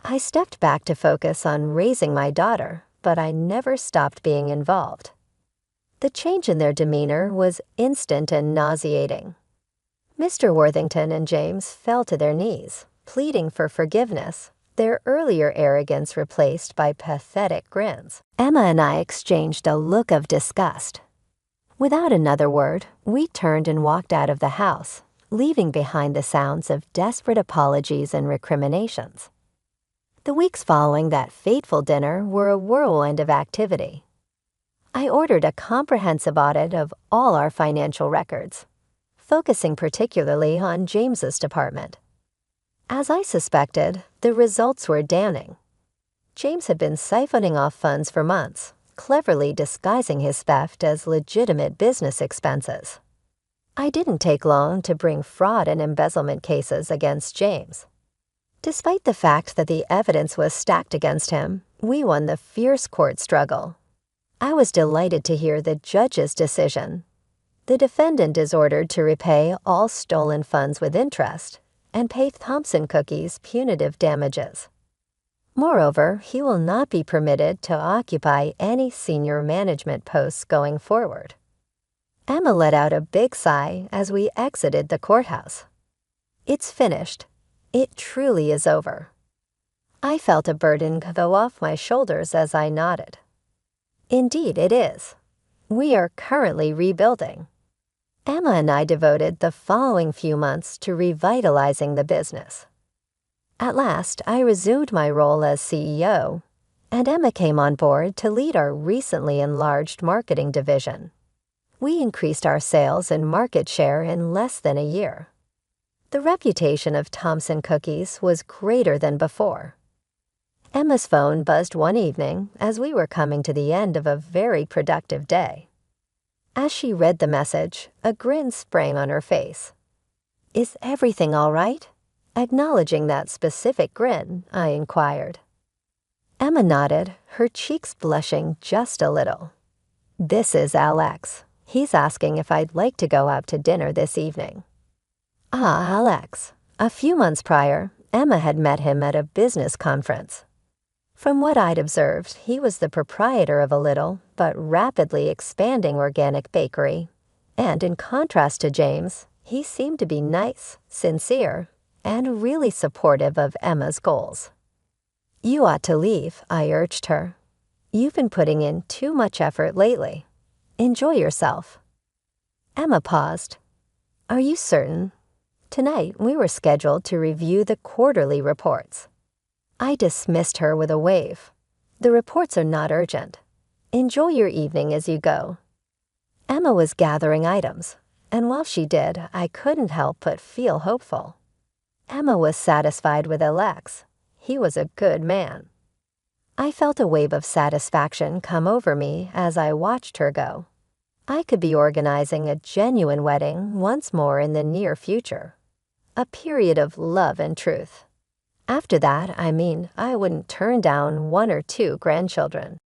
I stepped back to focus on raising my daughter, but I never stopped being involved. The change in their demeanor was instant and nauseating. Mr. Worthington and James fell to their knees, pleading for forgiveness, their earlier arrogance replaced by pathetic grins. Emma and I exchanged a look of disgust. Without another word, we turned and walked out of the house, leaving behind the sounds of desperate apologies and recriminations. The weeks following that fateful dinner were a whirlwind of activity. I ordered a comprehensive audit of all our financial records, focusing particularly on James's department. As I suspected, the results were damning. James had been siphoning off funds for months, cleverly disguising his theft as legitimate business expenses. I didn't take long to bring fraud and embezzlement cases against James. Despite the fact that the evidence was stacked against him, we won the fierce court struggle. I was delighted to hear the judge's decision. The defendant is ordered to repay all stolen funds with interest and pay Thompson Cookies punitive damages. Moreover, he will not be permitted to occupy any senior management posts going forward. Emma let out a big sigh as we exited the courthouse. It's finished. It truly is over. I felt a burden go off my shoulders as I nodded. Indeed, it is. We are currently rebuilding. Emma and I devoted the following few months to revitalizing the business. At last, I resumed my role as CEO, and Emma came on board to lead our recently enlarged marketing division. We increased our sales and market share in less than a year. The reputation of Thompson Cookies was greater than before. Emma's phone buzzed one evening as we were coming to the end of a very productive day. As she read the message, a grin sprang on her face. Is everything all right? Acknowledging that specific grin, I inquired. Emma nodded, her cheeks blushing just a little. This is Alex. He's asking if I'd like to go out to dinner this evening. Ah, Alex. A few months prior, Emma had met him at a business conference. From what I'd observed, he was the proprietor of a little but rapidly expanding organic bakery, and in contrast to James, he seemed to be nice, sincere, and really supportive of Emma's goals. You ought to leave, I urged her. You've been putting in too much effort lately. Enjoy yourself. Emma paused. Are you certain? Tonight, we were scheduled to review the quarterly reports. I dismissed her with a wave. The reports are not urgent. Enjoy your evening as you go. Emma was gathering items, and while she did, I couldn't help but feel hopeful. Emma was satisfied with Alex. He was a good man. I felt a wave of satisfaction come over me as I watched her go. I could be organizing a genuine wedding once more in the near future. A period of love and truth. After that, I wouldn't turn down 1 or 2 grandchildren.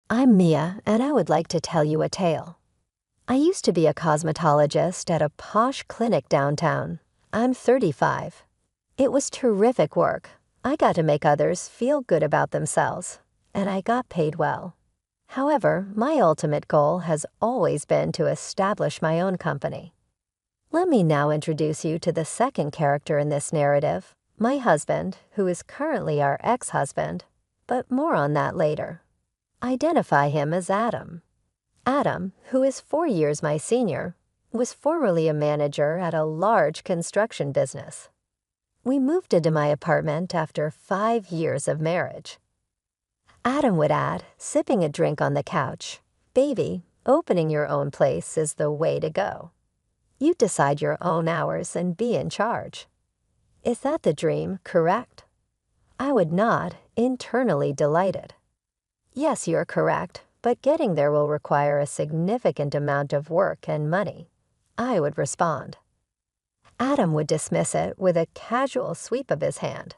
I'm Mia, and I would like to tell you a tale. I used to be a cosmetologist at a posh clinic downtown. I'm 35. It was terrific work. I got to make others feel good about themselves, and I got paid well. However, my ultimate goal has always been to establish my own company. Let me now introduce you to the second character in this narrative, my husband, who is currently our ex-husband, but more on that later. Identify him as Adam. Adam, who is 4 years my senior, was formerly a manager at a large construction business. We moved into my apartment after 5 years of marriage. Adam would add, sipping a drink on the couch, "Baby, opening your own place is the way to go. You decide your own hours and be in charge." Is that the dream, correct? I would nod, internally delighted. Yes, you're correct, but getting there will require a significant amount of work and money, I would respond. Adam would dismiss it with a casual sweep of his hand.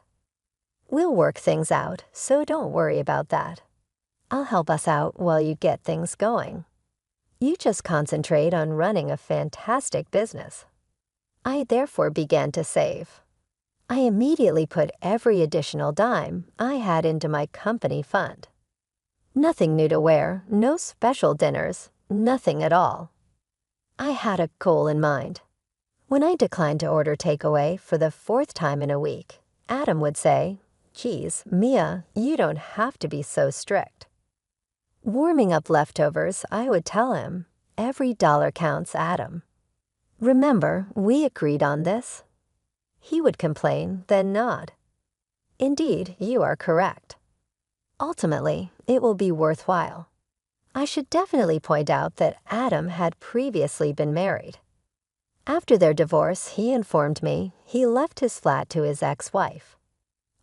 "We'll work things out, so don't worry about that. I'll help us out while you get things going. You just concentrate on running a fantastic business." I therefore began to save. I immediately put every additional dime I had into my company fund. Nothing new to wear, no special dinners, nothing at all. I had a goal in mind. When I declined to order takeaway for the 4th time in a week, Adam would say, "Geez, Mia, you don't have to be so strict." Warming up leftovers, I would tell him, "Every dollar counts, Adam. Remember, we agreed on this?" He would complain, then nod. "Indeed, you are correct. Ultimately, it will be worthwhile." I should definitely point out that Adam had previously been married. After their divorce, he informed me he left his flat to his ex-wife.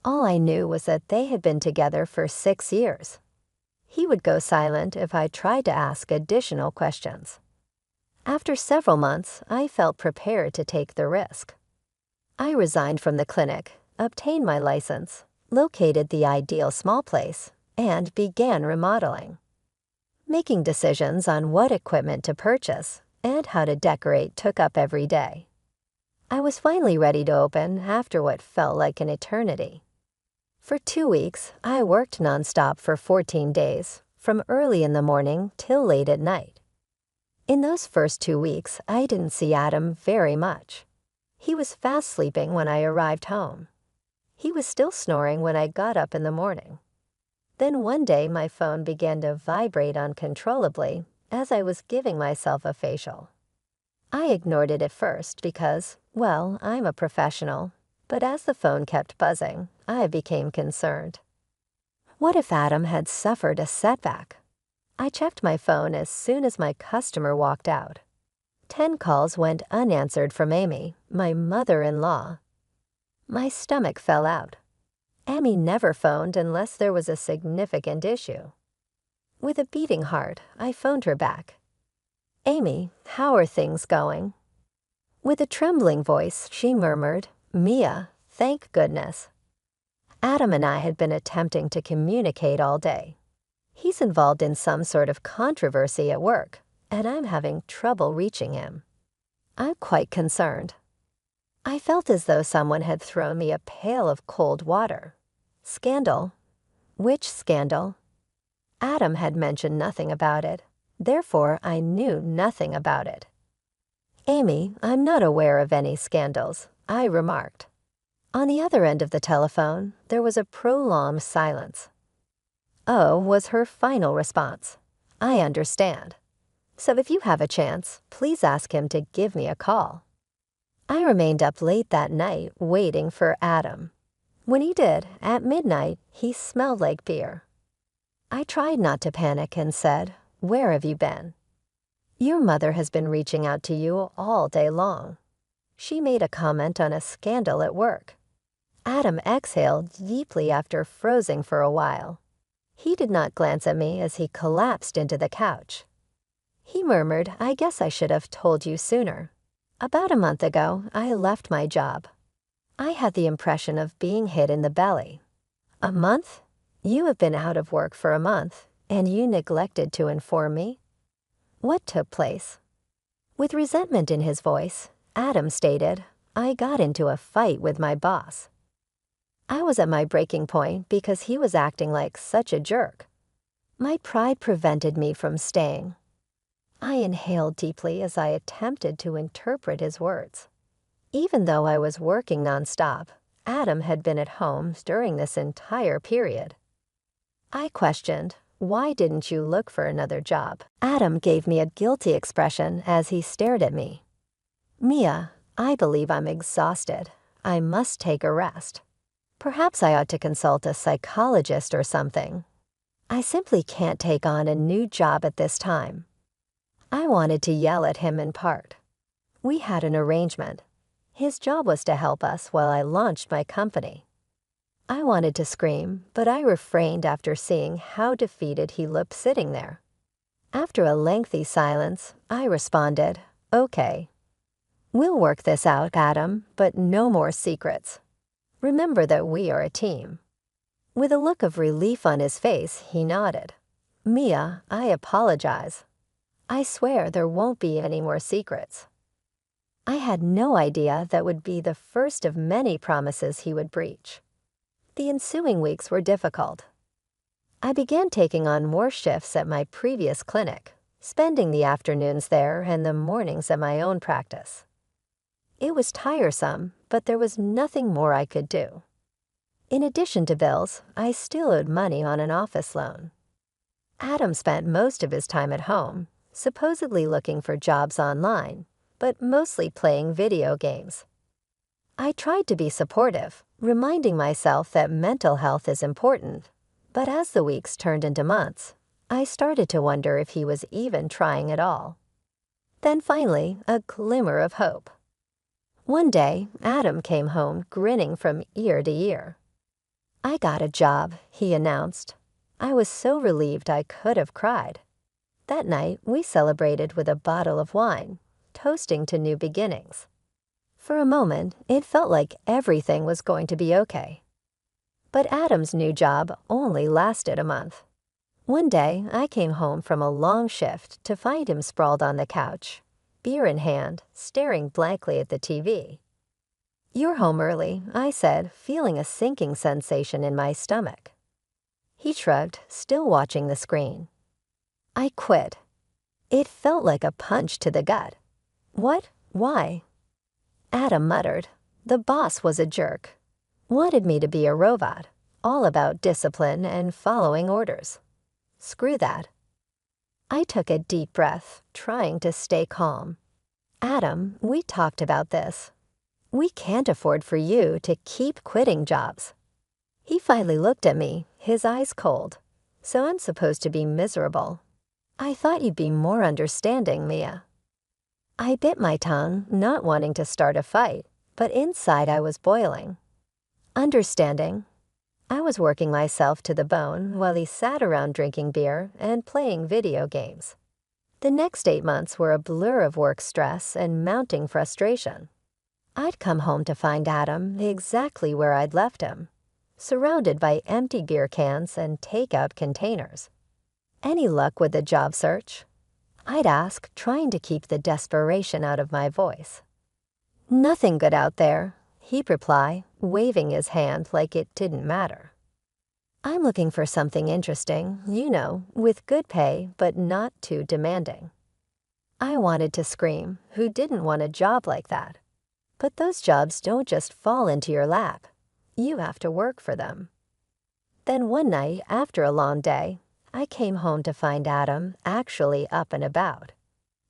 All I knew was that they had been together for 6 years. He would go silent if I tried to ask additional questions. After several months, I felt prepared to take the risk. I resigned from the clinic, obtained my license, located the ideal small place, and began remodeling. Making decisions on what equipment to purchase and how to decorate took up every day. I was finally ready to open after what felt like an eternity. For 2 weeks, I worked nonstop for 14 days, from early in the morning till late at night. In those first 2 weeks, I didn't see Adam very much. He was fast sleeping when I arrived home. He was still snoring when I got up in the morning. Then one day my phone began to vibrate uncontrollably as I was giving myself a facial. I ignored it at first because, well, I'm a professional, but as the phone kept buzzing, I became concerned. What if Adam had suffered a setback? I checked my phone as soon as my customer walked out. 10 calls went unanswered from Amy, my mother-in-law. My stomach fell out. Amy never phoned unless there was a significant issue. With a beating heart, I phoned her back. "Amy, how are things going?" With a trembling voice, she murmured, "Mia, thank goodness." Adam and I had been attempting to communicate all day. He's involved in some sort of controversy at work, and I'm having trouble reaching him. I'm quite concerned. I felt as though someone had thrown me a pail of cold water. Scandal? Which scandal? Adam had mentioned nothing about it. Therefore, I knew nothing about it. "Amy, I'm not aware of any scandals," I remarked. On the other end of the telephone, there was a prolonged silence. "Oh," was her final response. "I understand. So if you have a chance, please ask him to give me a call." I remained up late that night waiting for Adam. When he did, at midnight, he smelled like beer. I tried not to panic and said, "Where have you been?" "Your mother has been reaching out to you all day long. She made a comment on a scandal at work." Adam exhaled deeply after freezing for a while. He did not glance at me as he collapsed into the couch. He murmured, "I guess I should have told you sooner. About a month ago, I left my job. I had the impression of being hit in the belly." "A month? You have been out of work for a month, and you neglected to inform me? What took place?" With resentment in his voice, Adam stated, "I got into a fight with my boss." I was at my breaking point because he was acting like such a jerk. My pride prevented me from staying. I inhaled deeply as I attempted to interpret his words. Even though I was working nonstop, Adam had been at home during this entire period. I questioned, "Why didn't you look for another job?" Adam gave me a guilty expression as he stared at me. Mia, I believe I'm exhausted. I must take a rest. Perhaps I ought to consult a psychologist or something. I simply can't take on a new job at this time. I wanted to yell at him in part. We had an arrangement. His job was to help us while I launched my company. I wanted to scream, but I refrained after seeing how defeated he looked sitting there. After a lengthy silence, I responded, "Okay. We'll work this out, Adam, but no more secrets. Remember that we are a team." With a look of relief on his face, he nodded. "Mia, I apologize. I swear there won't be any more secrets." I had no idea that would be the first of many promises he would breach. The ensuing weeks were difficult. I began taking on more shifts at my previous clinic, spending the afternoons there and the mornings at my own practice. It was tiresome, but there was nothing more I could do. In addition to bills, I still owed money on an office loan. Adam spent most of his time at home, supposedly looking for jobs online, but mostly playing video games. I tried to be supportive, reminding myself that mental health is important, but as the weeks turned into months, I started to wonder if he was even trying at all. Then finally, a glimmer of hope. One day, Adam came home grinning from ear to ear. "I got a job," he announced. I was so relieved I could have cried. That night, we celebrated with a bottle of wine, toasting to new beginnings. For a moment, it felt like everything was going to be okay. But Adam's new job only lasted a month. One day, I came home from a long shift to find him sprawled on the couch, beer in hand, staring blankly at the TV. "You're home early," I said, feeling a sinking sensation in my stomach. He shrugged, still watching the screen. "I quit." It felt like a punch to the gut. "What? Why?" Adam muttered. "The boss was a jerk. Wanted me to be a robot, all about discipline and following orders. Screw that." I took a deep breath, trying to stay calm. "Adam, we talked about this. We can't afford for you to keep quitting jobs." He finally looked at me, his eyes cold. "So I'm supposed to be miserable. I thought you'd be more understanding, Mia." I bit my tongue, not wanting to start a fight, but inside I was boiling. Understanding? I was working myself to the bone while he sat around drinking beer and playing video games. The next 8 months were a blur of work stress and mounting frustration. I'd come home to find Adam exactly where I'd left him, surrounded by empty beer cans and takeout containers. "Any luck with the job search?" I'd ask, trying to keep the desperation out of my voice. "Nothing good out there," he'd reply, waving his hand like it didn't matter. "I'm looking for something interesting, with good pay but not too demanding." I wanted to scream, who didn't want a job like that? But those jobs don't just fall into your lap. You have to work for them. Then one night, after a long day, I came home to find Adam actually up and about.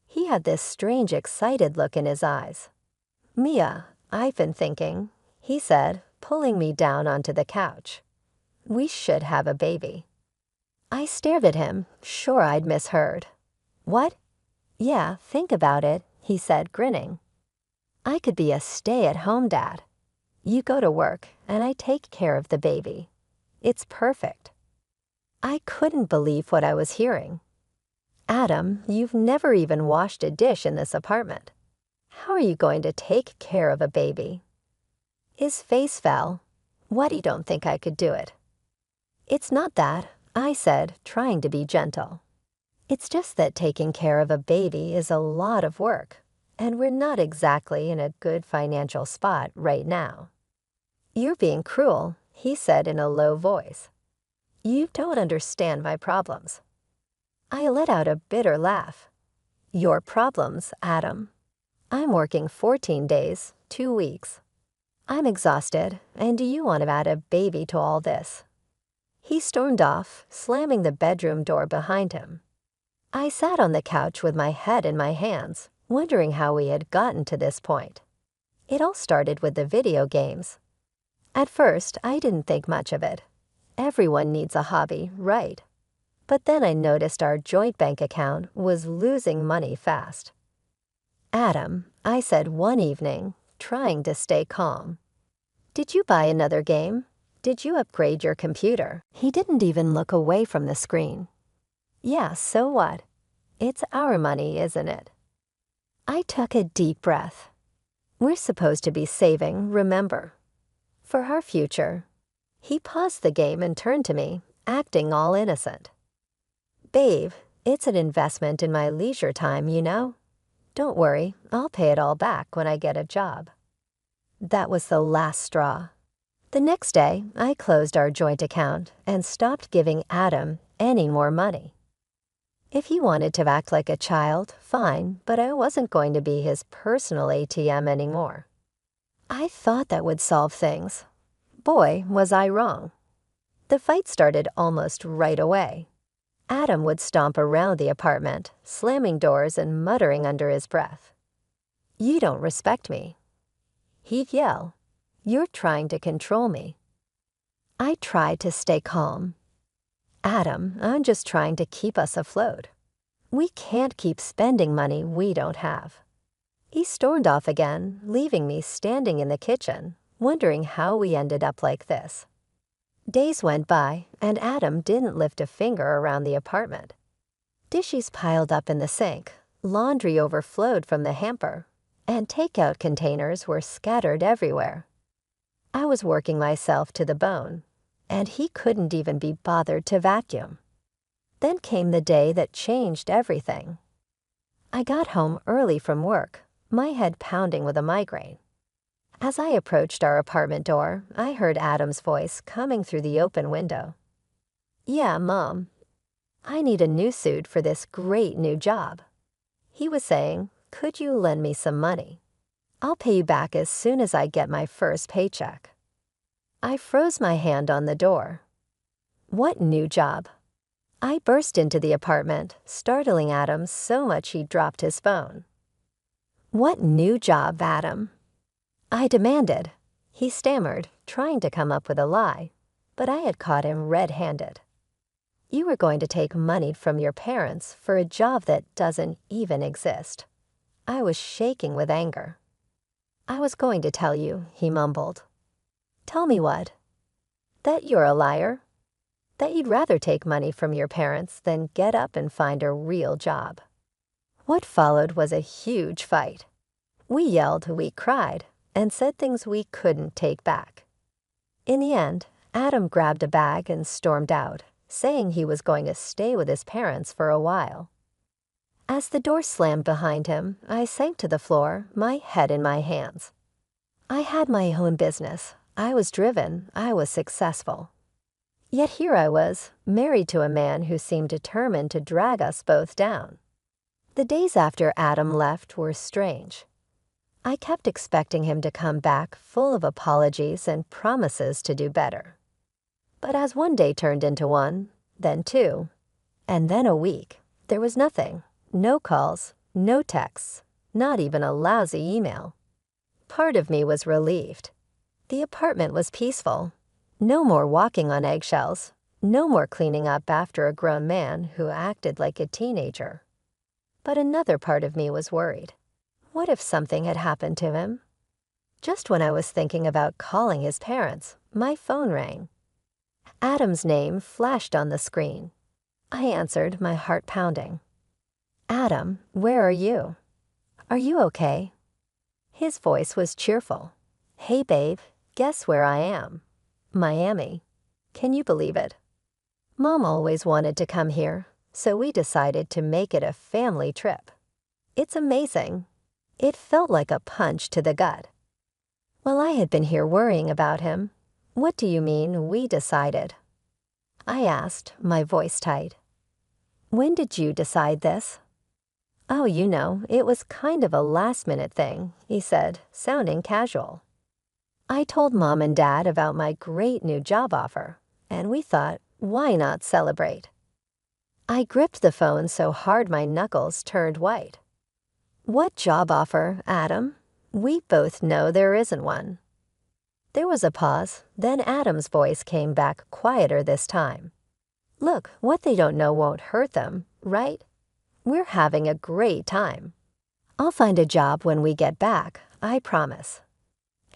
He had this strange, excited look in his eyes. "Mia, I've been thinking," he said, pulling me down onto the couch. "We should have a baby." I stared at him, sure I'd misheard. "What?" "Yeah, think about it," he said, grinning. "I could be a stay-at-home dad. You go to work, and I take care of the baby. It's perfect." I couldn't believe what I was hearing. "Adam, you've never even washed a dish in this apartment. How are you going to take care of a baby?" His face fell. "What, you don't think I could do it?" "It's not that," I said, trying to be gentle. "It's just that taking care of a baby is a lot of work, and we're not exactly in a good financial spot right now." "You're being cruel," he said in a low voice. "You don't understand my problems." I let out a bitter laugh. "Your problems, Adam. I'm working 14 days, 2 weeks. I'm exhausted, and do you want to add a baby to all this?" He stormed off, slamming the bedroom door behind him. I sat on the couch with my head in my hands, wondering how we had gotten to this point. It all started with the video games. At first, I didn't think much of it. Everyone needs a hobby, right? But then I noticed our joint bank account was losing money fast. "Adam," I said one evening, trying to stay calm, "did you buy another game? Did you upgrade your computer?" He didn't even look away from the screen. "Yeah, so what? It's our money, isn't it?" I took a deep breath. We're supposed to be saving, remember, for our future. He paused the game and turned to me, acting all innocent. "Babe, it's an investment in my leisure time, you know? Don't worry, I'll pay it all back when I get a job." That was the last straw. The next day, I closed our joint account and stopped giving Adam any more money. If he wanted to act like a child, fine, but I wasn't going to be his personal ATM anymore. I thought that would solve things. Boy, was I wrong. The fight started almost right away. Adam would stomp around the apartment, slamming doors and muttering under his breath, "You don't respect me." He'd yell, "You're trying to control me." I tried to stay calm. "Adam, I'm just trying to keep us afloat. We can't keep spending money we don't have." He stormed off again, leaving me standing in the kitchen, wondering how we ended up like this. Days went by, and Adam didn't lift a finger around the apartment. Dishes piled up in the sink, laundry overflowed from the hamper, and takeout containers were scattered everywhere. I was working myself to the bone, and he couldn't even be bothered to vacuum. Then came the day that changed everything. I got home early from work, my head pounding with a migraine. As I approached our apartment door, I heard Adam's voice coming through the open window. "Yeah, Mom. I need a new suit for this great new job." He was saying, "Could you lend me some money? I'll pay you back as soon as I get my first paycheck." I froze my hand on the door. What new job? I burst into the apartment, startling Adam so much he dropped his phone. "What new job, Adam?" I demanded. He stammered, trying to come up with a lie, but I had caught him red-handed. "You were going to take money from your parents for a job that doesn't even exist." I was shaking with anger. "I was going to tell you," he mumbled. "Tell me what?" "That you're a liar. That you'd rather take money from your parents than get up and find a real job." What followed was a huge fight. We yelled, we cried, and said things we couldn't take back. In the end, Adam grabbed a bag and stormed out, saying he was going to stay with his parents for a while. As the door slammed behind him, I sank to the floor, my head in my hands. I had my own business. I was driven. I was successful. Yet here I was, married to a man who seemed determined to drag us both down. The days after Adam left were strange. I kept expecting him to come back full of apologies and promises to do better. But as one day turned into one, then two, and then a week, there was nothing. No calls, no texts, not even a lousy email. Part of me was relieved. The apartment was peaceful. No more walking on eggshells. No more cleaning up after a grown man who acted like a teenager. But another part of me was worried. What if something had happened to him? Just when I was thinking about calling his parents, my phone rang. Adam's name flashed on the screen. I answered, my heart pounding. "Adam, where are you? Are you okay?" His voice was cheerful. "Hey, babe, guess where I am? Miami. Can you believe it? Mom always wanted to come here, so we decided to make it a family trip. It's amazing." It felt like a punch to the gut. "Well, I had been here worrying about him. What do you mean, we decided?" I asked, my voice tight. "When did you decide this?" "Oh, you know, it was kind of a last-minute thing," he said, sounding casual. "I told Mom and Dad about my great new job offer, and we thought, why not celebrate?" I gripped the phone so hard my knuckles turned white. What job offer, Adam? We both know there isn't one. There was a pause, then Adam's voice came back quieter this time. Look, what they don't know won't hurt them, right? We're having a great time. I'll find a job when we get back, I promise.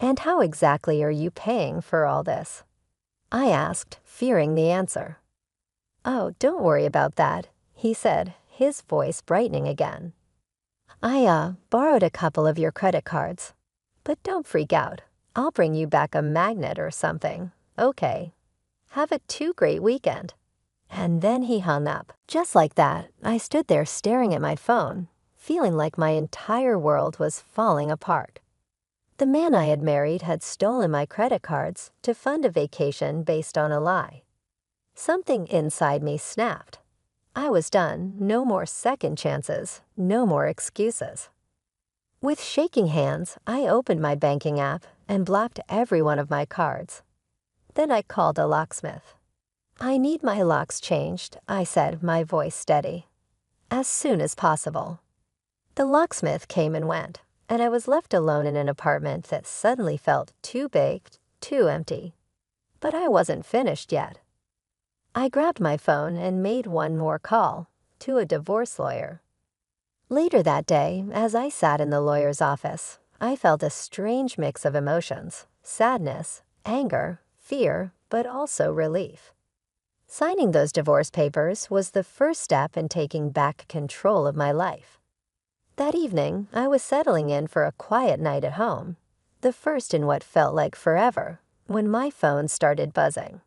And how exactly are you paying for all this? I asked, fearing the answer. Oh, don't worry about that, he said, his voice brightening again. I borrowed a couple of your credit cards. But don't freak out. I'll bring you back a magnet or something, okay? Have a great weekend. And then he hung up. Just like that, I stood there staring at my phone, feeling like my entire world was falling apart. The man I had married had stolen my credit cards to fund a vacation based on a lie. Something inside me snapped. I was done. No more second chances, no more excuses. With shaking hands, I opened my banking app and blocked every one of my cards. Then I called a locksmith. I need my locks changed, I said, my voice steady. As soon as possible. The locksmith came and went, and I was left alone in an apartment that suddenly felt too big, too empty. But I wasn't finished yet. I grabbed my phone and made one more call, to a divorce lawyer. Later that day, as I sat in the lawyer's office, I felt a strange mix of emotions, sadness, anger, fear, but also relief. Signing those divorce papers was the first step in taking back control of my life. That evening, I was settling in for a quiet night at home, the first in what felt like forever, when my phone started buzzing.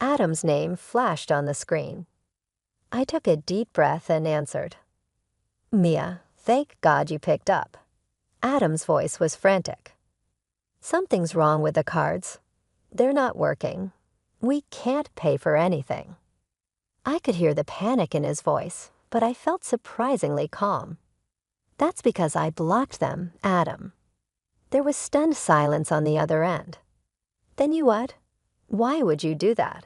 Adam's name flashed on the screen. I took a deep breath and answered. Mia, thank God you picked up. Adam's voice was frantic. Something's wrong with the cards. They're not working. We can't pay for anything. I could hear the panic in his voice, but I felt surprisingly calm. That's because I blocked them, Adam. There was stunned silence on the other end. Then you what? Why would you do that?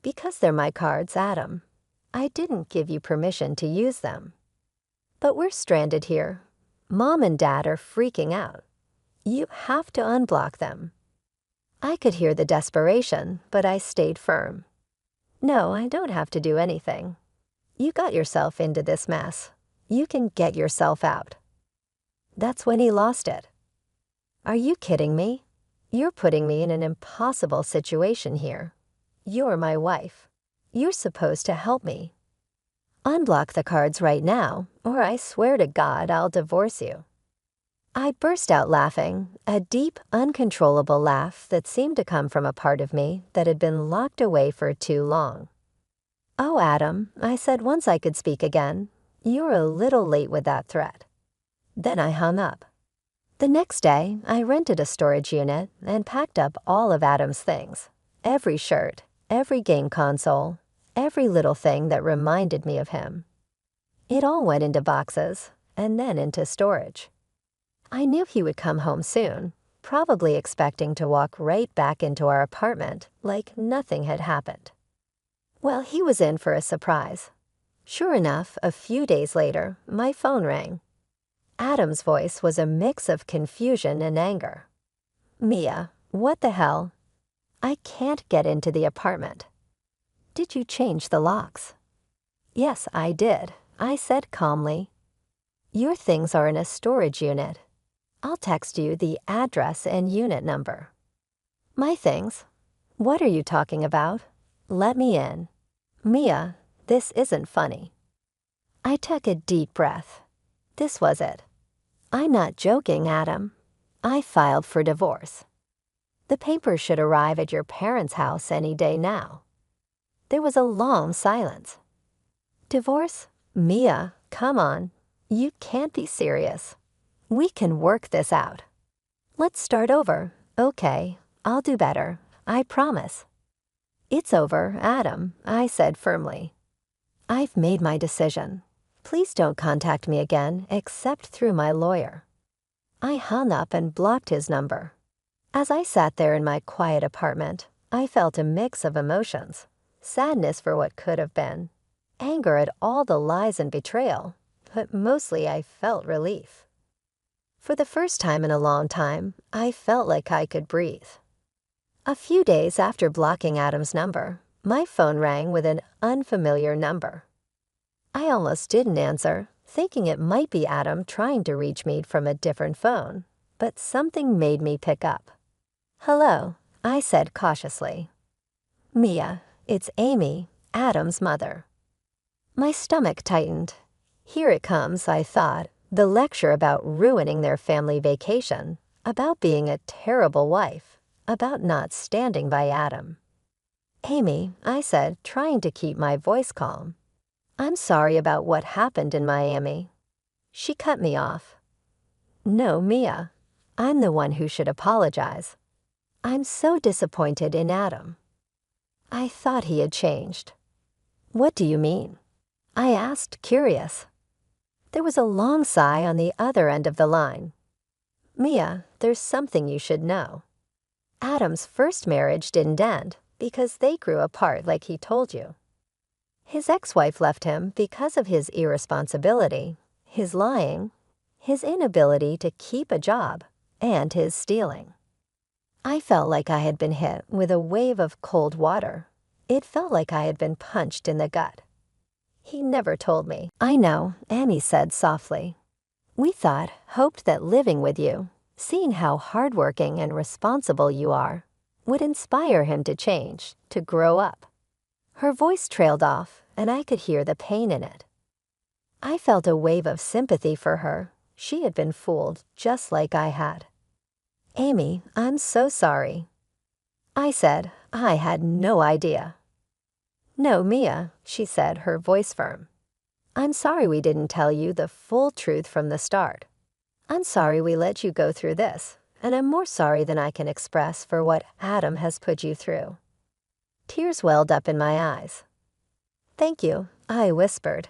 Because they're my cards, Adam. I didn't give you permission to use them. But we're stranded here. Mom and Dad are freaking out. You have to unblock them. I could hear the desperation, but I stayed firm. No, I don't have to do anything. You got yourself into this mess. You can get yourself out. That's when he lost it. Are you kidding me? You're putting me in an impossible situation here. You're my wife. You're supposed to help me. Unblock the cards right now, or I swear to God I'll divorce you. I burst out laughing, a deep, uncontrollable laugh that seemed to come from a part of me that had been locked away for too long. Oh, Adam, I said once I could speak again, you're a little late with that threat. Then I hung up. The next day, I rented a storage unit and packed up all of Adam's things. Every shirt, every game console, every little thing that reminded me of him. It all went into boxes and then into storage. I knew he would come home soon, probably expecting to walk right back into our apartment like nothing had happened. Well, he was in for a surprise. Sure enough, a few days later, my phone rang. Adam's voice was a mix of confusion and anger. Mia, what the hell? I can't get into the apartment. Did you change the locks? Yes, I did, I said calmly. Your things are in a storage unit. I'll text you the address and unit number. My things? What are you talking about? Let me in. Mia, this isn't funny. I took a deep breath. This was it. I'm not joking, Adam. I filed for divorce. The papers should arrive at your parents' house any day now. There was a long silence. Divorce? Mia, come on. You can't be serious. We can work this out. Let's start over. Okay, I'll do better. I promise. It's over, Adam, I said firmly. I've made my decision. Please don't contact me again except through my lawyer. I hung up and blocked his number. As I sat there in my quiet apartment, I felt a mix of emotions. Sadness for what could have been. Anger at all the lies and betrayal. but mostly I felt relief. For the first time in a long time, I felt like I could breathe. A few days after blocking Adam's number, my phone rang with an unfamiliar number. I almost didn't answer, thinking it might be Adam trying to reach me from a different phone, but something made me pick up. "Hello," I said cautiously. "Mia, it's Amy, Adam's mother." My stomach tightened. Here it comes, I thought, the lecture about ruining their family vacation, about being a terrible wife, about not standing by Adam. "Amy," I said, trying to keep my voice calm, "I'm sorry about what happened in Miami." She cut me off. "No, Mia, I'm the one who should apologize. I'm so disappointed in Adam." I thought he had changed. "What do you mean?" I asked, curious. There was a long sigh on the other end of the line. "Mia, there's something you should know. Adam's first marriage didn't end because they grew apart like he told you. His ex-wife left him because of his irresponsibility, his lying, his inability to keep a job, and his stealing." I felt like I had been hit with a wave of cold water. It felt like I had been punched in the gut. "He never told me." "I know," Amy said softly. "We hoped that living with you, seeing how hardworking and responsible you are, would inspire him to change, to grow up." Her voice trailed off, and I could hear the pain in it. I felt a wave of sympathy for her. She had been fooled just like I had. "Amy, I'm so sorry." I said, "I had no idea." "No, Mia," she said, her voice firm. "I'm sorry we didn't tell you the full truth from the start. I'm sorry we let you go through this, and I'm more sorry than I can express for what Adam has put you through." Tears welled up in my eyes. "Thank you," I whispered.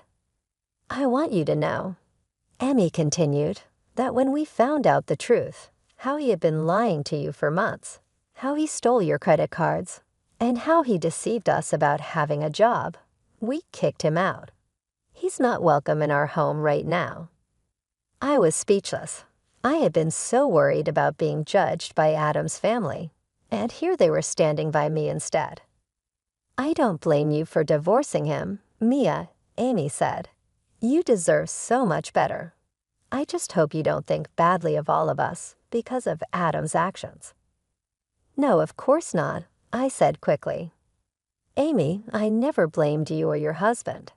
"I want you to know," Amy continued, "that when we found out the truth, how he had been lying to you for months, how he stole your credit cards, and how he deceived us about having a job, we kicked him out. He's not welcome in our home right now." I was speechless. I had been so worried about being judged by Adam's family, and here they were standing by me instead. "I don't blame you for divorcing him, Mia," Amy said. "You deserve so much better. I just hope you don't think badly of all of us because of Adam's actions." "No, of course not," I said quickly. "Amy, I never blamed you or your husband.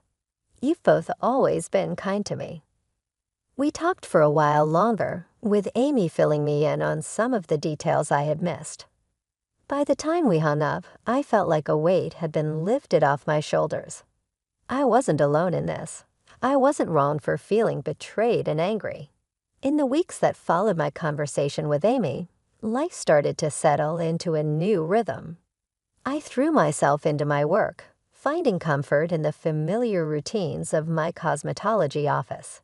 You've both always been kind to me." We talked for a while longer, with Amy filling me in on some of the details I had missed. By the time we hung up, I felt like a weight had been lifted off my shoulders. I wasn't alone in this. I wasn't wrong for feeling betrayed and angry. In the weeks that followed my conversation with Amy, life started to settle into a new rhythm. I threw myself into my work, finding comfort in the familiar routines of my cosmetology office.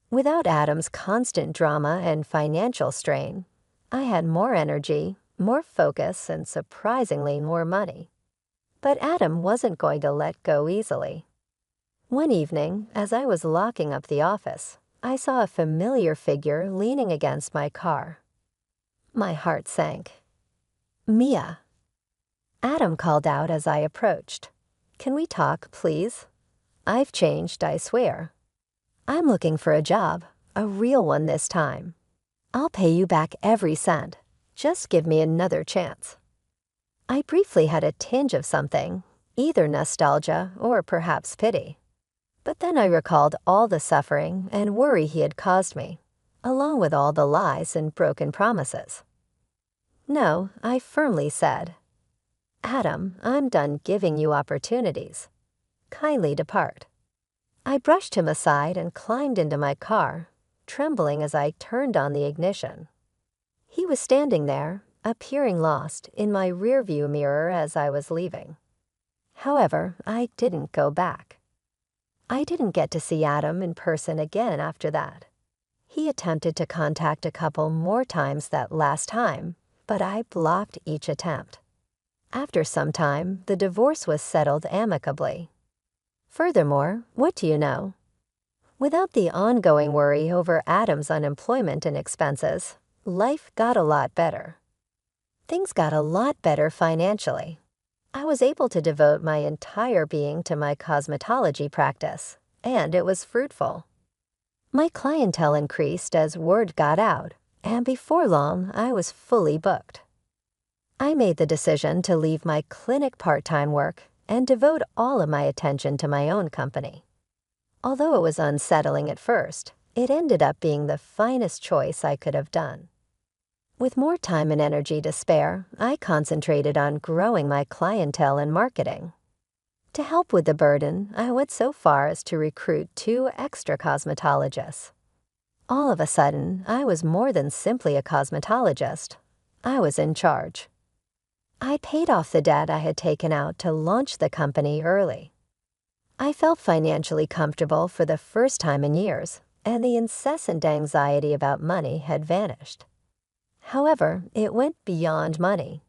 Without Adam's constant drama and financial strain, I had more energy, more focus, and surprisingly more money. But Adam wasn't going to let go easily. One evening, as I was locking up the office, I saw a familiar figure leaning against my car. My heart sank. "Mia." Adam called out as I approached. "Can we talk, please? I've changed, I swear. I'm looking for a job, a real one this time. I'll pay you back every cent. Just give me another chance." I briefly had a tinge of something, either nostalgia or perhaps pity. But then I recalled all the suffering and worry he had caused me, along with all the lies and broken promises. "No," I firmly said. "Adam, I'm done giving you opportunities. Kindly depart." I brushed him aside and climbed into my car, trembling as I turned on the ignition. He was standing there, appearing lost, in my rearview mirror as I was leaving. However, I didn't go back. I didn't get to see Adam in person again after that. He attempted to contact a couple more times that last time, but I blocked each attempt. After some time, the divorce was settled amicably. Furthermore, what do you know? Without the ongoing worry over Adam's unemployment and expenses, life got a lot better. Things got a lot better financially. I was able to devote my entire being to my cosmetology practice, and it was fruitful. My clientele increased as word got out, and before long, I was fully booked. I made the decision to leave my clinic part-time work and devote all of my attention to my own company. Although it was unsettling at first, it ended up being the finest choice I could have done. With more time and energy to spare, I concentrated on growing my clientele and marketing. To help with the burden, I went so far as to recruit 2 extra cosmetologists. All of a sudden, I was more than simply a cosmetologist. I was in charge. I paid off the debt I had taken out to launch the company early. I felt financially comfortable for the first time in years, and the incessant anxiety about money had vanished. However, it went beyond money.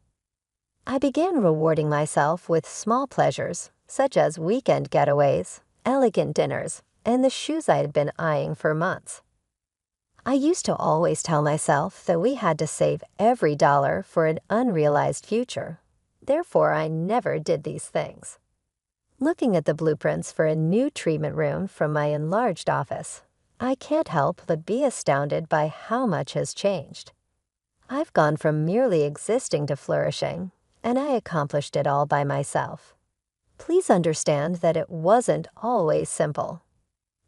I began rewarding myself with small pleasures, such as weekend getaways, elegant dinners, and the shoes I had been eyeing for months. I used to always tell myself that we had to save every dollar for an unrealized future. Therefore, I never did these things. Looking at the blueprints for a new treatment room from my enlarged office, I can't help but be astounded by how much has changed. I've gone from merely existing to flourishing, and I accomplished it all by myself. Please understand that it wasn't always simple.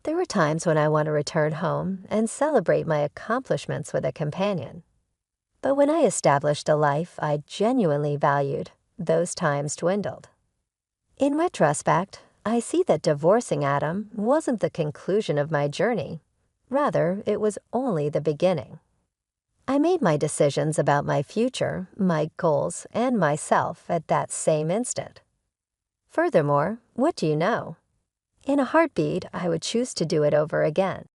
There were times when I want to return home and celebrate my accomplishments with a companion. But when I established a life I genuinely valued, those times dwindled. In retrospect, I see that divorcing Adam wasn't the conclusion of my journey. Rather, it was only the beginning. I made my decisions about my future, my goals, and myself at that same instant. Furthermore, what do you know? In a heartbeat, I would choose to do it over again.